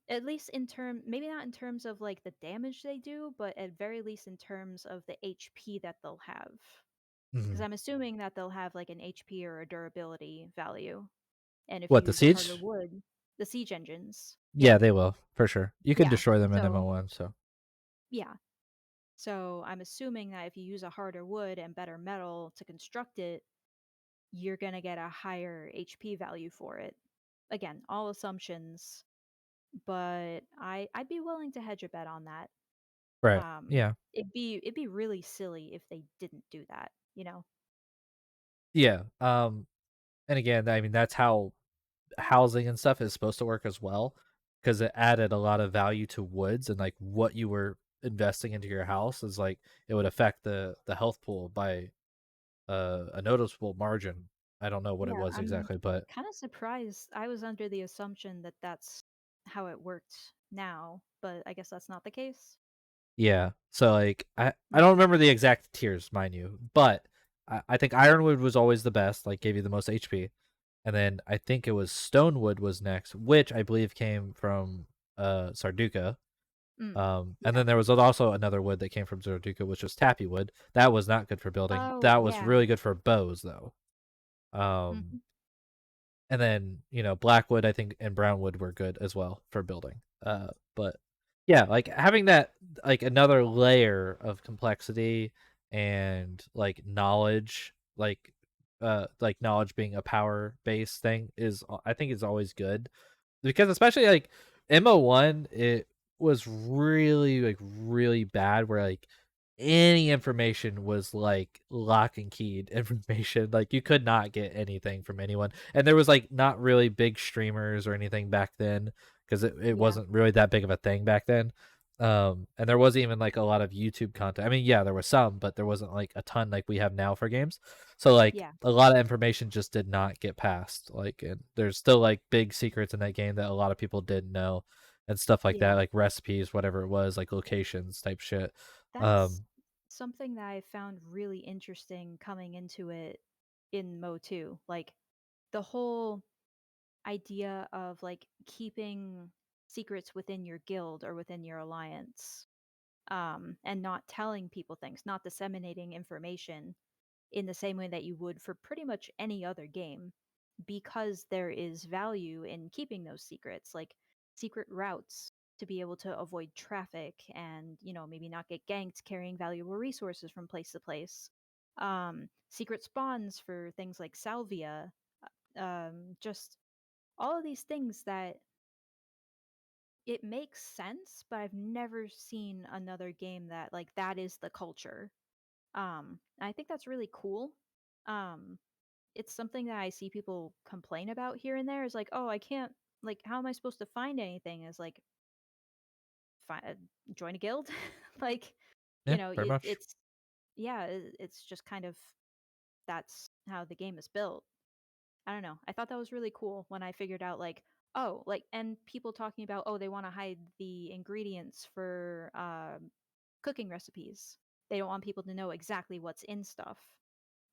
at least in maybe not in terms of like the damage they do, but at very least in terms of the HP that they'll have, because Mhm. I'm assuming that they'll have like an HP or a durability value, and if you What, the use a harder siege? wood, the siege engines, Yeah, yeah, they will for sure. You can yeah, destroy them in so MO1. So yeah, so I'm assuming that if you use a harder wood and better metal to construct it, you're gonna get a higher HP value for it. Again, all assumptions, but I'd be willing to hedge a bet on that. right. Um, Yeah. it'd be really silly if they didn't do that, you know? Yeah. And again, I mean that's how housing and stuff is supposed to work as well, because it added a lot of value to woods and like what you were investing into your house is like it would affect the health pool by a noticeable margin. I don't know what it Yeah, was I'm exactly, but kind of surprised. I was under the assumption that that's how it worked now, but I guess that's not the case. yeah. So like I Hmm. don't remember the exact tiers, mind you, but I think Ironwood was always the best, like gave you the most HP. And then I think it was Stonewood was next, which I believe came from Sarduka. Mm. And Yeah. then there was also another wood that came from Zoroduka, which was tappy wood. That was not good for building. Oh, That was yeah. really good for bows, though. Hmm. And then blackwood, I think, and brownwood were good as well for building. But yeah, like having that like another layer of complexity and like knowledge, like knowledge being a power based thing is I think is always good, because especially like MO1, it was really like really bad where like any information was like lock and keyed information. Like you could not get anything from anyone. And there was like not really big streamers or anything back then, because it Yeah. wasn't really that big of a thing back then. And there wasn't even like a lot of YouTube content. I mean, yeah, there was some, but there wasn't like a ton like we have now for games. So like Yeah. a lot of information just did not get passed. Like, and there's still like big secrets in that game that a lot of people didn't know and stuff like that, Yeah. like recipes, whatever it was, like locations type shit. That's Um, something that I found really interesting coming into it in Mo 2. Like the whole idea of like keeping secrets within your guild or within your alliance, and not telling people things, not disseminating information in the same way that you would for pretty much any other game, because there is value in keeping those secrets, like secret routes to be able to avoid traffic and, maybe not get ganked carrying valuable resources from place to place. Secret spawns for things like salvia, just all of these things that it makes sense, but I've never seen another game that like that is the culture. I think that's really cool. Um, it's something that I see people complain about here and there. Is like, oh, I can't, like, how am I supposed to find anything? Is like, join a guild, like, yeah, very much. it's yeah, it's just kind of that's how the game is built. I don't know. I thought that was really cool when I figured out like, oh, like, and people talking about, oh, they want to hide the ingredients for cooking recipes. They don't want people to know exactly what's in stuff.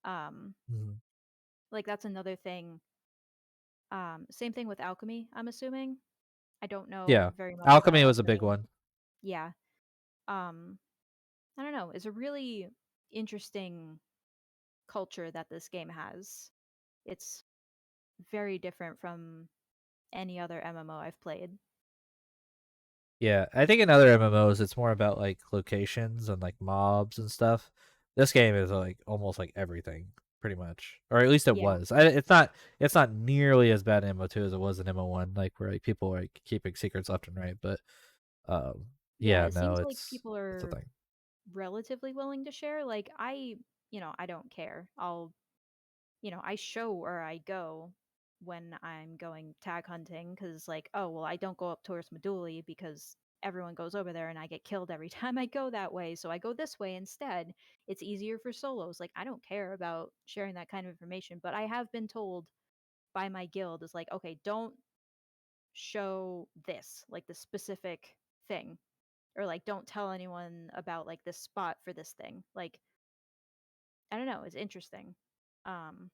Um, Mhm. like that's another thing. Same thing with alchemy, I'm assuming. I don't know Yeah, very much about alchemy was a big alchemy. one. Yeah. Um, I don't know. It's a really interesting culture that this game has. It's very different from any other MMO I've played. Yeah, I think in other MMOs it's more about like locations and like mobs and stuff. This game is like almost like everything, pretty much, or at least it Yeah. was. It's not nearly as bad in MO2 as it was in MO1, like where like people were like keeping secrets left and right. But um, Yeah, yeah, it no, seems like it's people it's a are thing. relatively willing to share. Like I don't care. I show where I go when I'm going tag hunting because, like, oh, well, I don't go up towards Meduli because everyone goes over there and I get killed every time I go that way. So I go this way instead. It's easier for solos. Like, I don't care about sharing that kind of information, but I have been told by my guild is like, okay, don't show this, like the specific thing, or like don't tell anyone about like this spot for this thing. Like, I don't know, it's interesting. Um,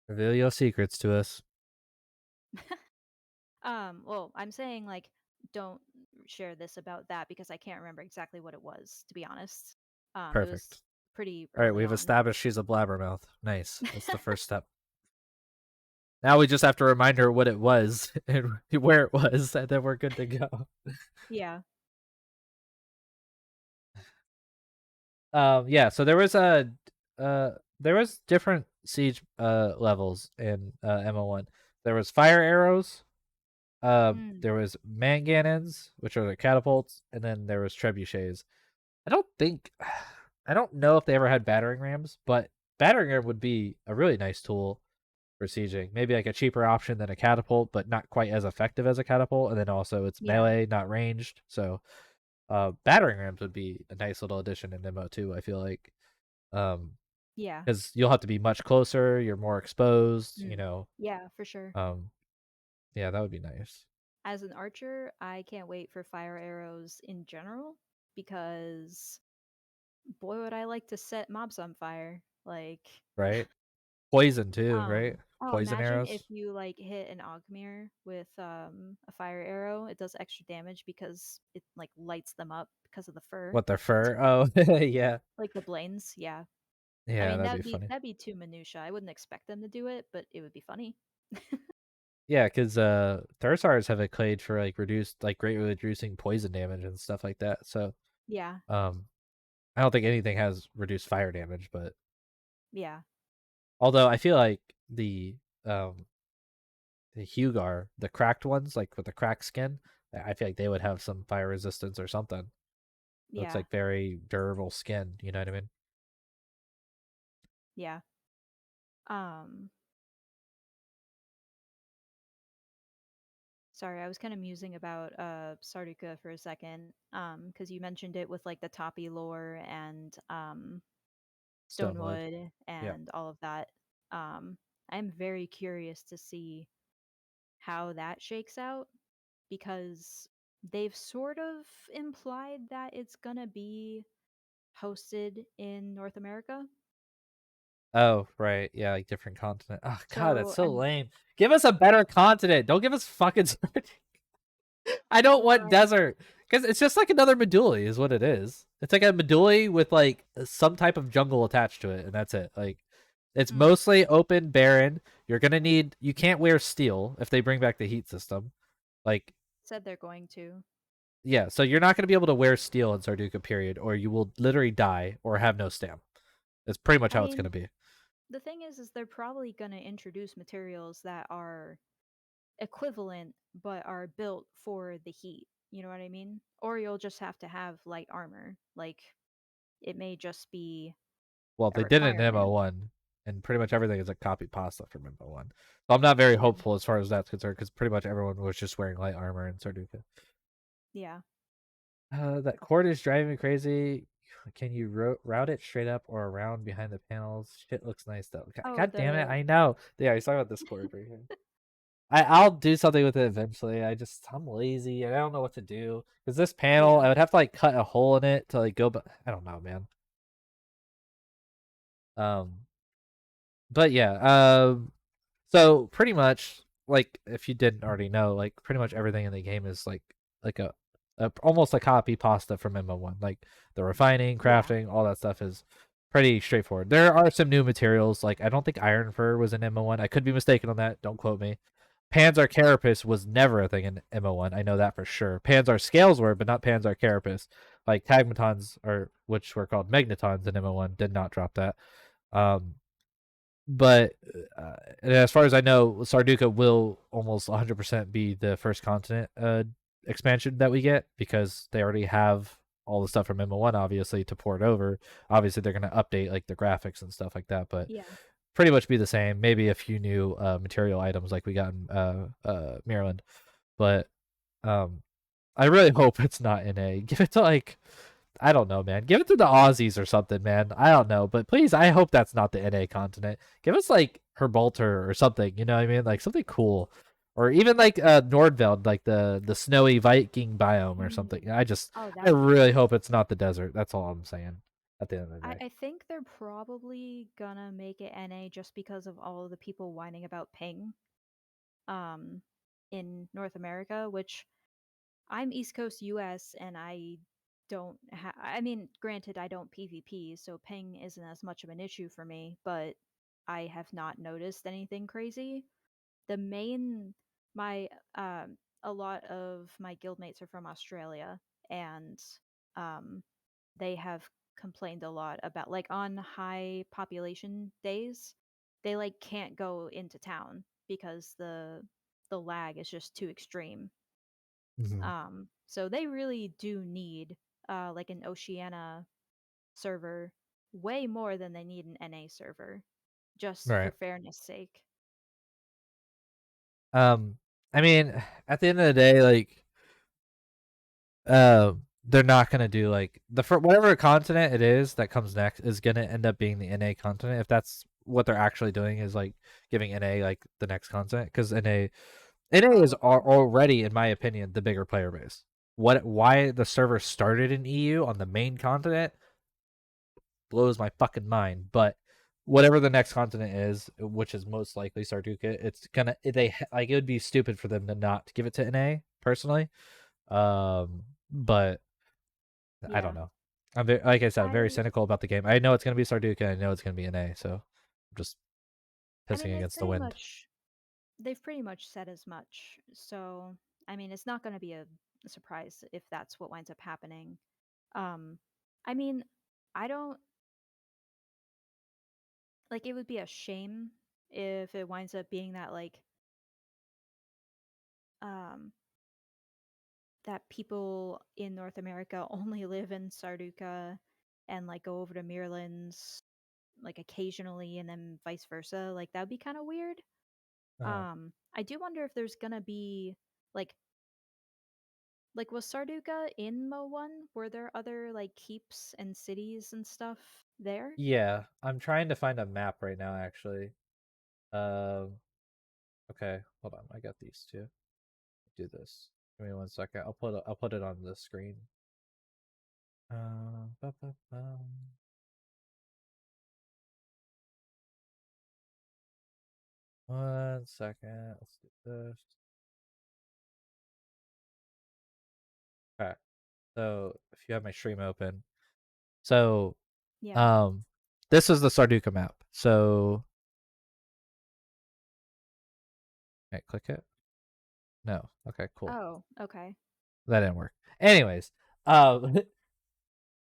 Reveal your secrets to us. well, I'm saying like don't share this about that because I can't remember exactly what it was, to be honest. It was Perfect. pretty All right, early we've on. established she's a blabbermouth. Nice. That's the first step. Now we just have to remind her what it was and where it was, and then we're good to go. Yeah. Yeah, so there was different siege levels in MO1. There was fire arrows, Mm. there was mangannons, which are the catapults, and then there was trebuchets. I don't think I don't know if they ever had battering rams, but battering ram would be a really nice tool for sieging. Maybe like a cheaper option than a catapult, but not quite as effective as a catapult, and then also it's Yeah. melee, not ranged. So battering rams would be a nice little addition in MO2, I feel like. Um, Yeah. because you'll have to be much closer, you're more exposed, Mm. Yeah, for sure. Um, yeah, that would be nice, As an archer, I can't wait for fire arrows in general because boy would I like to set mobs on fire. Like right? Poison too, right? Oh, Poison imagine if arrows. you like hit an Ogmere with a fire arrow, it does extra damage because it like lights them up because of the fur. What, their fur? Oh, yeah. Like the blains, yeah. I Yeah, mean that'd be funny. that'd be too minutia. I wouldn't expect them to do it, but it would be funny. Yeah, because Thursars have a clade for like greatly reducing poison damage and stuff like that. So Yeah, um, I don't think anything has reduced fire damage, but yeah, although I feel like um the Hugar, the cracked ones, like with the cracked skin, I feel like they would have some fire resistance or something. Looks yeah, like very durable skin. You know what I mean? yeah. Um, Sorry, I was kind of musing about Sarduka for a second, because you mentioned it with like the Toppy lore and Stonewood. Stonewood Yeah. and all of that. I'm very curious to see how that shakes out because they've sort of implied that it's gonna be hosted in North America. Oh, right. Yeah, like different continent. Oh god, that's So so I'm lame. Give us a better continent. Don't give us fucking I don't want right. desert. Because it's just like another Meduli is what it is. It's like a Meduli with like some type of jungle attached to it, and that's it. Like it's Mm, mostly open, barren. You can't wear steel if they bring back the heat system. Like, said they're going to. yeah, so you're not gonna be able to wear steel in Sarduka, period, or you will literally die or have no stamp. That's pretty much I how it's gonna mean, be. the thing is they're probably gonna introduce materials that are equivalent but are built for the heat. You know what I mean? Or you'll just have to have light armor. Like it may just be Well, a they did it in requirement. MO1, and pretty much everything is a copy pasta from MO1. So I'm not very Yeah. hopeful as far as that's concerned, because pretty much everyone was just wearing light armor in Sarduka. Yeah. That cord is driving me crazy. Can you route it straight up or around behind the panels? Shit looks nice though. Oh, God damn it! the I know. Yeah, he's talking about this cord right here. I'll do something with it eventually. I'm lazy and I don't know what to do because this panel yeah. I would have to like cut a hole in it to like go. But I don't know, man. Um, but yeah. So pretty much, like if you didn't already know, like pretty much everything in the game is like a almost a copy pasta from MO1. Like the refining, Yeah. crafting, all that stuff is pretty straightforward. There are some new materials. Like I don't think iron fur was in MO1. I could be mistaken on that. Don't quote me. Panzer carapace was never a thing in MO1. I know that for sure. Panzer scales were, but not Panzer carapace. Like tagmatons, or which were called magnetons in MO1, did not drop that. Um, but and as far as I know, Sarduka will almost 100% be the first continent expansion that we get because they already have all the stuff from MO1 obviously to port over. Obviously they're going to update like the graphics and stuff like that, but Yeah. pretty much be the same. Maybe a few new material items like we got in Maryland, but um I really hope it's not NA. Give it to like I don't know, man. Give it to the Aussies or something, man. I don't know, but please, I hope that's not the NA continent. Give us like Herbalter or something. You know what I mean? Like something cool, or even like Nordveld, like the snowy Viking biome or Mm. something. Oh, I that would be really cool. hope it's not the desert. That's all I'm saying. At the end of the day, I think they're probably gonna make it NA just because of all of the people whining about ping um in North America, which I'm East Coast US and I don't I mean, granted I don't PvP, so ping isn't as much of an issue for me, but I have not noticed anything crazy. The main my a lot of my guildmates are from Australia and um they have complained a lot about like on high population days they like can't go into town because the lag is just too extreme. mm-hmm. So they really do need like an Oceania server way more than they need an NA server just for Right. fairness sake. Um, I mean, at the end of the day, like they're not gonna do like the whatever continent it is that comes next is gonna end up being the NA continent if that's what they're actually doing is like giving NA like the next continent because NA is Probably. already in my opinion the bigger player base. Why the server started in EU on the main continent blows my fucking mind, but whatever the next continent is, which is most likely Sarduka, it's gonna like it would be stupid for them to not give it to NA personally. But I don't Yeah. know. I'm very, like I said, very I cynical about the game. I know it's gonna be Sarduka. I know it's gonna be NA. So I'm just I mean pissing against the wind. they've pretty much said as much. So, I mean, it's not going to be a surprise if that's what winds up happening. Um I mean, I don't like it would be a shame if it winds up being that um that people in North America only live in Sarduka and like go over to Mirlands like occasionally and then vice versa. Like that would be kind of weird. Uh, I do wonder if there's gonna be like was Sarduka in Mo 1? Were there other like keeps and cities and stuff there? yeah, I'm trying to find a map right now. Actually, um, okay, hold on. I got these two. Do this. Give me 1 second. I'll put it on the screen. Ba, ba, ba. 1 second. Let's do this. Okay. So if you have my stream open, so Yeah. um, this is the Sarduka map. So, okay, click it. No. Okay, cool. Oh, okay. That didn't work. Anyways, um,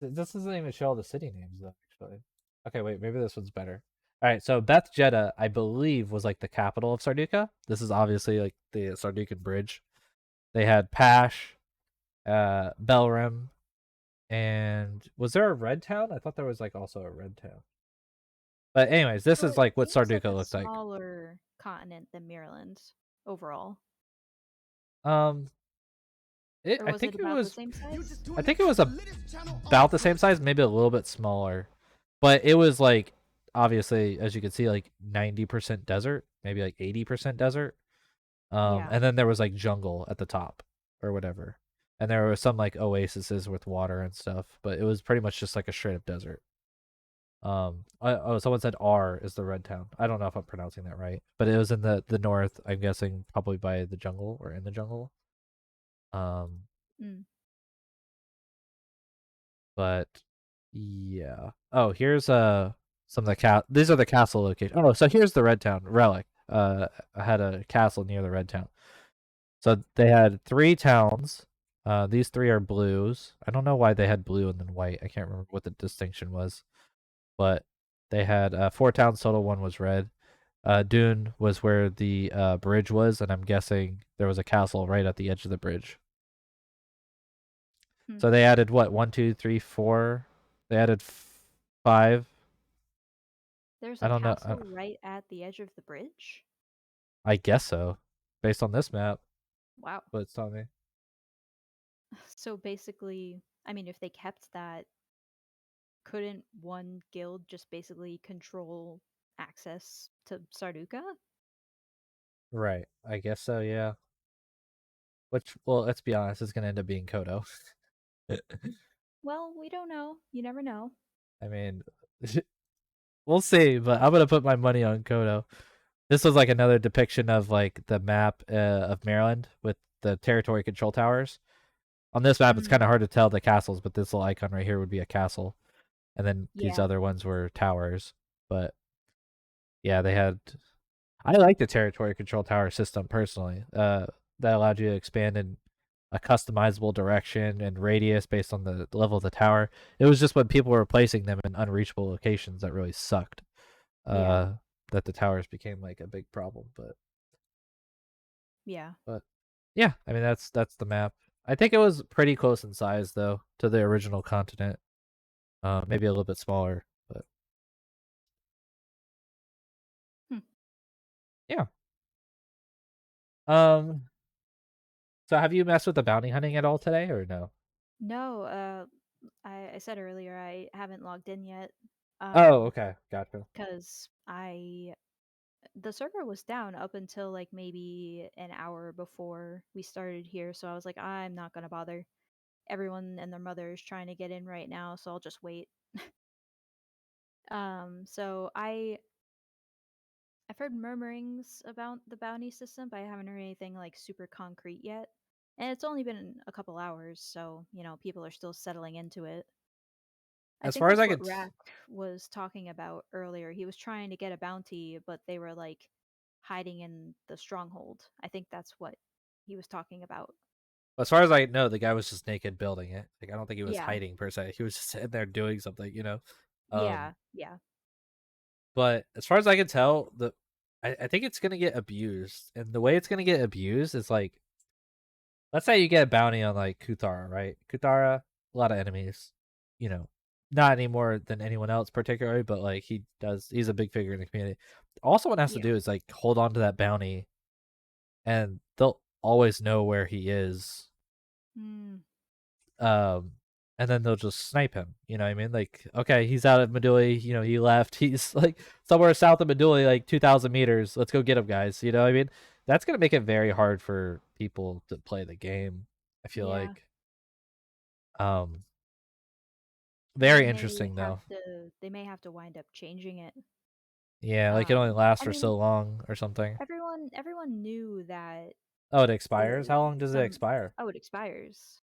this doesn't even show all the city names though. Actually, okay, wait, maybe this one's better. All right, so Beth Jetta, I believe, was like the capital of Sarduka. This is obviously like the Sardukan bridge. They had Pash, Belrim, and was there a red town? I thought there was like also a red town. But anyways, this So is it like what seems like Sarduka a looked like. smaller continent than Maryland overall. Um, Or I was it think it about the was same size? I think it was about the same size, maybe a little bit smaller, but it was like obviously, as you can see, like 90% desert, maybe like 80% desert. Yeah. And then there was like jungle at the top or whatever, and there were some like oases with water and stuff, but it was pretty much just like a straight up desert. Oh, someone said R is the red town. I don't know if I'm pronouncing that right, but it was in the north. I'm guessing probably by the jungle or in the jungle. Um, Mm. But yeah. Oh, here's some of the these are the castle locations. Oh, so here's the Red Town relic. I had a castle near the Red Town. So they had 3 towns. These 3 are blues. I don't know why they had blue and then white. I can't remember what the distinction was. But they had 4 towns total. 1 was red. Dune was where the bridge was, and I'm guessing there was a castle right at the edge of the bridge. Hmm. So they added what? 1, 2, 3, 4. They added 5. There's I a don't know. castle right at the edge of the bridge? I guess so, based on this map. Wow. But it's telling me. So basically, I mean, if they kept that, couldn't one guild just basically control access to Sarduka? Right. I guess so. Yeah. Which, well, let's be honest, is gonna end up being Kodo. Well, we don't know. You never know. I mean, we'll see. But I'm gonna put my money on Kodo. This was like another depiction of like the map of Maryland with the territory control towers. On this map, it's kind Mm, of hard to tell the castles, but this little icon right here would be a castle, and then these yeah. other ones were towers. But yeah, they had. I like the territory control tower system personally. That allowed you to expand in a customizable direction and radius based on the level of the tower. It was just when people were placing them in unreachable locations that really sucked. Yeah. Uh, that the towers became like a big problem. Yeah. But yeah, I mean that's the map. I think it was pretty close in size though to the original continent. Maybe a little bit smaller, but Hmm. yeah. Um, so have you messed with the bounty hunting at all today or no? No, I said earlier I haven't logged in yet. Oh, okay, gotcha. Because the server was down up until like maybe an hour before we started here, so I was like, I'm not gonna bother. Everyone and their mother is trying to get in right now, so I'll just wait. So I've heard murmurings about the bounty system, but I haven't heard anything like super concrete yet. And it's only been a couple hours, so people are still settling into it. I As think far as that's I what could, Rack was talking about earlier. He was trying to get a bounty, but they were like hiding in the stronghold. I think that's what he was talking about. as far as I know, the guy was just naked building it. Like I don't think he was Yeah. hiding per se. He was just sitting there doing something. Um, Yeah. Yeah. but as far as I can tell, I think it's gonna get abused, and the way it's gonna get abused is like, let's say you get a bounty on like Kuthara, right? Kuthara, a lot of enemies, you know, not any more than anyone else particularly, but like he's a big figure in the community. All someone has to Yeah. do is like hold on to that bounty, and they'll always know where he is. Mm, Um, and then they'll just snipe him. You know what I mean? Like, okay, he's out of Meduli. He left. He's like somewhere south of Meduli, like 2,000 meters. Let's go get him, guys. You know what I mean? That's gonna make it very hard for people to play the game. I feel yeah. like. Very They may interesting have though. to they may have to wind up changing it. Yeah, like it only lasts I for mean, so long or something. everyone knew that Oh, it expires? the How long does it some expire? oh, it expires.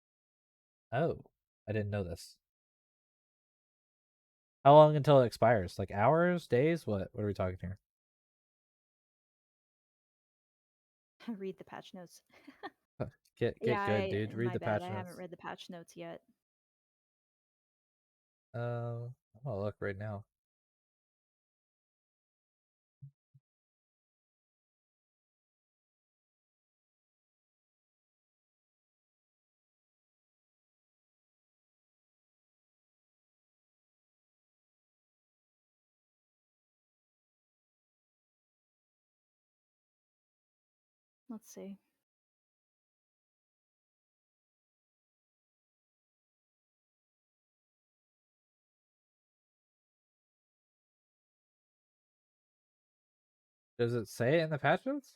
Oh, I didn't know this. How long until it expires? Like hours, days? What are we talking here? Read the patch notes. Get good, dude. Read My the bad. patch I haven't notes. read the patch notes yet. I'm gonna look right now. Let's see. Does it say it in the patch notes?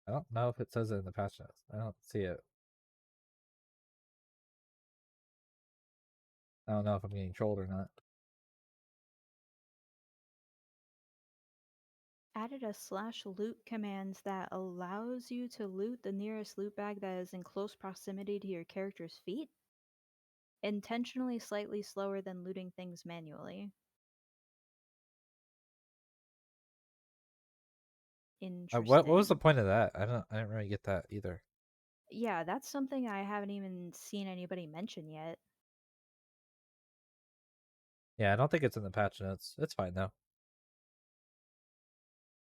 I don't know if it says it in the patch notes. I don't see it. I don't know if I'm getting trolled or not. Added a /loot command that allows you to loot the nearest loot bag that is in close proximity to your character's feet. Intentionally slightly slower than looting things manually. What was the Interesting. point of that? I didn't really get that either. Yeah, that's something I haven't even seen anybody mention yet. Yeah, I don't think it's in the patch notes. It's fine though.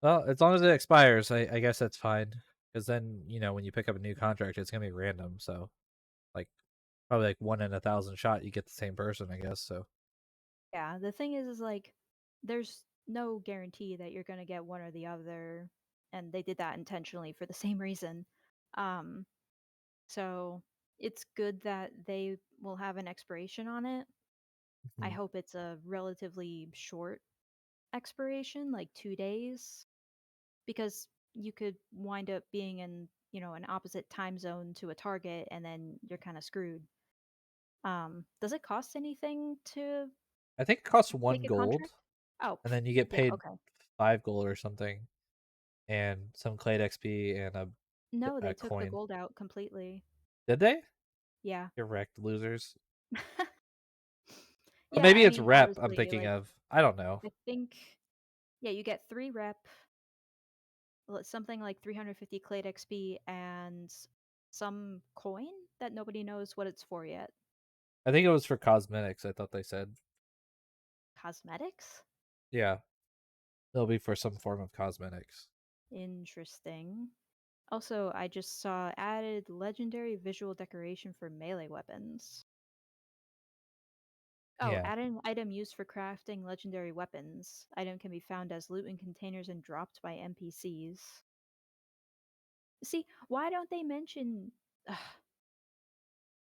Well, as long as it expires, I guess that's fine. Because then, when you pick up a new contract, it's gonna be random. So, like, probably like 1 in 1,000 shot, you get the same person, I guess. So, Yeah, the thing is like there's no guarantee that you're gonna get one or the other, and they did that intentionally for the same reason. Um, so it's good that they will have an expiration on it. I mhm. hope it's a relatively short expiration, like 2 days, because you could wind up being in, an opposite time zone to a target, and then you're kind of screwed. Does it cost anything to I think it costs take one a gold, contract? Oh, and then you get yeah, paid okay. 5 gold or something, and some Clade XP and No, they a took the coin. gold out completely. Did they? Yeah. You're wrecked, losers. Or Yeah, maybe I it's mean, rep. I'm honestly, thinking like, of. I don't know. I think, yeah, you get 3 rep, something like 350 Clade XP, and some coin that nobody knows what it's for yet. I think it was for cosmetics. I thought they said. Cosmetics? Yeah, it'll be for some form of cosmetics. Interesting. Also, I just saw added legendary visual decoration for melee weapons. Oh, Yeah, add an item used for crafting legendary weapons. Item can be found as loot in containers and dropped by NPCs. See, why don't they mention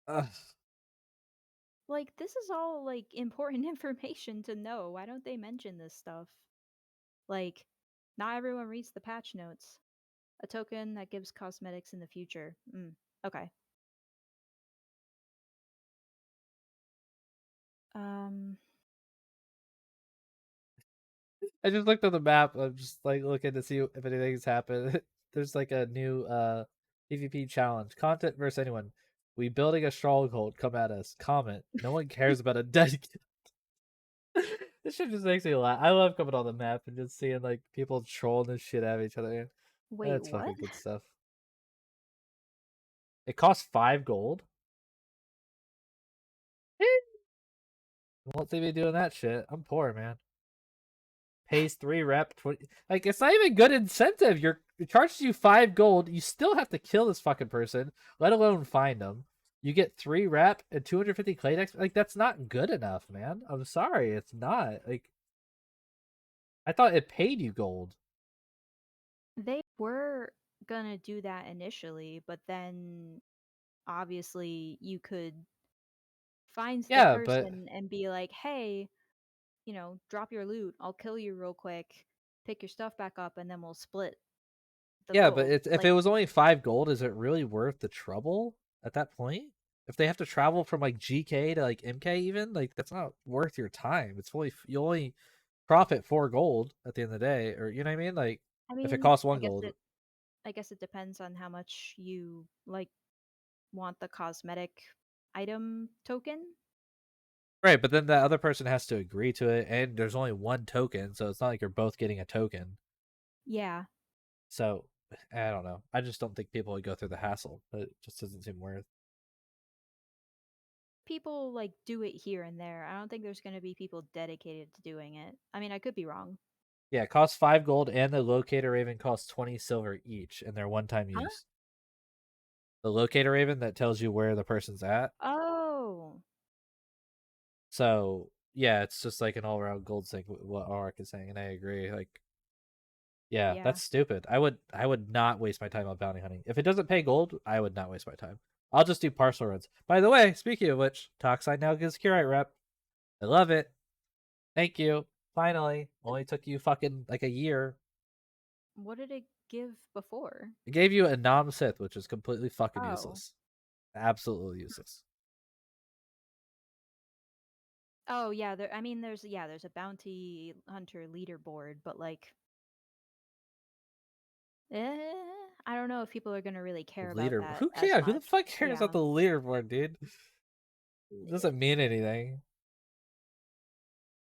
Ugh. like this is all like important information to know. Why don't they mention this stuff? Like not everyone reads the patch notes. A token that gives cosmetics in the future. Okay. Um, I just looked at the map. I'm just like looking to see if anything's happened. There's like a new PvP challenge. Content versus anyone. We building a stronghold. Come at us. Comment. No one cares about a dead. This shit just makes me laugh. I love coming on the map and just seeing like people trolling the shit out of each other. wait, That's what? fucking good stuff. It costs 5 gold. Won't see me doing that shit. I'm poor, man. Pays 3 rep 20. Like, it's not even good incentive. It charges you 5 gold. You still have to kill this fucking person, let alone find them. You get 3 rep and 250 clay dex. Like, that's not good enough, man. I'm sorry, it's not. Like, I thought it paid you gold. They were gonna do that initially, but then obviously you could find the Yeah, but person and be like, hey, you know, drop your loot. I'll kill you real quick, pick your stuff back up, and then we'll split the yeah, but gold. if it was only 5 gold, is it really worth the trouble at that point? If they have to travel from like GK to like MK, even like that's not worth your time. It's only you only profit 4 gold at the end of the day, or you know what I mean? Like I if it mean, costs 1 gold, I guess it depends on how much you like want the cosmetic item token. right? But then the other person has to agree to it, and there's only 1 token, so it's not like you're both getting a token. Yeah. So I don't know. I just don't think people would go through the hassle. It just doesn't seem worth. People like do it here and there. I don't think there's going to be people dedicated to doing it. I mean, I could be wrong. Yeah, it costs 5 gold, and the locator raven costs 20 silver each, and they're one-time Huh? use. The locator raven that tells you where the person's at. Oh. So yeah, it's just like an all-around gold sink. What Arak is saying, and I agree. Like, yeah, Yeah. that's stupid. I would not waste my time on bounty hunting. If it doesn't pay gold, I would not waste my time. I'll just do parcel runs. By the way, speaking of which, Toxide now gives Curite rep. I love it. Thank you. Finally, only took you fucking like a year. What did it give before? It gave you a Nam Sith, which is completely fucking Oh. useless. Absolutely useless. Oh yeah, I mean there's a bounty hunter leaderboard, but like I don't know if people are going to really care about Leader. that Who as cares? Who the much. fuck cares Yeah. about the leaderboard, dude? It doesn't mean anything.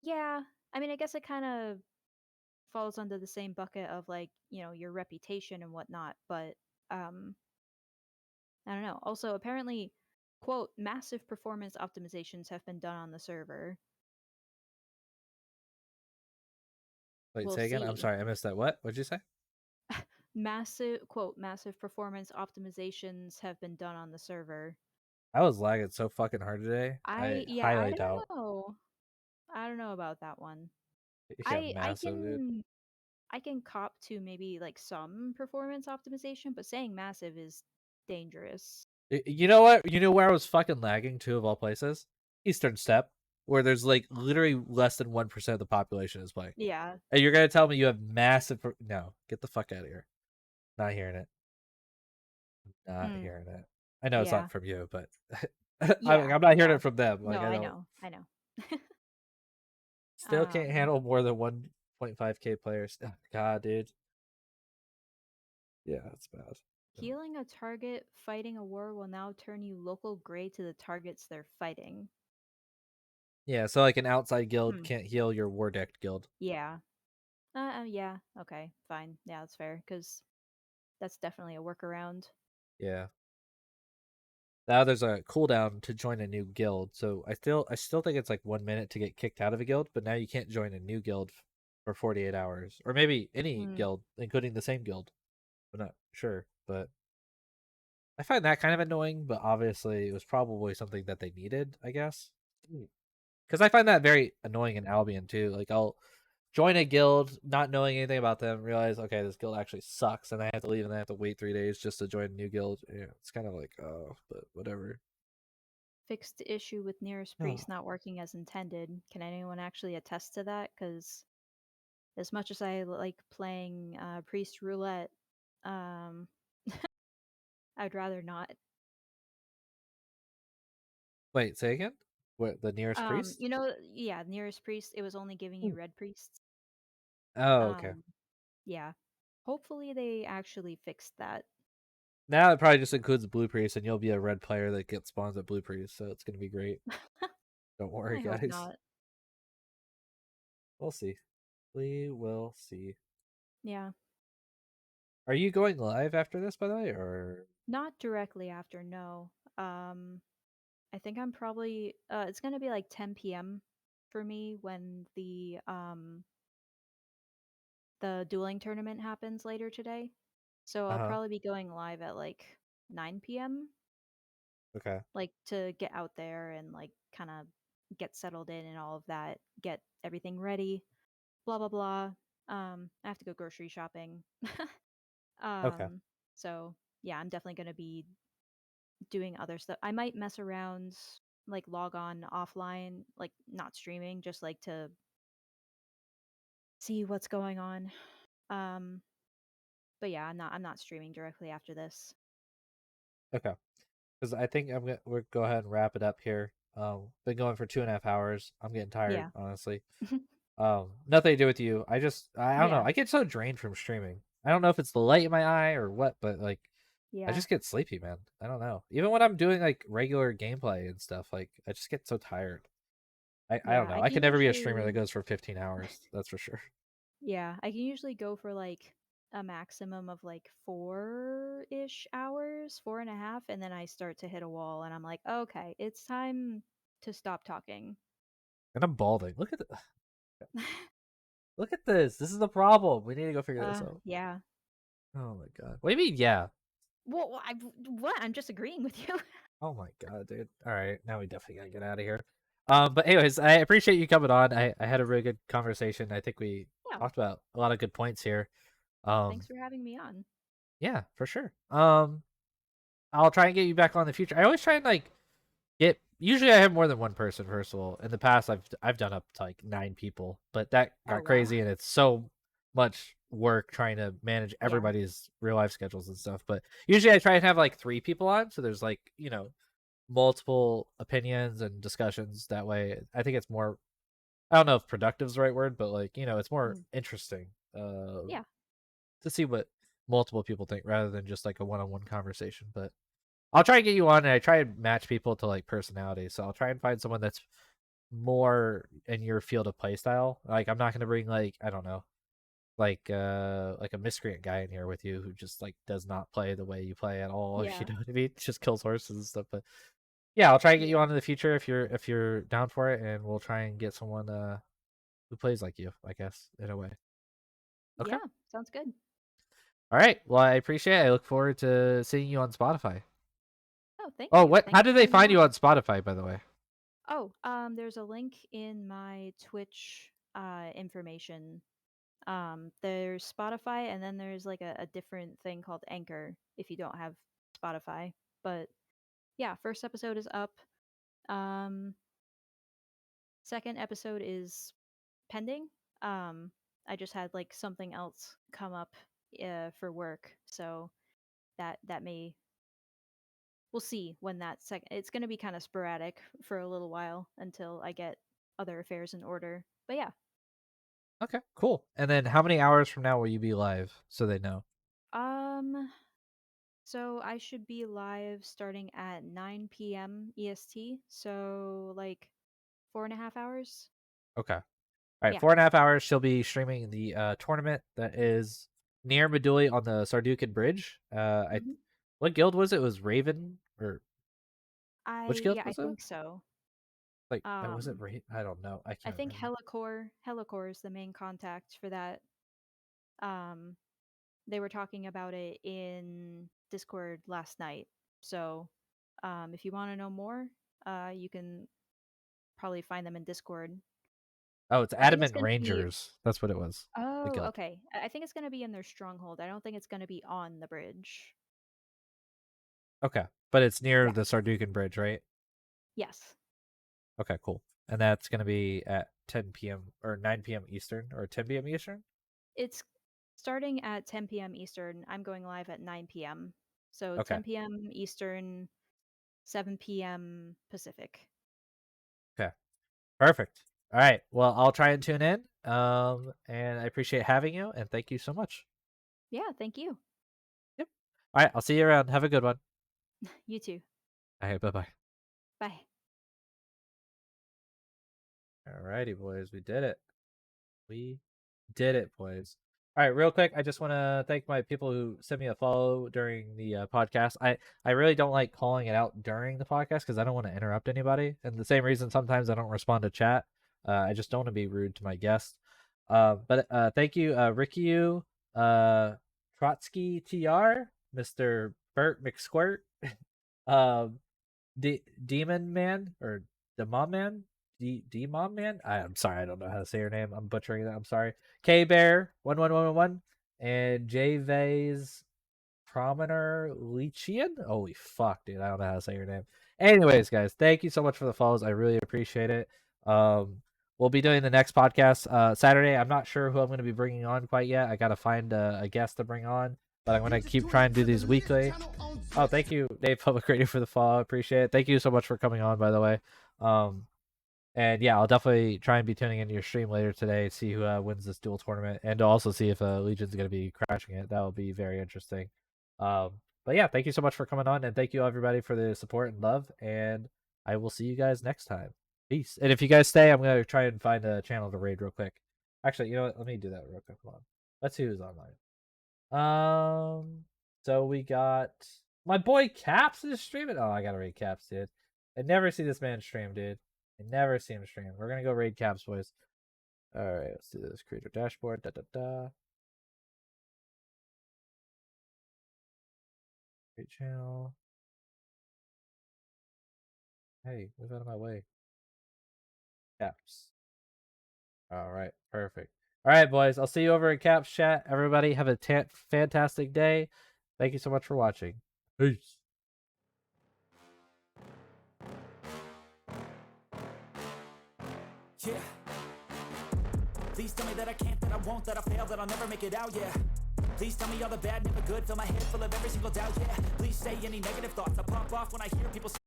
Yeah. I mean, I guess it kind of falls under the same bucket of like, you know, your reputation and whatnot, but um I don't know. Also, apparently, quote, massive performance optimizations have been done on the server. Wait, We'll say again. I'm see. sorry, I missed that. What'd you say? Massive performance optimizations have been done on the server. I was lagging so fucking hard today. I I highly don't doubt. know. I don't know about that one. Yeah, I massive, dude. I can cop to maybe like some performance optimization, but saying massive is dangerous. You know what? You know where I was fucking lagging too, of all places? Eastern Step, where there's like literally less than 1% of the population is playing. Yeah. And you're gonna tell me you have massive? No, get the fuck out of here. Not hearing it. Not Hmm. hearing it. I know it's Yeah. not from you, but Yeah. I'm not hearing Yeah. it from them. No, Like I I don't. know. I know. Still can't handle more than 1.5k players. Oh, God, dude. Yeah, it's bad. Healing a target fighting a war will now turn you local gray to the targets they're fighting. Yeah, so like an outside guild Hmm. can't heal your war decked guild. Yeah. Yeah. Okay. Fine. Yeah, that's fair. Because that's definitely a workaround. Yeah. Now there's a cooldown to join a new guild, so I still think it's like 1 minute to get kicked out of a guild, but now you can't join a new guild for 48 hours, or maybe any Hmm. guild, including the same guild. I'm not sure, but I find that kind of annoying. But obviously, it was probably something that they needed, I guess. Because I find that very annoying in Albion too. Like I'll join a guild, not knowing anything about them, realize okay, this guild actually sucks, and I have to leave, and I have to wait 3 days just to join a new guild. Yeah, it's kind of like oh, but whatever. Fixed issue with nearest Oh. priest not working as intended. Can anyone actually attest to that? Because as much as I like playing priest roulette, um, I'd rather not. Wait, say again? What, the nearest priest? Yeah, nearest priest. It was only giving you Hmm. red priests. Oh, okay. Um, yeah. Hopefully they actually fixed that. Now it probably just includes blue priest, and you'll be a red player that gets spawns at blue priest, so it's gonna be great. Don't worry, I hope guys. not. We'll see. We will see. Yeah. Are you going live after this, by the way, or Not directly after, no. I think I'm probably it's gonna be like 10 p.m. for me when the dueling tournament happens later today. So I'll uh-huh. probably be going live at like 9 p.m. Okay. like to get out there and like kind of get settled in and all of that, get everything ready, blah blah blah. I have to go grocery shopping. Okay. um so yeah, I'm definitely going to be doing other stuff. I might mess around, like log on offline, like not streaming, just like to see what's going on. Um but yeah, I'm not streaming directly after this. Okay. Because I think we're go ahead and wrap it up here. Been going for 2.5 hours. I'm getting tired, Yeah. honestly. Nothing to do with you. I don't know. Yeah. I get so drained from streaming. I don't know if it's the light in my eye or what, but like I Yeah. just get sleepy, man. I don't know. Even when I'm doing like regular gameplay and stuff, like I just get so tired. I don't Yeah, know. I I can could never be a streamer that usually goes for 15 hours. That's for sure. yeah, I can usually go for like a maximum of like 4-ish hours, 4.5, and then I start to hit a wall and I'm like, okay, it's time to stop talking. And I'm balding. Look at this. This is the problem. We need to go figure this out. Yeah. Oh my god. What do you mean? Yeah. Well, what? I'm just agreeing with you. Oh my god, dude. All right, now we definitely gotta get out of here. But anyways, I appreciate you coming on. I had a really good conversation. I think we Yeah. talked about a lot of good points here. Thanks for having me on. Yeah, for sure. I'll try and get you back on in the future. I always try and like get. Usually, I have more than one person. First of all, in the past, I've done up to like 9 people, but that Oh got wow. crazy, and it's so much work trying to manage Yeah. everybody's real life schedules and stuff. But usually, I try and have like 3 people on, so there's like multiple opinions and discussions. That way, I think it's more. I don't know if productive is the right word, but like it's more Mm. interesting Yeah. to see what multiple people think rather than just like a one-on-one conversation. But I'll try and get you on, and I try and match people to like personality. So I'll try and find someone that's more in your field of play style. Like I'm not gonna bring like I don't know, like a miscreant guy in here with you who just like does not play the way you play at all. You Yeah. know what I mean? Just kills horses and stuff. But yeah, I'll try and get you Yeah. on in the future if you're down for it, and we'll try and get someone who plays like you, I guess, in a way. Okay. Yeah. Sounds good. All right. Well, I appreciate it. I look forward to seeing you on Spotify. Oh, thank Oh, you. what? Thanks How for do they having me find you on. on Spotify, by the way? Oh, there's a link in my Twitch information. There's Spotify, and then there's like a different thing called Anchor if you don't have Spotify. But yeah, first episode is up. Um, second episode is pending. Um, I just had like something else come up for work, so that may we'll see when that second. It's going to be kind of sporadic for a little while until I get other affairs in order. But yeah, Okay, cool. And then how many hours from now will you be live so they know? um, so I should be live starting at 9 p.m. EST. So like 4.5 hours. Okay. All right, Yeah. 4.5 hours. She'll be streaming the tournament that is near Meduli on the Sardukan Bridge. I Hmm. what guild was it? It was Raven or which guild I was it? think so. Like, was it Um, Raven? I don't know. I I can't think remember. Helicore is the main contact for that. Um, they were talking about it in Discord last night. So, if you want to know more, you can probably find them in Discord. Oh, it's I think it's Adamant going to be. Rangers. That's what it was. The Oh, guild. okay. I think it's going to be in their stronghold. I don't think it's going to be on the bridge. Okay, but it's near Yeah. the Sardukan Bridge, right? Yes. Okay, cool. And that's gonna be at 10 p.m. or 9 p.m. Eastern or 10 p.m. Eastern. It's starting at 10 p.m. Eastern. I'm going live at 9 p.m. So Okay. 10 p.m. Eastern, 7 p.m. Pacific. Perfect. All right. Well, I'll try and tune in. And I appreciate having you, and thank you so much. Yeah, thank you. Yep. All right. I'll see you around. Have a good one. You too. All right. Bye bye. Bye. All righty, boys. We did it. We did it, boys. All right, real quick, I just want to thank my people who sent me a follow during the podcast. I really don't like calling it out during the podcast because I don't want to interrupt anybody. And the same reason sometimes I don't respond to chat. I just don't want to be rude to my guests. But thank you, Ricky, Trotsky TR, Mr. Bert McSquirt, um, Demon Man or Demon Man, Demon Man. I'm sorry, I don't know how to say her name. I'm butchering that. I'm sorry. K Bear 11111 and J Vase Promenor Lechian. Holy fuck, dude! I don't know how to say your name. Anyways, guys, thank you so much for the follows. I really appreciate it. We'll be doing the next podcast Saturday. I'm not sure who I'm going to be bringing on quite yet. I got to find a guest to bring on, but I'm going to keep trying to do these weekly. Oh, thank you, Dave Public Radio, for the follow. I appreciate it. Thank you so much for coming on, by the way. And yeah, I'll definitely try and be tuning into your stream later today, see who wins this duel tournament, and to also see if Legion's going to be crashing it. That will be very interesting. But yeah, thank you so much for coming on, and thank you everybody for the support and love. And I will see you guys next time. Peace. And if you guys stay, I'm going to try and find a channel to raid real quick. Actually, you know what? Let me do that real quick. Hold on. Let's see who's online. So we got my boy Caps is streaming. Oh, I gotta raid Caps, dude. I never see this man stream, dude. I never see him stream. We're gonna go raid Caps, boys. All right, let's do this. Creator dashboard. Da da da. Great channel. Hey, move out of my way. Caps. All right, perfect. All right, boys. I'll see you over at Caps chat. Everybody, have a fantastic day. Thank you so much for watching. Peace. Yeah. Please tell me that I can't, that I won't, that I fail, that I'll never make it out, yeah. Please tell me all the bad, never good, fill my head full of every single doubt, yeah. Please say any negative thoughts, I pop off when I hear people say